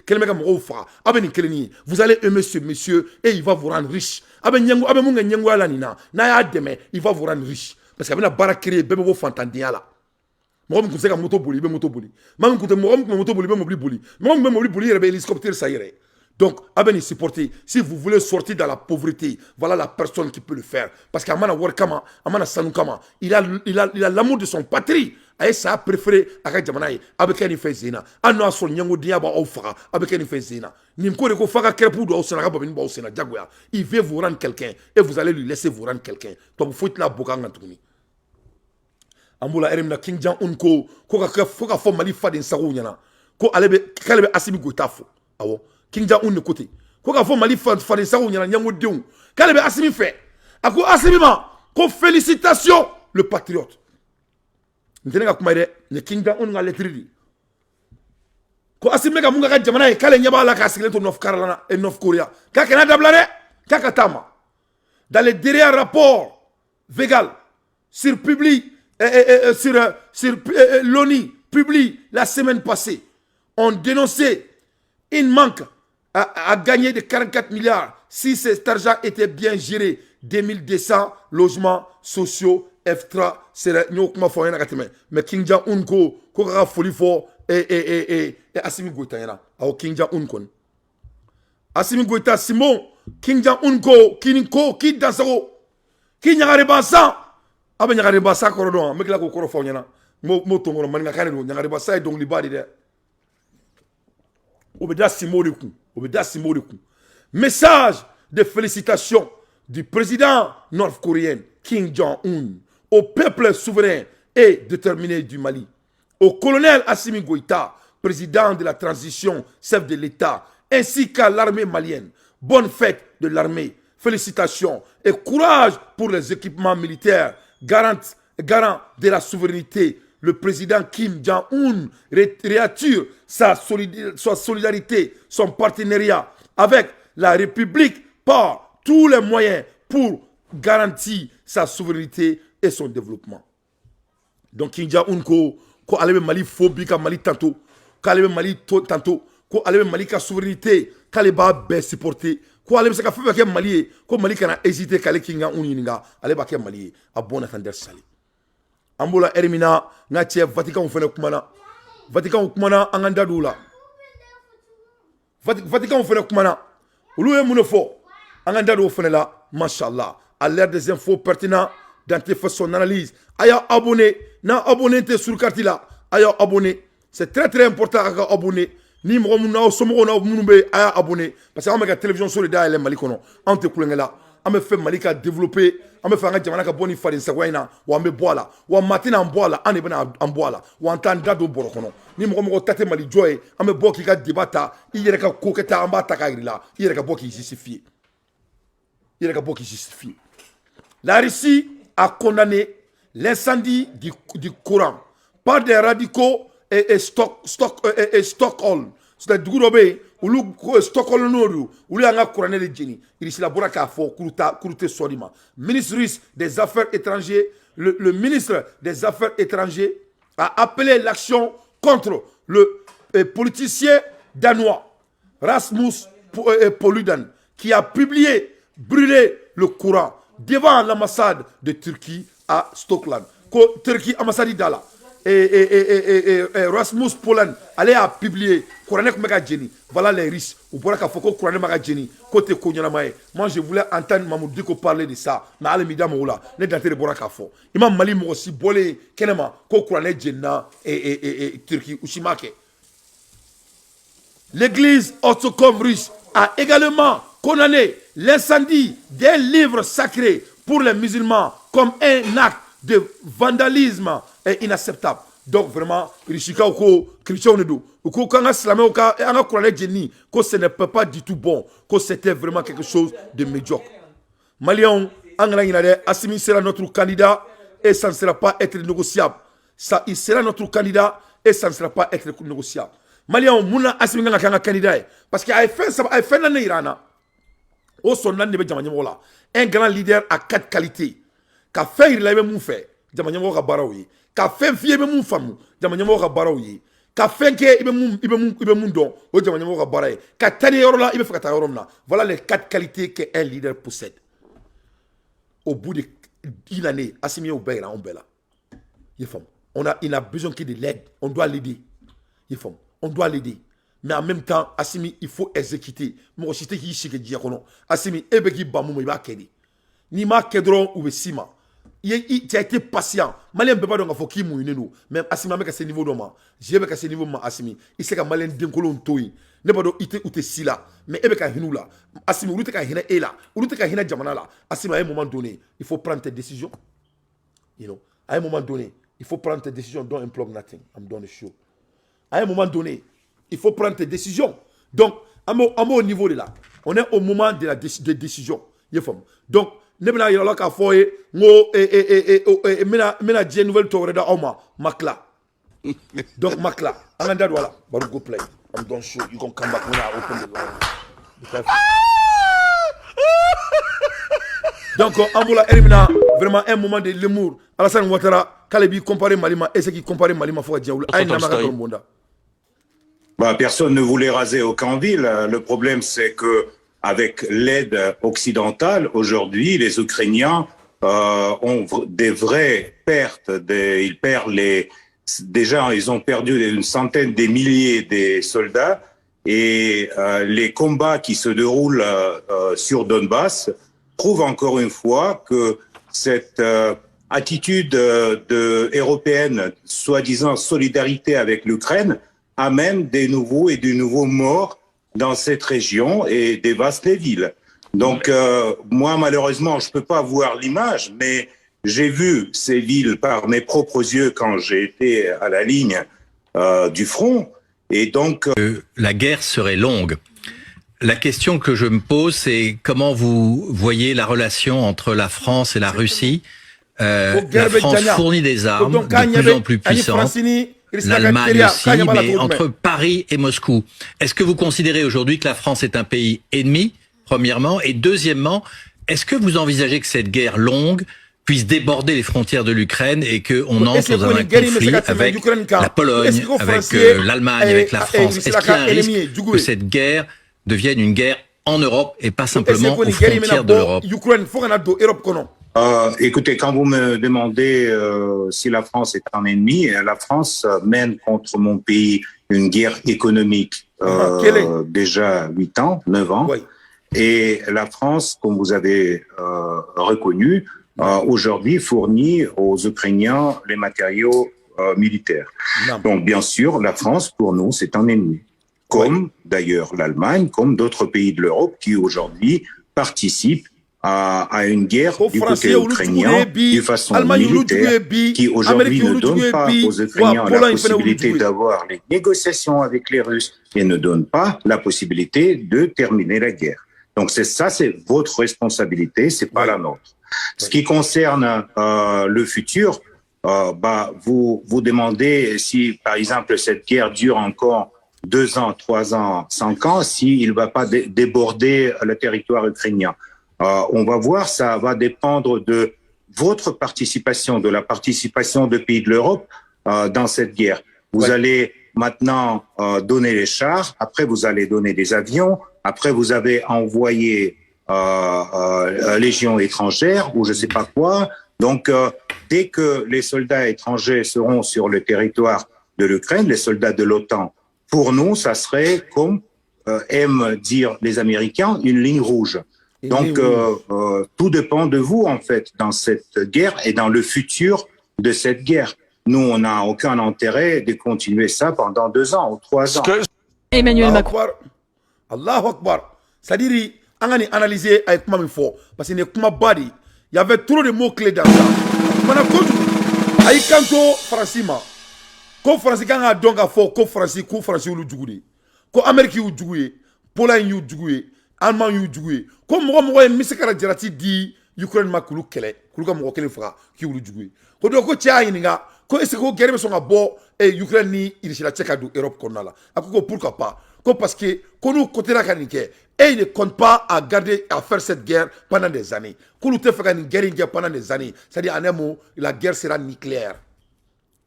kelme ka mrofa abeni keleni vous allez aimer ce monsieur et il va vous rendre riche aben nyango aben munga nyango ala nina na ya deme il va vous rendre riche parce que abena bara créer bebe wo fantandia la mom ko seka moto boli be moto boli mam ko te mom moto boli be mobili boli mom be mobili boli rebe hélicoptère ça irait. Donc, Aben supporter. Si vous voulez sortir de la pauvreté, voilà la personne qui peut le faire. Parce qu'Amana Warkama, Amana Sanukama, il a l'amour de son patrie. Et ça a préféré à Jamanaï, avec un Fezina. Anna son Yango Diaba Ofra, avec un Fezina. Nimko de Kofaka Kerpou au Sénat, au Sénat, Jaguar. Il veut vous rendre quelqu'un et vous allez lui laisser vous rendre quelqu'un. Donc, vous faites la Bokangantouni. Amboula Eremna King Jan Unko, Koka Foka Mali Fadin Sarounyana, Ko Alebe Kalebe Asimi Gotafo. Awo. King Ja un côté. Quoi faut Mali faire ça ou n'y a rien de dieu. Qu'elle Assimi fait. À quoi Assimi ma. Qu'on félicitations le patriote. N'tenez pas comment le King Ja un a l'écrit. Quoi Assimi ka munga jamana e kale nyaba la ka sigler to North Carolina et North Korea. Ka Canada blare. Ka Katama. Dans les derniers rapports Végal sur l'ONU publié la semaine passée ont dénoncé une manque à gagner de 44 milliards si cet argent était bien géré. 2200 logements sociaux F3 c'est nyokuma fo yana kateme mais King Ja Unko ko ka foli fo et Assimi Goïta yana au King Ja Unkon Assimi Goïta Simon King Ja Unko kinko ki dansaro ki nyagare basa abe nyagare basa korodon mekla ko koro fo yana mo tongo man ngakane do nyagare basa donc libadi de Obeda Simorikou. Message de félicitations du président nord-coréen Kim Jong-un au peuple souverain et déterminé du Mali, au colonel Assimi Goïta, président de la transition, chef de l'État, ainsi qu'à l'armée malienne. Bonne fête de l'armée. Félicitations et courage pour les équipements militaires, garant de la souveraineté. Le président Kim Jong-un réassure sa solidarité, son partenariat avec la République par tous les moyens pour garantir sa souveraineté et son développement. Donc Kim Jong-un ko alebe Mali phobie ka Mali tantôt, ko alebe Mali tantôt, ko alebe Mali ka souveraineté, kaleba be supporter, ko alebe se ka febe ke Mali, ko Mali kana hésiter kale Kim Jong-un yininga, aleba ke Mali a bon attendre sali. Ambola Ermina na tie Vatican fene kumana anganda dula Vatican fene kumana ulu e munofo anganda do fene la machallah à l'air des infos pertinents dans tes façons d'analyse aya abonné te sur carte là aya abonné c'est très important à abonner ni mo na somo na munube aya abonné parce que on la télévision sur le da ele malikono on te kulengela on me fait malika développer on me fait un jamana ka boni fari sagwaina wa me boala wa matina en boala ane bana en boala wa entanda do borokono ni mo tate mali joy on me boki ka debata yere ka koketa amba takagila yere ka boki justifier la Russie a condamné l'incendie du Coran par des radicaux et Stockholm c'est-à-dire Dugurobe ou Stockholm noru ou li anga Coran le jeni il se la boraka fo kurute solima ministre russe des affaires étrangères le ministre des affaires étrangères a appelé l'action contre le politicien danois Rasmus Paludan qui a brûlé le Coran devant l'ambassade de Turquie à Stockholm. Turquie ambassade d'Ala. Et Rasmus Paludan allait à publier Coran Magajeni. Voilà les risques. Ou pour la Coran Magajeni. Côté Konyamae. Moi je voulais entendre Mamoudiko parler de ça. Mais à l'émida Moula. Ne dater de Borakafo. Imam Mali Moussi Bolé Kenema. Coran Jenna et Turquie Ushimake. L'église orthodoxe russe a également condamné l'incendie des livres sacrés pour les musulmans comme un acte de vandalisme inacceptable. Donc vraiment, Rishika ko Christian ne do. Ko kanga slamé ka anga kurale jeni ko ce n'est pas du tout bon, que c'était vraiment quelque chose de médiocre. Maliens, Angla Inade, Assimi sera notre candidat et ça ne sera pas être négociable. Ça, il sera notre candidat et ça ne sera pas être négociable. Maliens, Mouna Assimi nga kanga candidat parce qu'il a fait l'année Irana. Au son nan de Jamanymola, un grand leader à 4 qualités. Qu'a fait il a même fait, Jamanymola Barawi. Qu'a fait vie même femme, Jamanymola Barawi. Qu'a fait que ibe mundo, o Jamanymola Barawi. Qu'a tani yorola, ibe fakata yoromna. Voilà les 4 qualités qu'un leader possède. Au bout d'une année, Assimi au Béla, on Béla. Il a besoin qu'il de l'aide. On doit l'aider. On doit l'aider. Mais en même temps, Assimi, il faut exécuter. Moi, je suis dit, Assimi, ebeki bamou, il va kedi. Ni ma kedron ou sima. Tu as été patient. Malien peut pas donc faut qu'il mouille nous. Même Assimi avec ce niveau d'homme. J'ai avec ce niveau Assimi. Il sait que Malien denkolon toy. Ne pas donc ite ou te sila. Mais ebeka hinou là. Assimi ou te ka hina e là. Ou te ka hina jamana là. Assimi à un moment donné, il faut prendre tes décisions. You know, à un moment donné, il faut prendre tes décisions. Don't implore nothing. I'm done the show. À un moment donné, il faut prendre tes décisions. Donc, au niveau de là, on est au moment de la décision. Donc, nebna yala ka foye ngo mena je nouvelle toreda oma makla. Donc makla, anganda wala, baru go play. I'm done show. You can come back when I open the line. Donc, Amboula Elimina, vraiment un moment de l'amour. Alassane Ouattara, Kalebi comparer Malima, et ce qui comparer Malima Foua Diaoul. Bah, personne ne voulait raser Aucamville. Le problème, c'est que avec l'aide occidentale, aujourd'hui, les Ukrainiens ont des vraies pertes. Ils perdent déjà, ils ont perdu une centaine de milliers de soldats. Et les combats qui se déroulent sur Donbass prouvent encore une fois que cette attitude européenne, soi-disant solidarité avec l'Ukraine, amène des nouveaux morts dans cette région et dévaste les villes. Donc, moi, malheureusement, je ne peux pas voir l'image, mais j'ai vu ces villes par mes propres yeux quand j'ai été à la ligne du front. Et donc, la guerre serait longue. La question que je me pose, c'est comment vous voyez la relation entre la France et la Russie. La France fournit des armes de plus en plus puissantes. L'Allemagne aussi, mais entre Paris et Moscou. Est-ce que vous considérez aujourd'hui que la France est un pays ennemi, premièrement, et deuxièmement, est-ce que vous envisagez que cette guerre longue puisse déborder les frontières de l'Ukraine et qu'on entre dans un conflit avec la Pologne, avec l'Allemagne, avec la France? Est-ce qu'il y a un risque que cette guerre devienne une guerre en Europe et pas simplement aux frontières de l'Europe? Écoutez, quand vous me demandez si la France est un ennemi, la France mène contre mon pays une guerre économique déjà 8 ans, 9 ans. Oui. Et la France, comme vous avez reconnu, aujourd'hui fournit aux Ukrainiens les matériaux militaires. Non. Donc bien sûr, la France, pour nous, c'est un ennemi. Comme d'ailleurs l'Allemagne, comme d'autres pays de l'Europe qui aujourd'hui participent à une guerre du côté ukrainien de façon militaire qui aujourd'hui ne donne pas aux Ukrainiens la possibilité d'avoir les négociations avec les Russes et ne donne pas la possibilité de terminer la guerre. Donc c'est votre responsabilité, c'est pas la nôtre. Ce qui concerne le futur, vous demandez si par exemple cette guerre dure encore 2 ans, 3 ans, 5 ans, s'il ne va pas déborder le territoire ukrainien. On va voir, ça va dépendre de votre participation, de la participation des pays de l'Europe dans cette guerre. Vous allez maintenant donner les chars, après vous allez donner des avions, après vous avez envoyé légions étrangères ou je ne sais pas quoi. Donc, dès que les soldats étrangers seront sur le territoire de l'Ukraine, les soldats de l'OTAN, pour nous, ça serait, comme aiment dire les Américains, une ligne rouge. Donc, tout dépend de vous, en fait, dans cette guerre et dans le futur de cette guerre. Nous, on n'a aucun intérêt de continuer ça pendant 2 ans ou 3 ans. Emmanuel Macron. Allahu Akbar. C'est-à-dire, on a analysé avec moi, parce qu'il y y avait trop de mots-clés dans ça. Aïkanto Francima. ko France kan ka dɔn ka fɔ ko France y'olu jugu de ko Amérique y'u jugu ye Pologne y'u jugu ye Allemagne y'u jugu ye ko mɔgɔ ye misikara jarati di Ukraine ma k'olu kɛlɛ k'olu ka mɔgɔ kelen faga k'olu jugu ye ko donc ko cɛ y'a ɲininka ko est-ce que ko guerre bɛ sɔn ka bɔ Ukraine ni Russie la cɛ ka don Europe kɔnɔna la a ko pourquoi pas ko parce que ko n'u kotera ka nin kɛ et il ne compte pas à garder à faire cette guerre pendant des années k'olu tɛ fɛ ka nin guerre in kɛ pendant des années c'est-à-dire en un mot la guerre sera nucléaire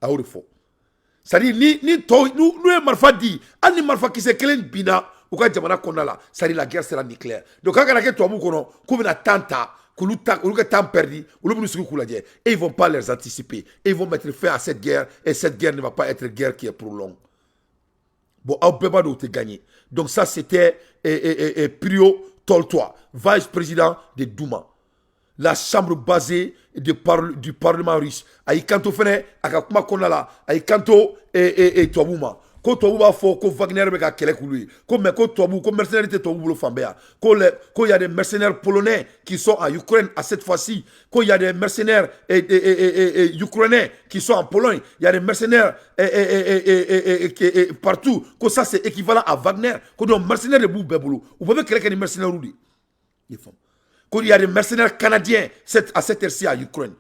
a y'o de fɔ c'est-à-dire ni tɔw n'u ye marifa di hali ni marifa kisɛ kelen binna u ka jamana kɔnɔna la c'est-à-dire la guerre sera nucléaire donc k'a kana kɛ tubabu kɔnɔ k'u bɛna temps ta olu ka temps perdu olu b'u sigi k'u lajɛ et ils vont pas les anticiper et ils vont mettre fin à cette guerre et cette guerre ne va pas être une guerre qui est trop longue. Bon, aw bɛɛ b'a dɔn u tɛ gagner donc ça c'était Prio Toltoy, vice-président de Douma, la chambre basée du Parlement russe. A y'i kanto fɛnɛ a ka kuma kɔnɔna la a y'i kanto tubabu ma ko tubabu b'a fɔ ko Wagner bɛ ka kɛlɛ k'ulu ye ko mais ko tubabu ko mercenaires tɛ tubabu bolo fan bɛɛ yan ko y a des mercenaires polonais qui sont en Ukraine à cette fois-ci ko y a des mercenaires ukrainiens qui sont en Pologne il y a des mercenaires partout ko ça c'est équivalent à Wagner ko donc mercenaires de b'u bɛɛ bolo u bɛɛ bɛ kɛlɛ kɛ ni mercenaires de ye ko il y a des mercenaires canadiens à cette heure-ci à Ukraine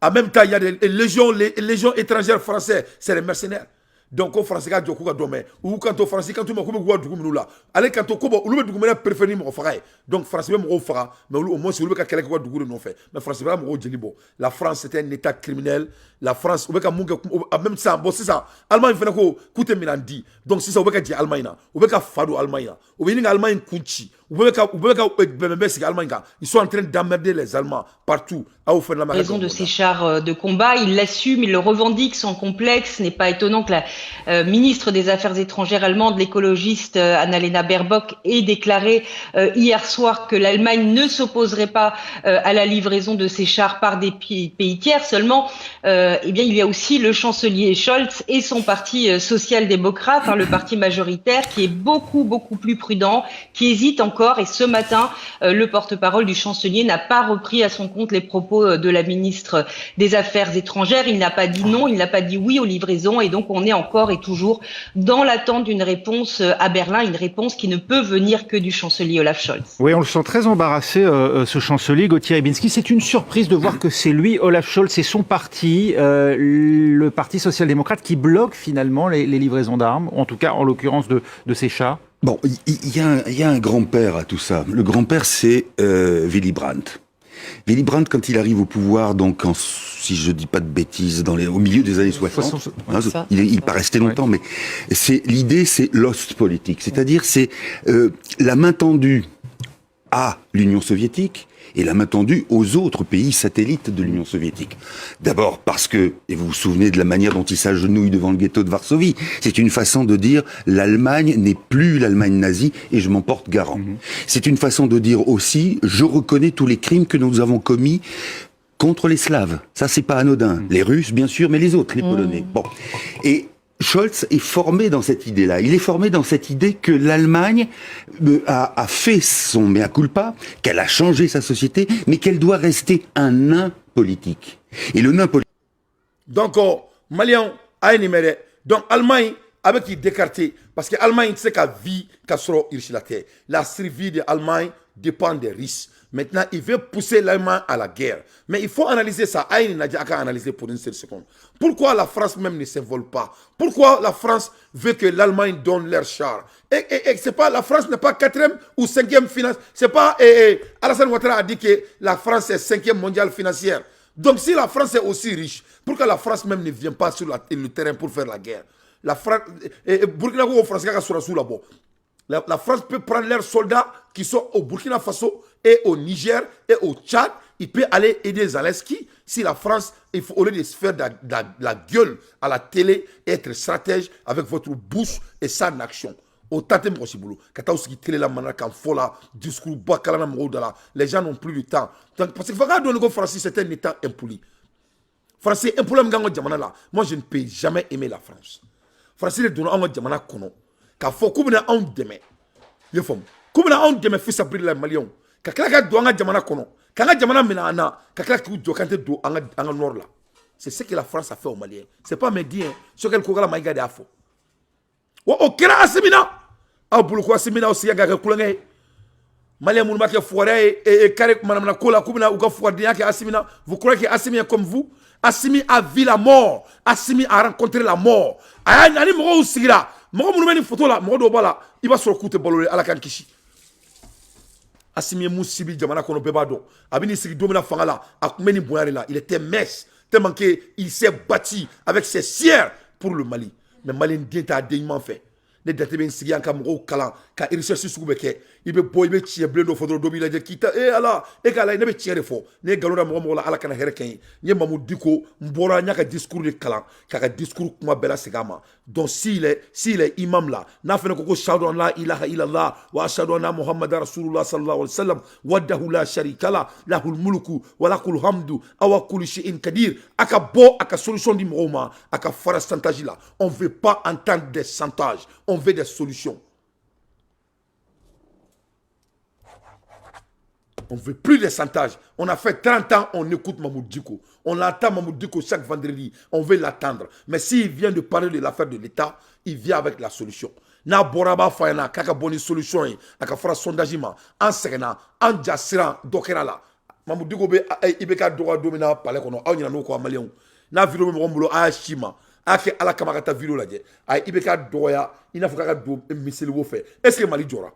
en même temps il y a des légions étrangères françaises c'est des mercenaires. Donc ko France ka jɔ k'u ka dɔ mɛn u kanto France kanto ma k'u bɛ k'u ka dugu minnu la ale kanto ko bɔ olu bɛ dugu minɛ préféré ni mɔgɔ faga ye donc France bɛ mɔgɔw faga mais olu au moins olu bɛ ka kɛlɛ kɛ u ka dugu de nɔfɛ mais France bɛ ka mɔgɔw jeli bɔ la France c'était un état criminel la France u bɛ ka mun kɛ même sisan bon sisan Allemagne fana ko k'u tɛ minɛn di donc sisan u bɛ ka jɛ Allemagne na u bɛ ka fa don Allemagne na u bɛ ɲini ka Allemagne kun ci u bɛ ka bɛnbɛn sigi Allemagne kan ils sont en train d'emmerder les Allemands partout. Raison de ces chars de combat, il l'assume, il le revendique sans complexe. N'est pas étonnant que la ministre des Affaires étrangères allemande, l'écologiste Annalena Baerbock, ait déclaré hier soir que l'Allemagne ne s'opposerait pas à la livraison de ces chars par des pays tiers. Seulement, eh bien, il y a aussi le chancelier Scholz et son parti social-démocrate, le parti majoritaire, qui est beaucoup plus prudent, qui hésite encore. Et ce matin, le porte-parole du chancelier n'a pas repris à son compte les propos de la ministre des Affaires étrangères. Il n'a pas dit non, il n'a pas dit oui aux livraisons et donc on est encore et toujours dans l'attente d'une réponse à Berlin, une réponse qui ne peut venir que du chancelier Olaf Scholz. Oui, on le sent très embarrassé, ce chancelier, Gauthier Rybinski. C'est une surprise de voir que c'est lui, Olaf Scholz, et son parti, le parti social-démocrate, qui bloque finalement les livraisons d'armes, en tout cas en l'occurrence de ces chars. Bon, il y a un grand-père à tout ça. Le grand-père, c'est Willy Brandt. Willy Brandt, quand il arrive au pouvoir, donc si je dis pas de bêtises, au milieu des années 60, il pas resté longtemps, mais l'idée, c'est l'Ostpolitik, c'est-à-dire c'est la main tendue à l'Union soviétique et la main tendue aux autres pays satellites de l'Union soviétique. D'abord parce que, et vous vous souvenez de la manière dont il s'agenouille devant le ghetto de Varsovie, c'est une façon de dire l'Allemagne n'est plus l'Allemagne nazie et je m'en porte garant. C'est une façon de dire aussi, je reconnais tous les crimes que nous avons commis contre les Slaves. Ça, c'est pas anodin. Les Russes, bien sûr, mais les autres, les Polonais. Bon. Et Scholz est formé dans cette idée-là. Il est formé dans cette idée que l'Allemagne a fait son mea culpa, qu'elle a changé sa société, mais qu'elle doit rester un nain politique. Et le nain politique... Donc, Malien a énuméré. Donc, Allemagne, avec qui décarté, parce que l'Allemagne, c'est qu'à vie, qu'à sera irrichilate. La survie de l'Allemagne dépend des risques. Maintenant, il veut pousser l'Allemagne à la guerre. Mais il faut analyser ça. Aïe n'a qu'à analyser pour une seule seconde. Pourquoi la France même ne s'envole pas? Pourquoi la France veut que l'Allemagne donne leurs chars? Et c'est pas, la France n'est pas 4e ou 5e finance. C'est pas, Alassane Ouattara a dit que la France est 5e mondiale financière. Donc si la France est aussi riche, pourquoi la France même ne vient pas sur le terrain pour faire la guerre? La France, Burkina Faso, là-bas. La France peut prendre leurs soldats qui sont au Burkina Faso et au Niger et au Tchad. Il peut aller aider Zelensky. Si la France, il faut, au lieu de se faire de la gueule à la télé, être stratège avec votre bouche et ça en action. Au tatem possible. Quand vous télé la manière quand faut la discours bakalana mrodala, les gens n'ont plus le temps. Donc parce que regarde le français, c'est un état impoli. Français impoli m'gango jamana là. Moi je ne peux jamais aimer la France. Français le donne en jamana kono. Ka fo kubina on deme ye fom kubina on deme fils abri la malion ka kala ka do anga jamana kono ka nga jamana mina ana ka kala ku do kante do anga nord la C'est ce que la France a fait aux Maliens. C'est pas mes dires. Ce qu'elle couvre la maïga de Afo. Au Kera Asimina. Ah, pour le coup, Asimina aussi, il y a un coulangé. Malien Moulma qui a foiré et Karek Madame Kola Koubina ou Gafourdia qui a Asimina. Vous croyez qu'Assimi est comme vous? Assimi a vu la mort. Assimi a rencontré la mort. Aïe, Nani Moro Sigira. Moro Moulma une photo là. Moro Dobala. Il va se recouter bololé à la Kankishi. Assimi Moussibi Djamana Kono Bebado. Abini Sigi Domina Fangala. Akumeni Bouyarela. Il était mess. Tellement qu'il s'est bâti avec ses sièrs pour le Mali. Mais Mali n'a dignement fait. Ne date bien sigi en Cameroun, Kalan, quand il recherche ce que il veut boire, il veut tirer bleu, il faut dominer la quitte. Et Allah, et qu'Allah, il ne veut tirer fort. Ne galera mola ala kana herken. Ne mamou diko, mbora nya ka discours de Kalan, ka discours kuma bela segama. Donc s'il est imam là, n'a fait que shahadu an la ilaha illallah wa ashhadu anna Muhammadar Rasulullah sallallahu alayhi wa sallam wahdahu la sharika la lahul mulku wa lakul hamdu awa kulli shay'in kadir. Aka bo aka solution di moma, aka fara chantage là. On veut pas entendre des chantages. On veut des solutions. On ne veut plus de chantage. On a fait 30 ans, on écoute Mamoud Diko. On attend Mamoud Diko chaque vendredi. On veut l'attendre. Mais s'il vient de parler de l'affaire de l'État, il vient avec la solution. Na boraba fayana kaka boni solution aka fara sondage ma en segena en jassira dokera la Mamoud Diko be ibeka doga domina pale kono awnyina no ko amalion na vidéo mo ngombulo a shima ake ala kamakata vidéo la je ay ibeka doya ina fuka do miseli wo fait est-ce que Mali jora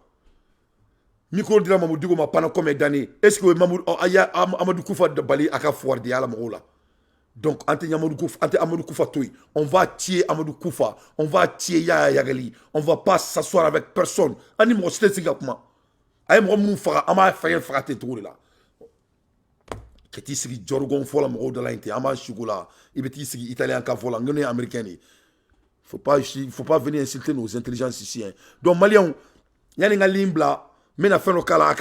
micro dira Mamoud Diko ma pendant combien d'années est-ce que Amadou Koufa de Bali aka foire ala mola donc ante Amadou Koufa toy on va tuer Amadou Koufa on va tuer Yaya Yagali on va pas s'asseoir avec personne ani mo c'était sigapma ay mo mun fara ama fayel frate tour là keti sigi jorgon fola mo de la inte ama chugula ibeti sigi italien ka fola ngone américain faut pas venir insulter nos intelligences ici hein. Donc malien yani ngalimbla mais na fait le cas là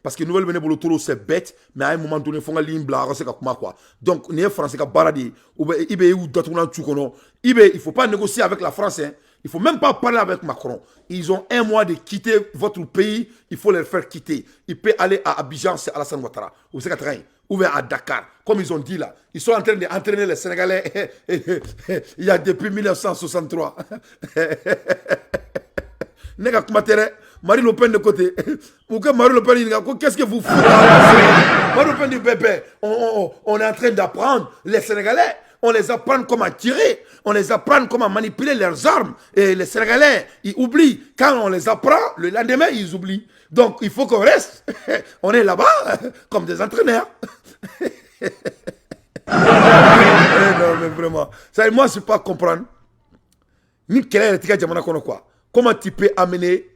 parce que nouvelle venez pour le tour c'est bête mais à un moment donné faut nga limbla c'est comme quoi donc les français ka baradi ou ibe ou d'autres na tukono ibe il faut pas négocier avec la France hein. Il faut même pas parler avec Macron. Ils ont un mois de quitter votre pays, il faut les faire quitter. Il peut aller à Abidjan, c'est Alassane Ouattara ou c'est Catherine ou bien à Dakar comme ils ont dit là. Ils sont en train d'entraîner les Sénégalais il y a depuis 1963. Nega kumatere Marie Le Pen de côté. Ou que Marie Le Pen, qu'est-ce que vous faites? Marie Le Pen dit bébé, on est en train d'apprendre les Sénégalais. On les apprend comment tirer, on les apprend comment manipuler leurs armes. Et les Sénégalais, ils oublient. Quand on les apprend, le lendemain, ils oublient. Donc, il faut qu'on reste. On est là-bas comme des entraîneurs. Non, mais vraiment. Ça, moi, je ne sais pas comprendre. Comment tu peux amener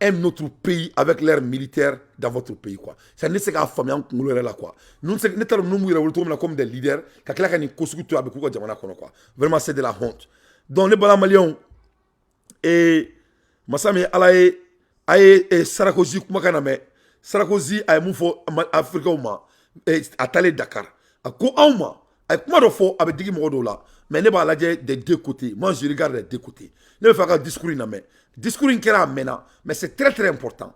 un autre pays avec l'air militaire dans votre pays quoi. Ça ne c'est qu'à famille en là quoi. Nous c'est nous comme des leaders kakela ni kosukutu avec quoi jamana kono quoi. Vraiment c'est de la honte. Donc les bala malions et masami alaye ay Sarkozy kuma kana me Sarkozy ay mu fo Afrique uma et atale Dakar. Ko awma ay kuma do fo avec digi mo do là. Mais ne ba la des deux côtés. Moi je regarde des deux côtés. Ne me faire un discours na me. Discours inquiétant maintenant, mais c'est très très important.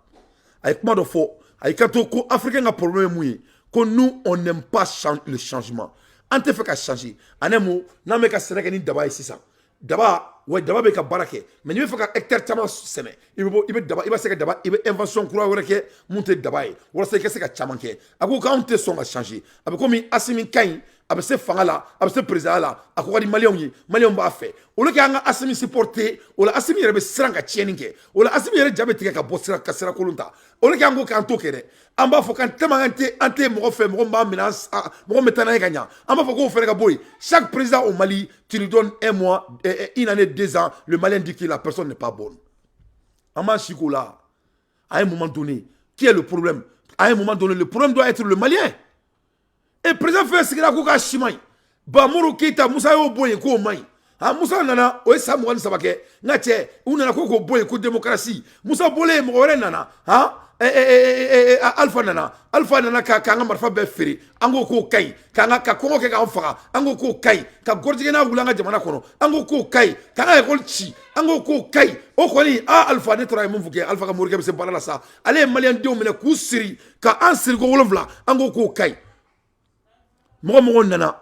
Avec moi de faux, avec quand on Africain a problème mouillé, que nous on n'aime pas le changement. On te fait qu'à changer. En un mot, n'a même qu'à Sénégal ni d'abord ici ça. D'abord, ouais d'abord avec un baraque. Mais il faut qu'un hectare tellement semé. Il va se d'abord, il va invention croire que monter d'abord. Voilà c'est que c'est qu'à chamanquer. Après quand on te sont à changer. Après comme Assimi Kain. Avec ce fangala, avec ce président là, à quoi dit Malion va faire. Au lieu qu'un Assimi supporter, ou la Assimi rebe sranga tieninge, ou la Assimi rebe diabétique à bossera cassera colonta. Au lieu qu'un go canto kere, en bas faut qu'un ante mo fait mo menace, mo metana gagnant. En bas faut qu'on fasse boy. Chaque président au Mali, tu lui donnes un mois, une année, 2 ans, le Malien dit que la personne n'est pas bonne. En bas Chicola, à un moment donné, qui est le problème? À un moment donné, le problème doit être le Malien. Et le président fait ce qu'il a fait à Chimay. Bamuru Keita, Moussa yo boye ko mai. Ah Moussa nana, o sa mo nsa bake. Ngache, una ko boye ko démocratie. Moussa bolé mo ore nana, hein? Alpha nana ka nga marfa be feri. Ango ko kai, ka nga ka kongo ke ka onfara. Ango ko kai, ka gordigena wulanga jamana kono. Ango ko kai, ka nga golchi. Ango ko kai. O koni Alpha ne tra mo fuke, Alpha ka mo reke se balala sa. Ale malien dio mena ku siri ka ansiri go wolofla. Ango ko kai. Moi nana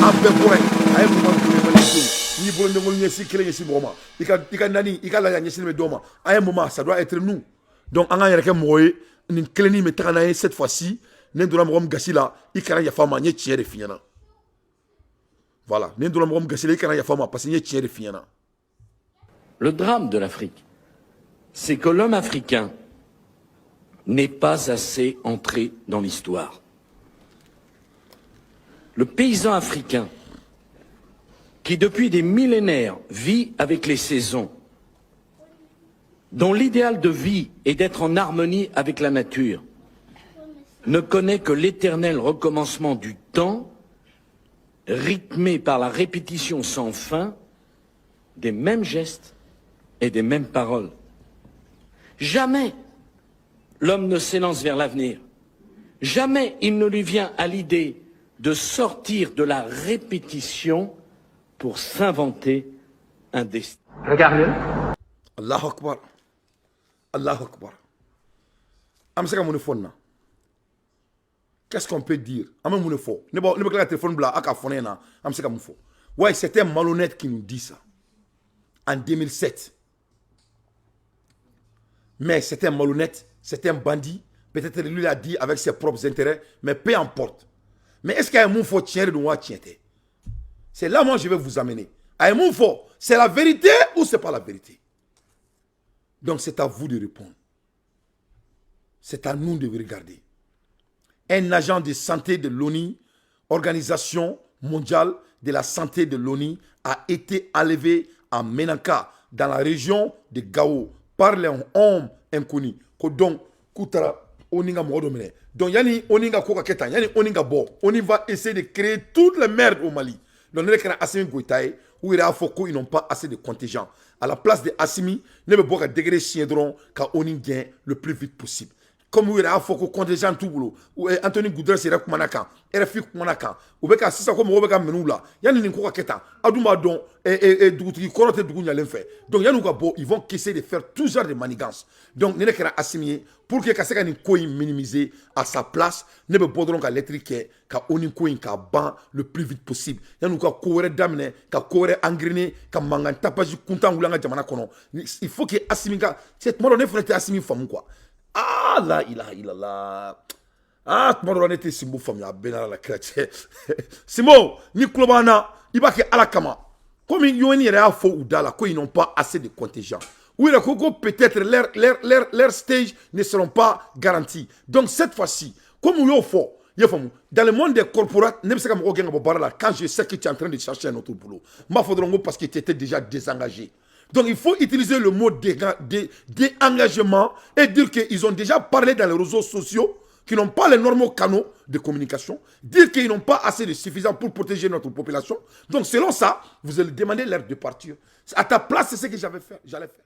a bɛɛ bɔra yen a ye moment donné maliyɛndenw n'i bolo ɲɛkolo ɲɛsin kelen ɲɛsin mɔgɔ ma i ka nani i ka laada ɲɛsinnen bɛ dɔw ma a ye moment ça doit être nous donc an k'an yɛrɛ kɛ mɔgɔ ye nin kelennin bɛ taga n'a ye cette fois-ci ne donna mɔgɔ min gasi la i kana yafa ma n ye tiɲɛ de f'i ɲɛna voilà ne donna mɔgɔ min gasi la i kana yafa ma parce que n ye tiɲɛ de f'i ɲɛna. Le drame de l'Afrique, c'est que l'homme africain n'est pas assez entré dans l'histoire. Le paysan africain, qui depuis des millénaires vit avec les saisons, dont l'idéal de vie est d'être en harmonie avec la nature, ne connaît que l'éternel recommencement du temps, rythmé par la répétition sans fin des mêmes gestes et des mêmes paroles. Jamais l'homme ne s'élance vers l'avenir. Jamais il ne lui vient à l'idée de sortir de la répétition pour s'inventer un destin. Regardez. Allahu Akbar. Allahu Akbar. Amsaka mounefonna. Qu'est-ce qu'on peut dire? Amé mounefo. Ne pas le téléphone bla aka fonena. Amsaka mounefo. Ouais, c'était un malhonnête qui nous dit ça. En 2007. Mais c'était un malhonnête, c'était un bandit. Peut-être lui l'a dit avec ses propres intérêts, mais peu importe. Mais est-ce qu'il y a un mot fort tiens de moi tiens? C'est là moi je vais vous amener. Un mot fort, c'est la vérité ou c'est pas la vérité? Donc c'est à vous de répondre. C'est à nous de regarder. Un agent de santé de l'ONU, Organisation mondiale de la santé de l'ONU, a été enlevé à Menaka, dans la région de Gao, par les hommes inconnus. Donc, Koutara, Oninga Modomene. Donc, Yani Oninga Koka Ketan, Yani Oninga Bo. On va essayer de créer toute la merde au Mali. Donc, nous avons Assimi Goïtaï, où il y a Foko, ils n'ont pas assez de contingents. À la place de Assimi, nous avons un degré chiendron, car Oning gagne le plus vite possible. Comme il y a Foko contingent tout boulot, ou Anthony Goudres c'est Kumanakan, RFI Kumanakan, ou Beka Sissa comme Robeka Menoula, Yann Ninkoka Ketan, Adouma Don, et Doutri, Korote Dougounia l'enfer. Donc Yanouka Bo, ils vont essayer de faire tout genre de manigances. Donc, nous avons assimilé pour que Kassaka Nikoï minimisé à sa place, nous avons besoin de l'électrique, qu'à Onikoï, qu'à ban le plus vite possible. Yanouka Kouere Damne, qu'à Kouere Angriné, qu'à Mangan Tapaji Kuntan Oulanga Jamana Kono. Il faut que Assimika, cette mort, il faut que Assimi Famou quoi. Ah là, il a là. Ah, tu m'as dit Simbo Famia, Benara la chrétienne. Simbo, ni Klobana, il va que Alakama. Comme il y a un faux ou dala, ils n'ont pas assez de contingents. Oui, peut-être leur stage ne seront pas garantis. Donc cette fois-ci, comme il y a faux, dans le monde des corporates, quand je sais que tu es en train de chercher un autre boulot, parce que tu étais déjà désengagé. Donc il faut utiliser le mot désengagement et dire qu'ils ont déjà parlé dans les réseaux sociaux, qu'ils n'ont pas les normaux canaux de communication, dire qu'ils n'ont pas assez de suffisant pour protéger notre population. Donc selon ça, vous allez demander l'air de partir. À ta place, c'est ce que j'allais faire.